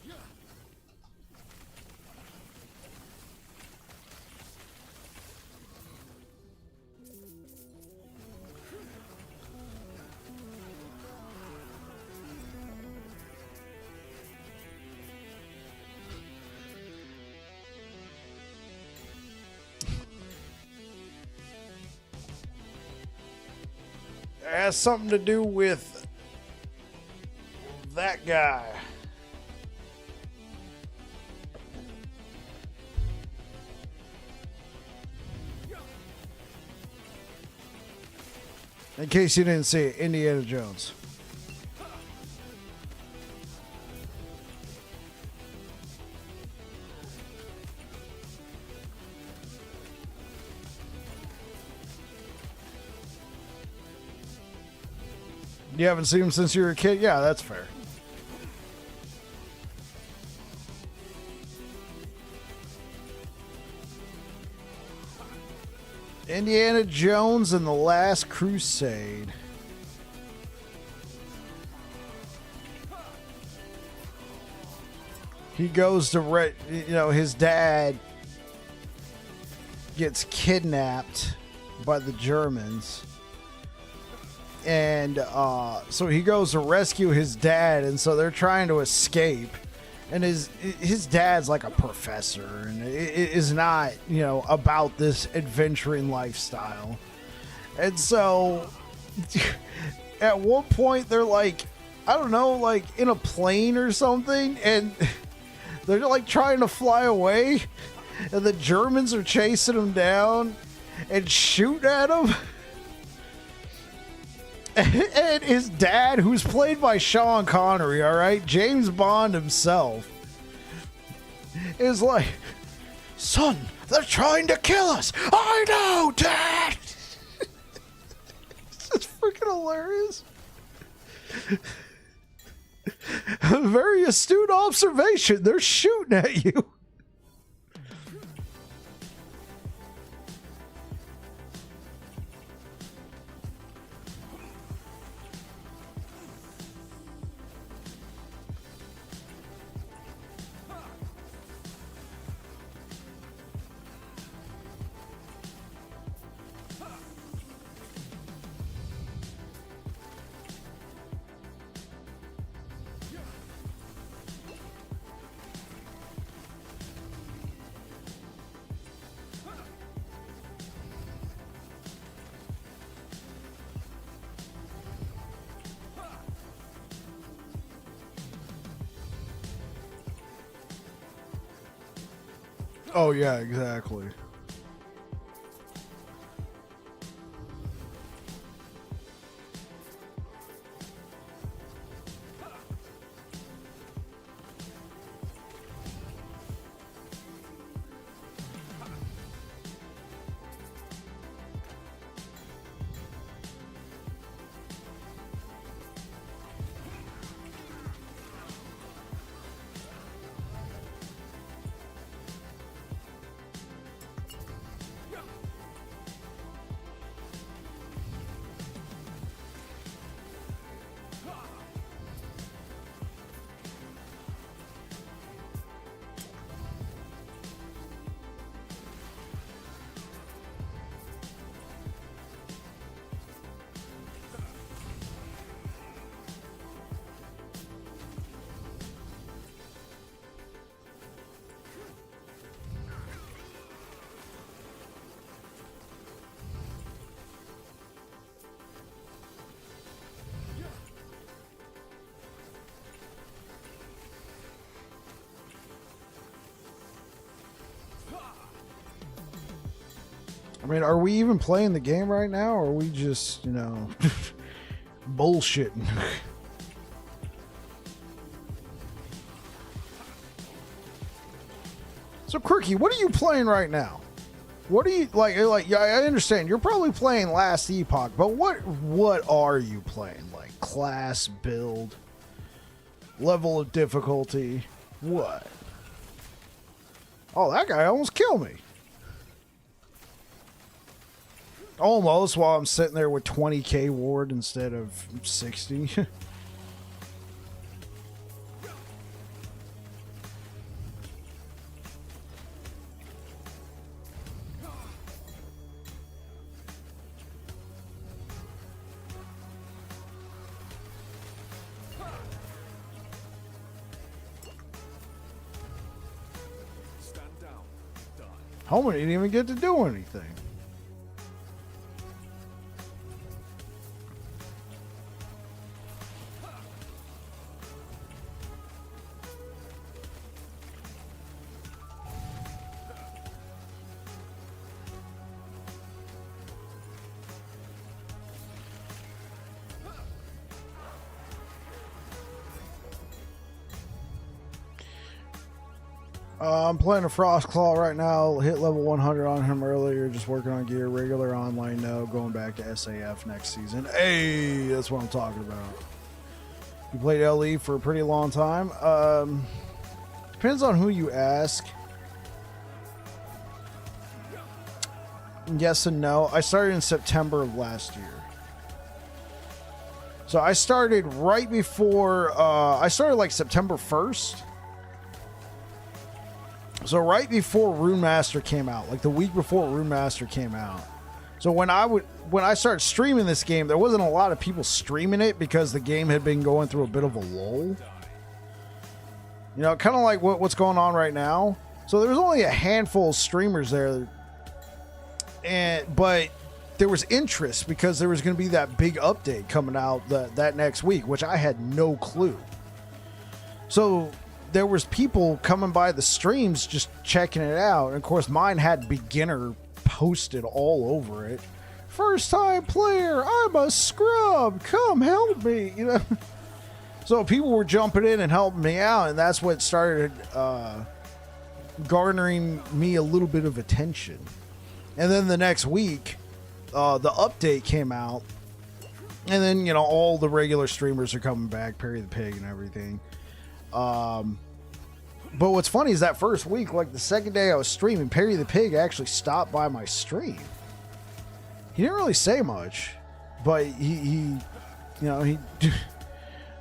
It has something to do with that guy. In case you didn't see it, Indiana Jones. You haven't seen him since you were a kid? Yeah, that's fair. Indiana Jones and the Last Crusade. He goes to, his dad gets kidnapped by the Germans. And so he goes to rescue his dad, and so they're trying to escape. And his dad's like a professor, and it is not, about this adventuring lifestyle. And so at one point they're like, I don't know, like in a plane or something, and they're like trying to fly away, and the Germans are chasing them down and shooting at them. And his dad, who's played by Sean Connery, all right, James Bond himself, is like, son, they're trying to kill us. I know, Dad. It's just freaking hilarious. A very astute observation. They're shooting at you. Oh, yeah, exactly. I mean, are we even playing the game right now, or are we just, bullshitting. So, Quirky, what are you playing right now? What are you like? Yeah, I understand you're probably playing Last Epoch, but what are you playing? Like class, build, level of difficulty, what? Oh, that guy almost killed me. Almost, while I'm sitting there with 20k ward instead of 60. Homer didn't even get to do anything. I'm playing a Frostclaw right now. Hit level 100 on him earlier. Just working on gear. Regular online, no. Going back to SAF next season. Hey, that's what I'm talking about. You played LE for a pretty long time. Depends on who you ask. Yes and no. I started in September of last year. So I started right before... I started like September 1st. So right before Rune Master came out, like the week before Rune Master came out. So when I started streaming this game, there wasn't a lot of people streaming it because the game had been going through a bit of a lull. You know, kind of like what's going on right now. So there was only a handful of streamers there, but there was interest because there was going to be that big update coming out that next week, which I had no clue. So there was people coming by the streams just checking it out. And of course, mine had beginner posted all over it. First time player, I'm a scrub. Come help me. You know. So people were jumping in and helping me out, and that's what started garnering me a little bit of attention. And then the next week, the update came out, and then all the regular streamers are coming back, Perry the Pig and everything. But what's funny is that first week, like the second day I was streaming, Perry the Pig actually stopped by my stream. He didn't really say much, but he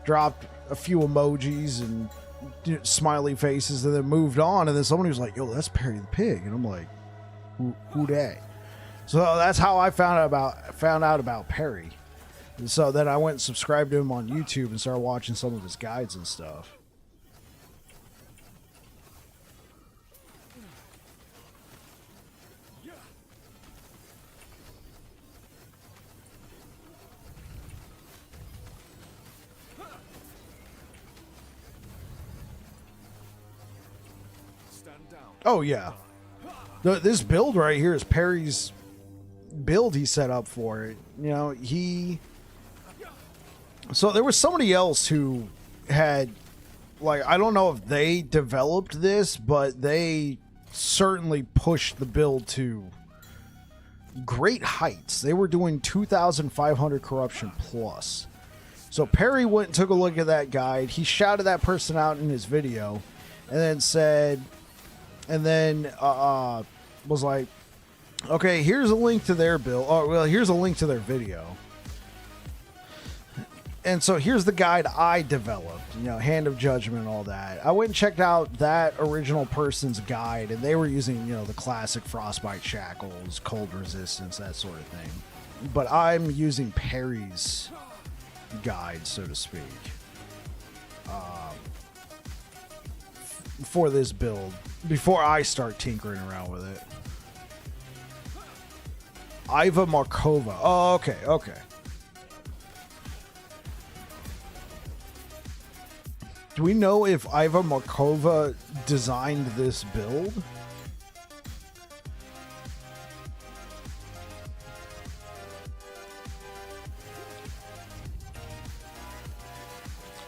dropped a few emojis and smiley faces and then moved on. And then somebody was like, yo, that's Perry the Pig. And I'm like, who that? So that's how I found out about Perry. And so then I went and subscribed to him on YouTube and started watching some of his guides and stuff. Oh, yeah. This build right here is Perry's build he set up for it. So there was somebody else who had, like, I don't know if they developed this, but they certainly pushed the build to great heights. They were doing 2,500 corruption plus. So Perry went and took a look at that guide. He shouted that person out in his video and then said... And then was like, okay, here's a link to their build. Oh, well, here's a link to their video. And so here's the guide I developed, Hand of Judgment, all that. I went and checked out that original person's guide, and they were using, the classic Frostbite Shackles, Cold Resistance, that sort of thing. But I'm using Perry's guide, so to speak, for this build. Before I start tinkering around with it. Iva Markova. Oh, okay. Do we know if Iva Markova designed this build?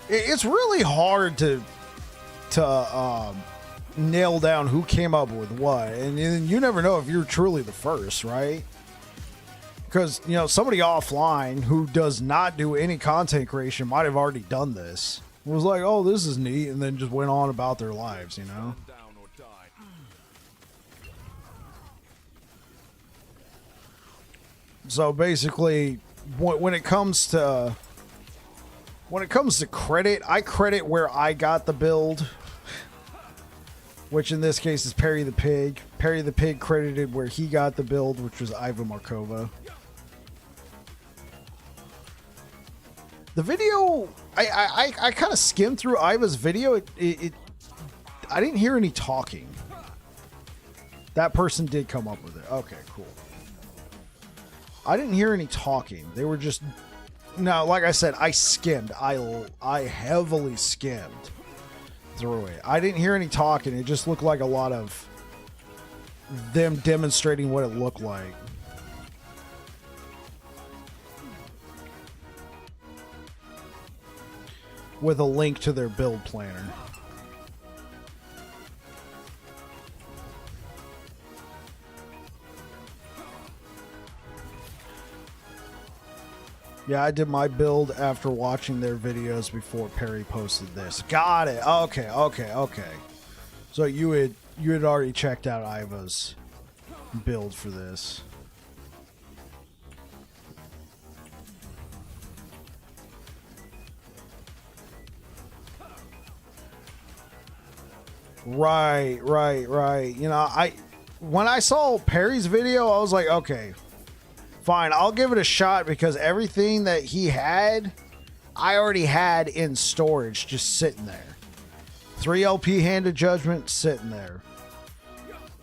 it's really hard to nail down who came up with what, and you never know if you're truly the first, right? Because, you know, somebody offline who does not do any content creation might have already done this. It was like, oh, this is neat, and then just went on about their lives, you know? So basically, when it comes to credit, I credit where I got the build, which in this case is Perry the Pig. Perry the Pig credited where he got the build, which was Iva Markova. The video, I kind of skimmed through Iva's video. I didn't hear any talking. That person did come up with it. Okay, cool. I didn't hear any talking. They were just... No, like I said, I skimmed. I heavily skimmed through it. I didn't hear any talking. It just looked like a lot of them demonstrating what it looked like. With a link to their build planner. Yeah, I did my build after watching their videos before Perry posted this. Got it. Okay. So you had already checked out Iva's build for this. Right. You know, when I saw Perry's video, I was like, okay, fine, I'll give it a shot, because everything that he had, I already had in storage, just sitting there. 3 LP Hand of Judgment sitting there.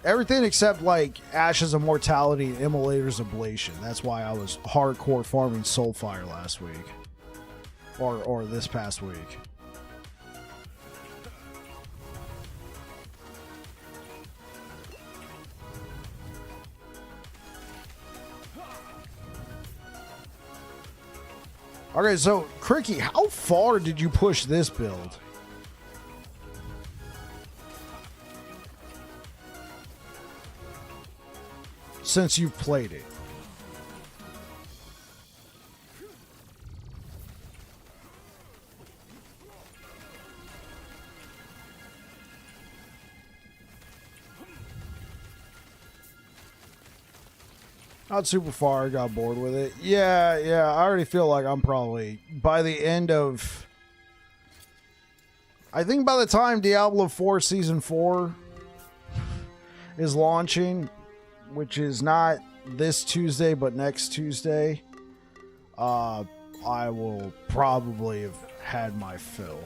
Everything except like Ashes of Mortality and Immolator's Ablation. That's why I was hardcore farming Soulfire last week. Or this past week. Okay, so Cricky, how far did you push this build? Since you've played it. Not super far, I got bored with it. Yeah, I already feel like I'm probably, by the end of... I think by the time Diablo 4 Season 4 is launching, which is not this Tuesday, but next Tuesday, I will probably have had my fill.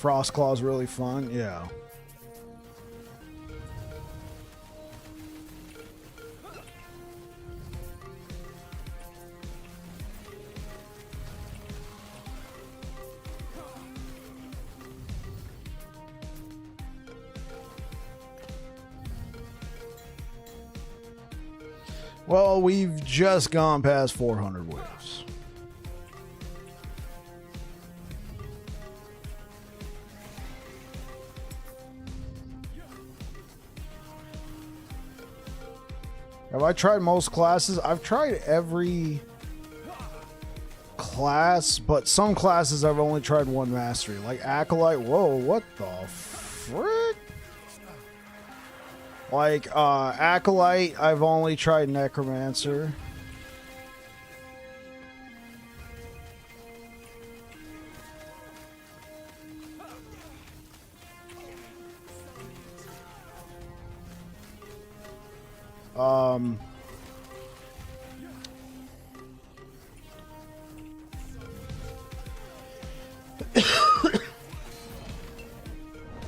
Frostclaw's really fun, yeah. Well, we've just gone past 400 waves. Have I tried most classes? I've tried every class, but some classes I've only tried one mastery. Like Acolyte, whoa, what the frick? Like Acolyte, I've only tried Necromancer.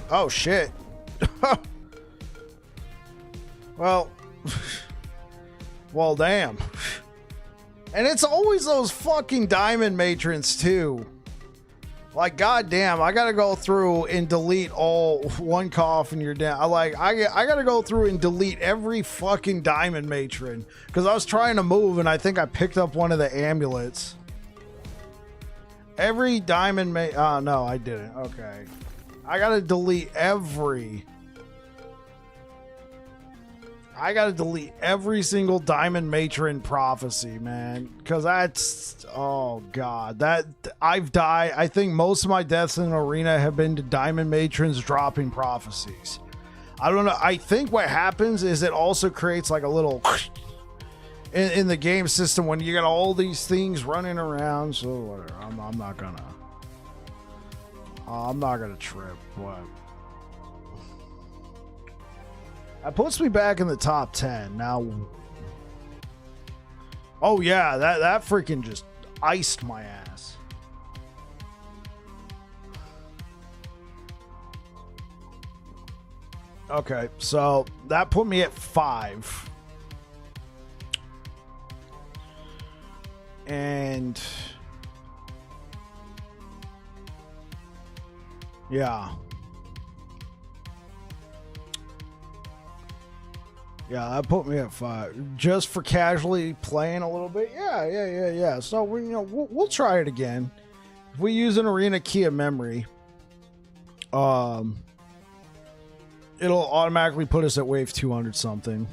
Oh shit. Well, damn. And it's always those fucking diamond matrons too. Like, goddamn, I gotta go through and delete all one cough and you're down. I gotta go through and delete every fucking diamond matron because I was trying to move and I think I picked up one of the amulets. Every diamond oh no, I didn't. Okay, I gotta delete every. I gotta delete every single diamond matron prophecy, man, because that's, oh god, that I've died. I think most of my deaths in arena have been to diamond matrons dropping prophecies. I don't know. I think what happens is it also creates like a little in the game system when you got all these things running around. So whatever. I'm not gonna trip. What? That puts me back in the top 10. Now, oh yeah, that freaking just iced my ass. Okay, so that put me at 5. And yeah. Yeah, that put me at 5 just for casually playing a little bit. Yeah. So we'll try it again. If we use an arena key of memory, it'll automatically put us at wave 200 something.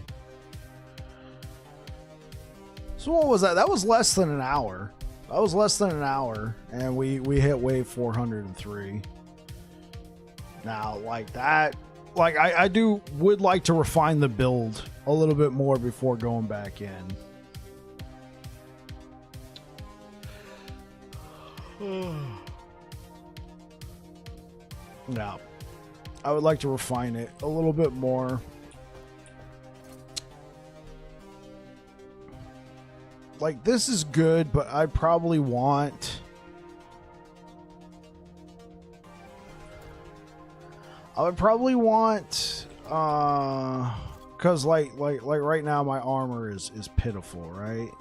So what was that? That was less than an hour. And we hit wave 403. Now, like that. Like I would like to refine the build a little bit more before going back in. Yeah, I would like to refine it a little bit more. Like this is good, but I probably want. I would probably want, cause like right now my armor is pitiful, right?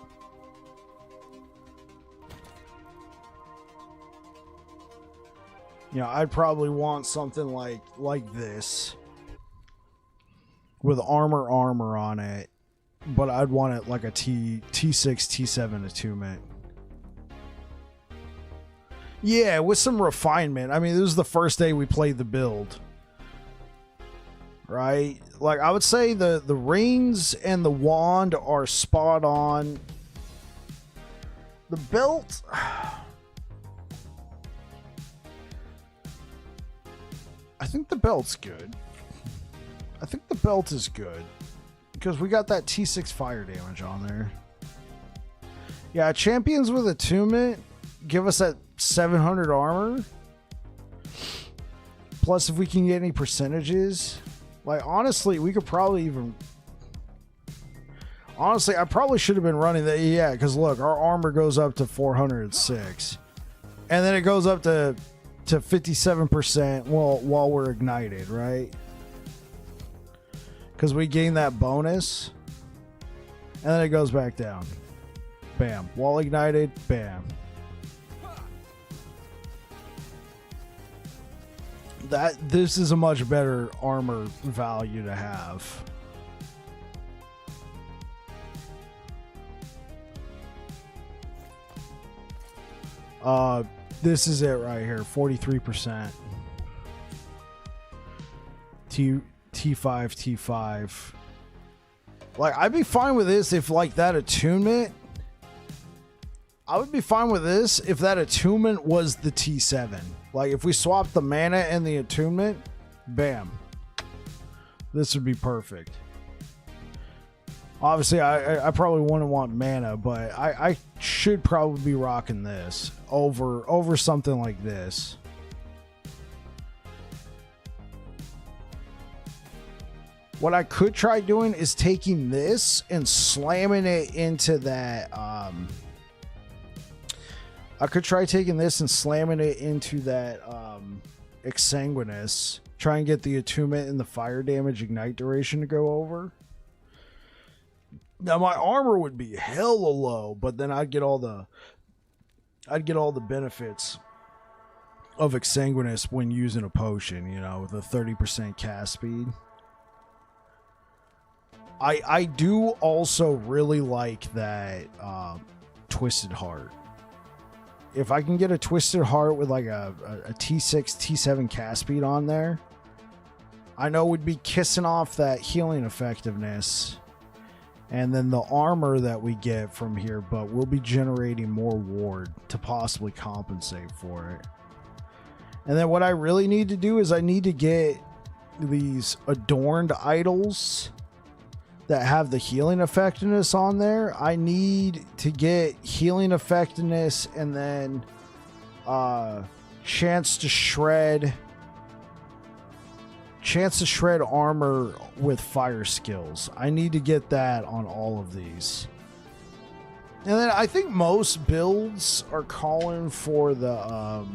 You know, I'd probably want something like this with armor on it, but I'd want it like a T6, T7 attunement. Yeah, with some refinement. I mean, this was the first day we played the build. Right? Like, I would say the rings and the wand are spot on. The belt... I think the belt's good. I think the belt is good. Because we got that T6 fire damage on there. Yeah, champions with attunement give us that 700 armor. Plus, if we can get any percentages... Like, honestly, we could probably even... Honestly, I probably should have been running that. Yeah, because look, our armor goes up to 406. And then it goes up to 57% while we're ignited, right? Because we gain that bonus. And then it goes back down. Bam. While ignited, bam. This is a much better armor value to have. This is it right here, 43%. T5. Like, I'd be fine with this if like that attunement. I would be fine with this if that attunement was the T7. Like, if we swapped the mana and the attunement, bam. This would be perfect. Obviously, I probably wouldn't want mana, but I should probably be rocking this over something like this. What I could try doing is taking this and slamming it into that... I could try taking this and slamming it into that Exsanguinous. Try and get the attunement and the fire damage ignite duration to go over. Now my armor would be hella low, but then I'd get all the benefits of Exsanguinous when using a potion, you know, with a 30% cast speed. I do also really like that Twisted Heart. If I can get a Twisted Heart with like a T6, T7 cast speed on there, I know we'd be kissing off that healing effectiveness and then the armor that we get from here, but we'll be generating more ward to possibly compensate for it. And then what I really need to do is I need to get these adorned idols that have the healing effectiveness on there. I need to get healing effectiveness and then chance to shred armor with fire skills. I need to get that on all of these. And then I think most builds are calling for the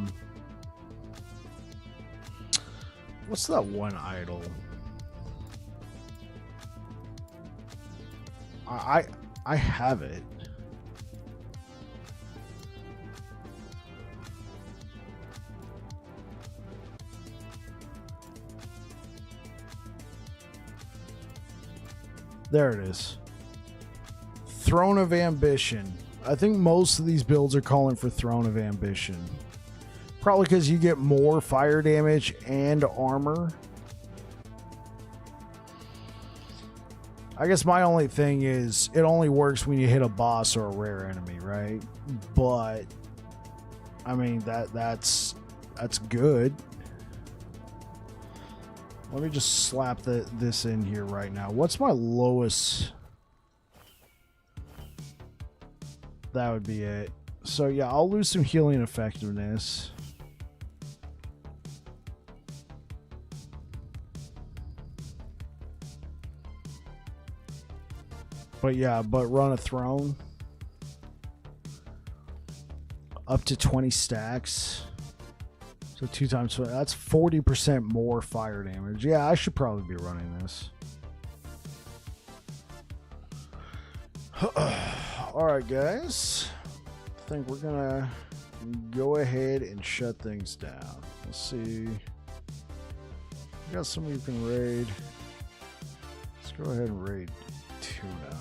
what's that one idol? I have it. There it is. Throne of Ambition. I think most of these builds are calling for Throne of Ambition. Probably because you get more fire damage and armor. I guess my only thing is it only works when you hit a boss or a rare enemy, right? But I mean that's good. Let me just slap this in here right now. What's my lowest? That would be it. So yeah, I'll lose some healing effectiveness. But yeah, run a throne. Up to 20 stacks. So 2 times 20. That's 40% more fire damage. Yeah, I should probably be running this. Alright, guys. I think we're going to go ahead and shut things down. Let's see. We got somebody who can raid. Let's go ahead and raid Tuna.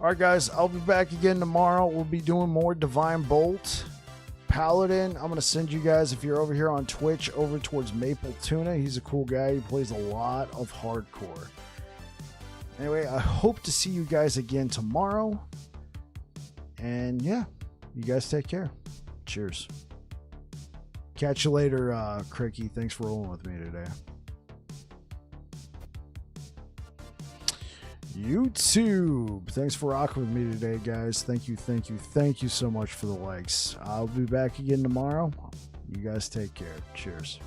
Alright guys, I'll be back again tomorrow. We'll be doing more Divine Bolt. Paladin, I'm going to send you guys, if you're over here on Twitch, over towards Maple Tuna. He's a cool guy. He plays a lot of hardcore. Anyway, I hope to see you guys again tomorrow. And yeah, you guys take care. Cheers. Catch you later, Cricky. Thanks for rolling with me today. YouTube, thanks for rocking with me today, guys. Thank you so much for the likes. I'll be back again tomorrow. You guys take care. Cheers.